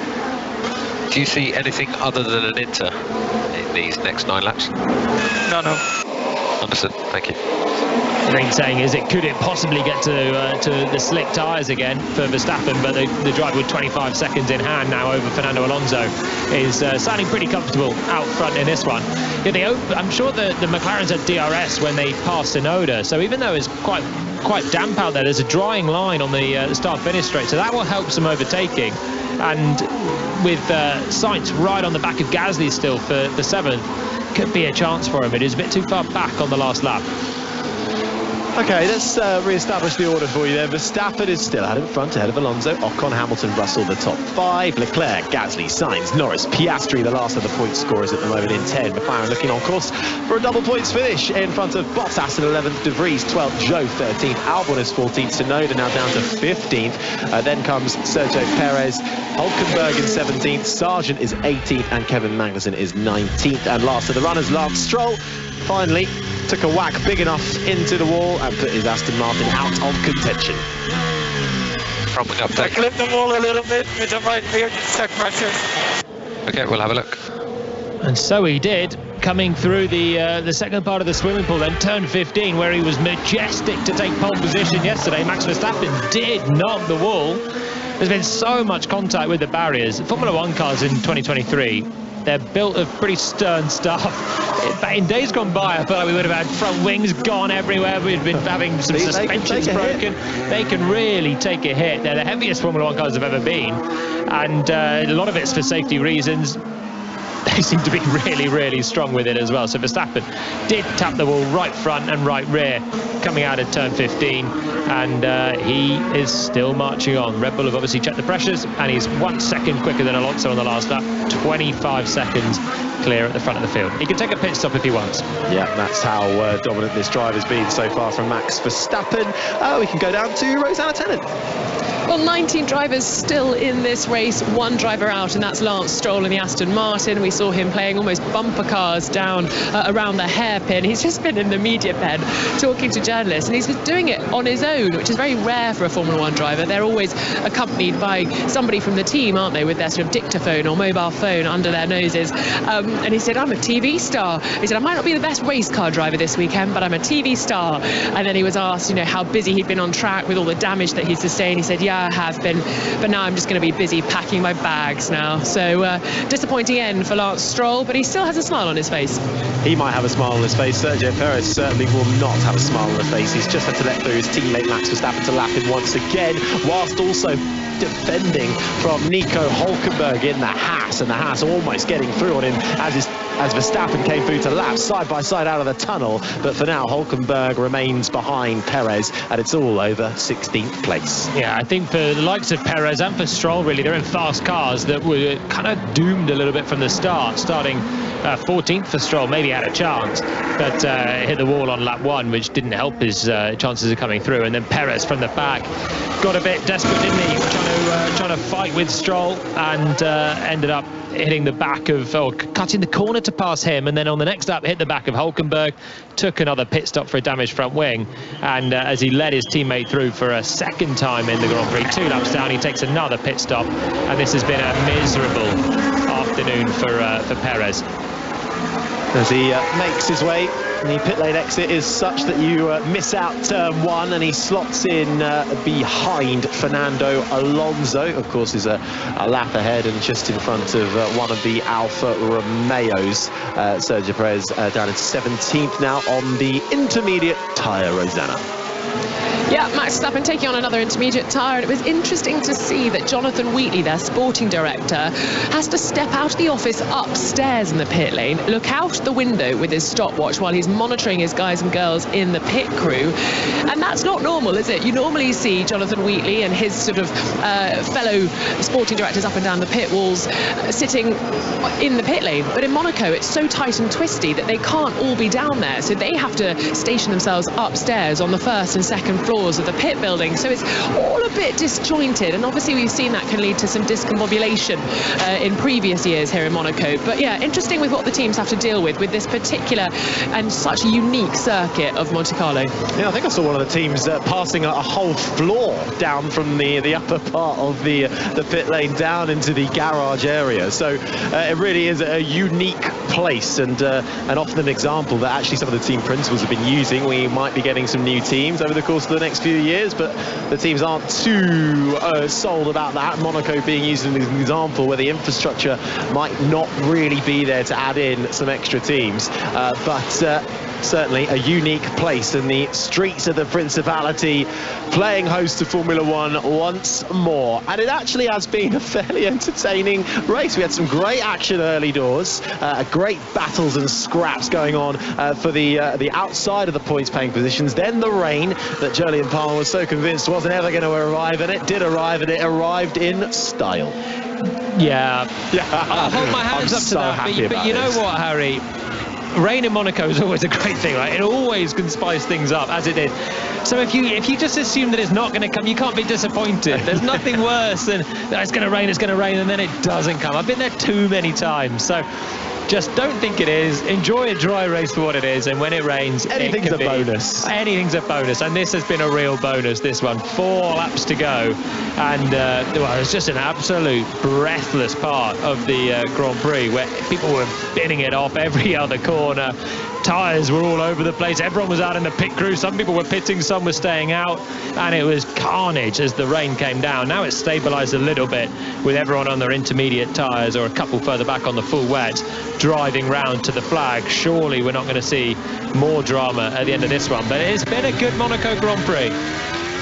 Do you see anything other than an inter in these next 9 laps? No. Understood, thank you. The thing saying is, could it possibly get to the slick tyres again for Verstappen, but the driver with 25 seconds in hand now over Fernando Alonso is sounding pretty comfortable out front in this one. Yeah, I'm sure the McLarens had DRS when they passed Tsunoda, so even though it's quite damp out there's a drying line on the start-finish straight, so that will help some overtaking. And with Sainz right on the back of Gasly still for 7th, could be a chance for him. It is a bit too far back on the last lap. Okay, let's re-establish the order for you there. Verstappen is still out in front, ahead of Alonso. Ocon, Hamilton, Russell, the top 5. Leclerc, Gasly, Sainz, Norris, Piastri, the last of the point scorers at the moment in 10. McLaren looking on course for a double points finish in front of Bottas in 11th, De Vries 12th, Zhou 13th, Albon is 14th, Tsunoda now down to 15th. Then comes Sergio Perez, Hulkenberg in 17th, Sargent is 18th, and Kevin Magnussen is 19th. And last of the runners, Lance Stroll finally took a whack big enough into the wall and put his Aston Martin out of contention. I clipped the wall a little bit with the right rear check pressure. Okay, we'll have a look. And so he did, coming through the second part of the swimming pool, then turn 15, where he was majestic to take pole position yesterday. Max Verstappen did knock the wall. There's been so much contact with the barriers. Formula 1 cars in 2023 They're built of pretty stern stuff. In days gone by, I felt like we would have had front wings gone everywhere. We've been having some suspensions broken. They can really take a hit. They're the heaviest Formula 1 cars have ever been, and a lot of it's for safety reasons. They seem to be really, really strong with it as well. So Verstappen did tap the wall right front and right rear coming out of turn 15, and he is still marching on. Red Bull have obviously checked the pressures, and he's 1 second quicker than Alonso on the last lap, 25 seconds clear at the front of the field. He can take a pit stop if he wants. Yeah, that's how dominant this drive has been so far from Max Verstappen. We can go down to Rosanna Tennant. Well, 19 drivers still in this race, one driver out, and that's Lance Stroll in the Aston Martin. We saw him playing almost bumper cars down around the hairpin. He's just been in the media pen talking to journalists, and he's doing it on his own, which is very rare for a Formula 1 driver. They're always accompanied by somebody from the team, aren't they, with their sort of dictaphone or mobile phone under their noses. And he said, I'm a TV star. He said, I might not be the best race car driver this weekend, but I'm a TV star. And then he was asked, you know, how busy he'd been on track with all the damage that he'd sustained. He said, yeah, I have been, but now I'm just going to be busy packing my bags now. So disappointing end for Lance Stroll, but he still has a smile on his face. He might have a smile on his face. Sergio Perez certainly will not have a smile on his face. He's just had to let through his teammate Max Verstappen to lap him once again, whilst also defending from Nico Hülkenberg in the Haas, and the Haas almost getting through on him as Verstappen came through to lap side by side out of the tunnel. But for now, Hülkenberg remains behind Perez, and it's all over 16th place. Yeah, I think for the likes of Perez and for Stroll, really, they're in fast cars that were kind of doomed a little bit from the start. Starting 14th for Stroll, maybe had a chance, but hit the wall on lap 1, which didn't help his chances of coming through. And then Perez from the back got a bit desperate, didn't he, trying to fight with Stroll, and ended up hitting the back of, or cutting the corner to pass him, and then on the next lap hit the back of Hülkenberg, took another pit stop for a damaged front wing, and as he led his teammate through for a second time in the Grand Prix, 2 laps down, he takes another pit stop, and this has been a miserable afternoon for Perez. As he makes his way, the pit lane exit is such that you miss out turn 1, and he slots in behind Fernando Alonso. Of course, is a lap ahead and just in front of one of the Alfa Romeos. Sergio Perez down in 17th now on the intermediate tyre, Rosanna. Yeah, Max Verstappen taking on another intermediate tyre, and it was interesting to see that Jonathan Wheatley, their sporting director, has to step out of the office upstairs in the pit lane, look out the window with his stopwatch while he's monitoring his guys and girls in the pit crew. And that's not normal, is it? You normally see Jonathan Wheatley and his sort of fellow sporting directors up and down the pit walls sitting in the pit lane. But in Monaco, it's so tight and twisty that they can't all be down there. So they have to station themselves upstairs on the first and second floors of the pit building, so it's all a bit disjointed, and obviously we've seen that can lead to some discombobulation in previous years here in Monaco. But yeah, interesting with what the teams have to deal with this particular and such a unique circuit of Monte Carlo. Yeah, I think I saw one of the teams passing a whole floor down from the upper part of the pit lane down into the garage area, so it really is a unique place, and often an example that actually some of the team principals have been using. We might be getting some new teams over the course of the next few years, but the teams aren't too sold about that. Monaco being used as an example where the infrastructure might not really be there to add in some extra teams, but certainly a unique place in the streets of the Principality, playing host to Formula 1 once more. And it actually has been a fairly entertaining race. We had some great action early doors, great battles and scraps going on for the outside of the points paying positions. Then the rain that Jolyon Palmer was so convinced wasn't ever going to arrive, and it did arrive, and it arrived in style. Yeah. I'll hold my hands up to that, but you know what, Harry? Rain in Monaco is always a great thing, right? It always can spice things up, as it did. So if you just assume that it's not going to come, you can't be disappointed. There's nothing worse than it's going to rain, and then it doesn't come. I've been there too many times, so just don't think it is. Enjoy a dry race for what it is, and when it rains, anything's a bonus. Anything's a bonus, and this has been a real bonus, this one. 4 laps to go, and well, it's just an absolute breathless part of the Grand Prix, where people were binning it off every other corner. Tyres were all over the place. Everyone was out in the pit crew. Some people were pitting, some were staying out, and it was carnage as the rain came down. Now it's stabilised a little bit with everyone on their intermediate tyres, or a couple further back on the full wet, driving round to the flag. Surely we're not going to see more drama at the end of this one, but it's been a good Monaco Grand Prix.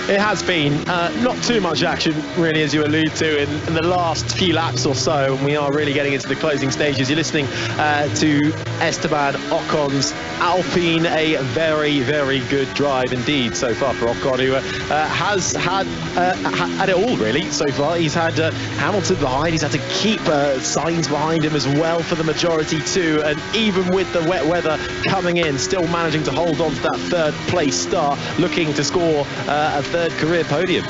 It has been. Not too much action, really, as you allude to, in the last few laps or so, and we are really getting into the closing stages. You're listening to Esteban Ocon's Alpine, a very, very good drive indeed so far for Ocon, who has had it all, really, so far. He's had Hamilton behind, he's had to keep Sainz behind him as well for the majority too, and even with the wet weather coming in, still managing to hold on to that third place start, looking to score a third career podium.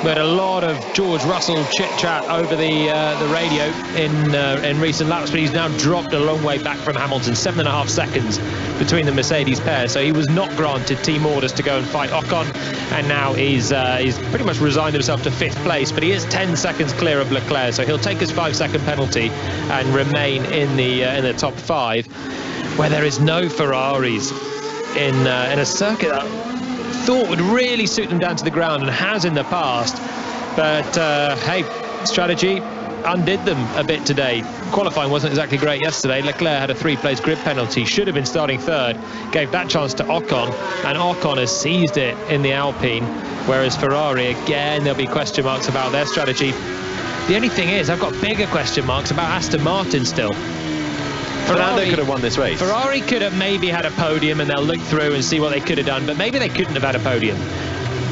We had a lot of George Russell chit-chat over the radio in recent laps, but he's now dropped a long way back from Hamilton, 7.5 seconds between the Mercedes pair, so he was not granted team orders to go and fight Ocon, and now he's pretty much resigned himself to 5th place, but he is 10 seconds clear of Leclerc, so he'll take his 5-second penalty and remain in the top 5, where there is no Ferraris in a circuit that thought would really suit them down to the ground, and has in the past, but hey, strategy undid them a bit today. Qualifying wasn't exactly great yesterday. Leclerc had a 3-place grid penalty, should have been starting 3rd, gave that chance to Ocon, and Ocon has seized it in the Alpine, whereas Ferrari, again, there'll be question marks about their strategy. The only thing is, I've got bigger question marks about Aston Martin still. Fernando could have won this race. Ferrari could have maybe had a podium, and they'll look through and see what they could have done, but maybe they couldn't have had a podium.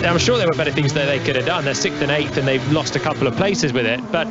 I'm sure there were better things that they could have done. They're 6th and 8th, and they've lost a couple of places with it, but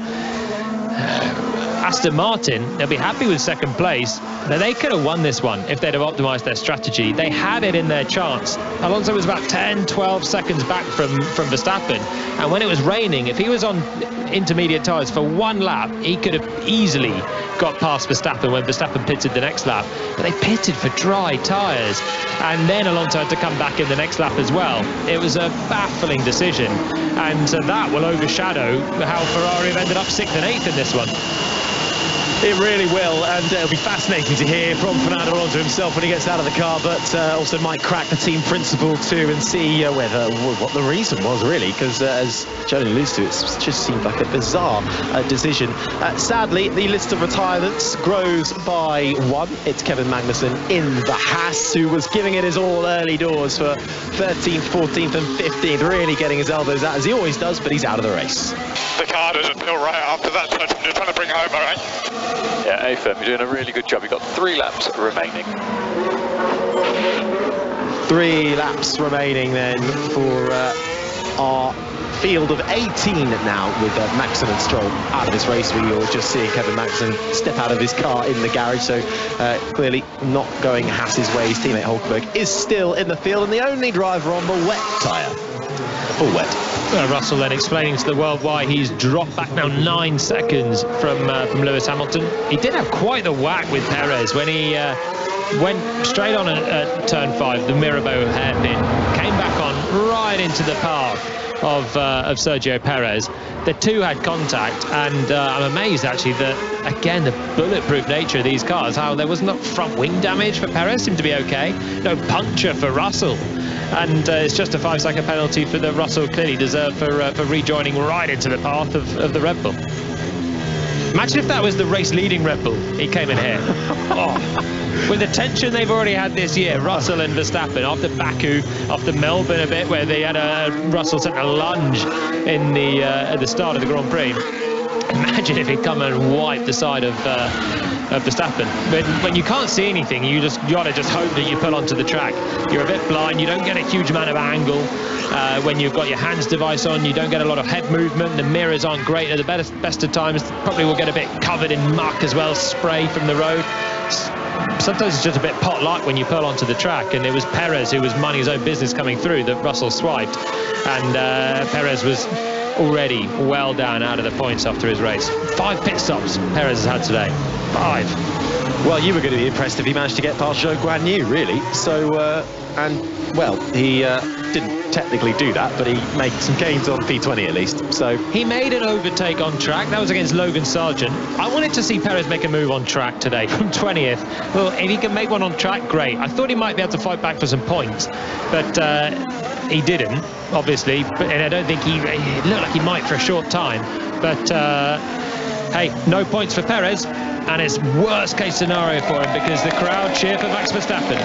Aston Martin, they'll be happy with 2nd place. Now, they could have won this one if they'd have optimised their strategy. They had it in their chance. Alonso was about 10-12 seconds back from Verstappen, and when it was raining, if he was on intermediate tyres for 1 lap, he could have easily got past Verstappen when Verstappen pitted the next lap, but they pitted for dry tyres, and then Alonso had to come back in the next lap as well. It was a baffling decision, and that will overshadow how Ferrari have ended up 6th and 8th in this one. It really will, and it'll be fascinating to hear from Fernando Alonso himself when he gets out of the car, but also might crack the team principal too and see what the reason was, really, because as Jolene alludes to, it just seemed like a bizarre decision. Sadly, the list of retirements grows by 1. It's Kevin Magnussen in the Haas, who was giving it his all early doors for 13th, 14th and 15th, really getting his elbows out as he always does, but he's out of the race. The car doesn't feel right after that touch. You're trying to bring home, all right? Yeah, A-Firm, you're doing a really good job. You've got 3 laps remaining. 3 laps remaining then for our field of 18 now, with Magnussen and Stroll out of this race. We are just seeing Kevin Magnussen step out of his car in the garage, so clearly not going Haas's way. His teammate Hulkenberg is still in the field, and the only driver on the wet tyre. Full wet. Russell then explaining to the world why he's dropped back now 9 seconds from Lewis Hamilton. He did have quite the whack with Perez when he went straight on at turn 5, the Mirabeau hairpin, came back on right into the path of Sergio Perez. The two had contact, and I'm amazed actually that, again, the bulletproof nature of these cars, how there was not front wing damage for Perez, seemed to be okay, no puncture for Russell, and it's just a 5-second penalty for the Russell clearly deserved for rejoining right into the path of the Red Bull. Imagine if that was the race leading Red Bull, he came in here. Oh. With the tension they've already had this year, Russell and Verstappen, after Baku, after Melbourne a bit, where they had Russell sent a lunge in at the start of the Grand Prix. Imagine if he'd come and wiped the side of Verstappen. When you can't see anything, you gotta just hope that you pull onto the track. You're a bit blind, you don't get a huge amount of angle. When you've got your hands device on, you don't get a lot of head movement. The mirrors aren't great at the best of times. Probably will get a bit covered in muck as well, spray from the road. Sometimes it's just a bit pot luck when you pull onto the track, and it was Perez who was minding his own business coming through that Russell swiped, and Perez was already well down out of the points after his race. 5 pit stops Perez has had today. 5. Well, you were going to be impressed if he managed to get past Zhou Guanyu, really. So, and well, he didn't. technically do that, but he made some gains on P20 at least. So he made an overtake on track. That was against Logan Sargent. I wanted to see Perez make a move on track today from 20th. Well, if he can make one on track, great. I thought he might be able to fight back for some points, but he didn't, obviously. And I don't think he looked like he might for a short time. But hey, no points for Perez. And it's worst case scenario for him because the crowd cheer for Max Verstappen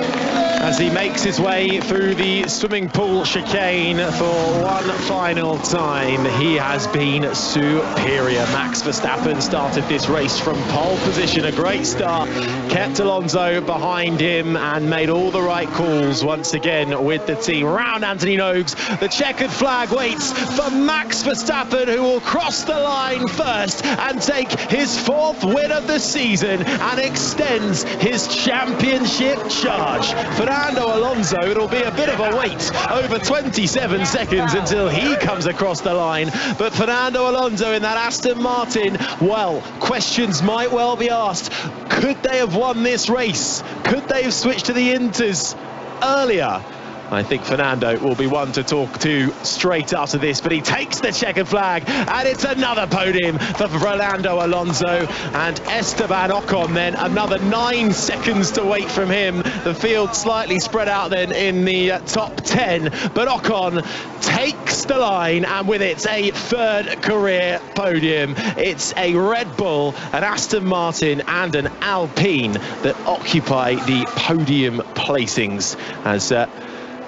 as he makes his way through the swimming pool chicane for one final time. He has been superior. Max Verstappen started this race from pole position, a great start, kept Alonso behind him and made all the right calls once again with the team. Round Anthony Nogues, the checkered flag waits for Max Verstappen, who will cross the line first and take his 4th win of the season and extends his championship charge. Fernando Alonso, it'll be a bit of a wait, over 27 seconds until he comes across the line, but Fernando Alonso in that Aston Martin, well, questions might well be asked. Could they have won this race? Could they have switched to the Inters earlier? I think Fernando will be one to talk to straight after this, but he takes the checkered flag, and it's another podium for Fernando Alonso, and Esteban Ocon then another 9 seconds to wait from him. The field slightly spread out then in the top 10, but Ocon takes the line, and with it a 3rd career podium. It's a Red Bull, an Aston Martin and an Alpine that occupy the podium placings as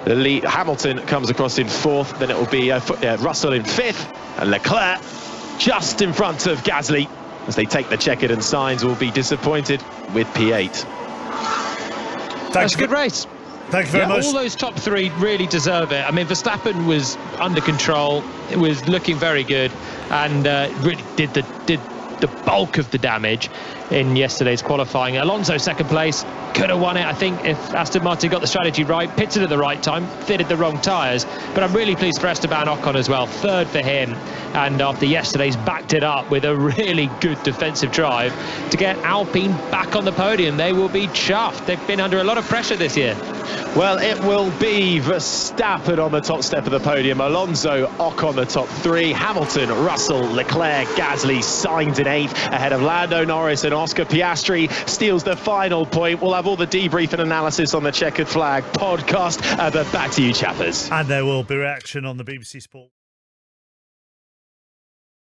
Hamilton comes across in 4th, then it will be Russell in 5th, and Leclerc just in front of Gasly as they take the checkered, and Sainz will be disappointed with P8. That's a good race. Thank you very much. All those top 3 really deserve it. I mean, Verstappen was under control, it was looking very good, and really did the bulk of the damage in yesterday's qualifying. Alonso 2nd place, could have won it, I think, if Aston Martin got the strategy right, pitted at the right time, fitted the wrong tyres. But I'm really pleased for Esteban Ocon as well, 3rd for him, and after yesterday's backed it up with a really good defensive drive to get Alpine back on the podium. They will be chuffed. They've been under a lot of pressure this year. Well, it will be Verstappen on the top step of the podium, Alonso, Ocon the top 3, Hamilton, Russell, Leclerc, Gasly, Sainz in 8th, ahead of Lando Norris, and Oscar Piastri steals the final point. We'll have all the debrief and analysis on the Checkered Flag podcast, but back to you, chappers. And there will be reaction on the BBC Sport.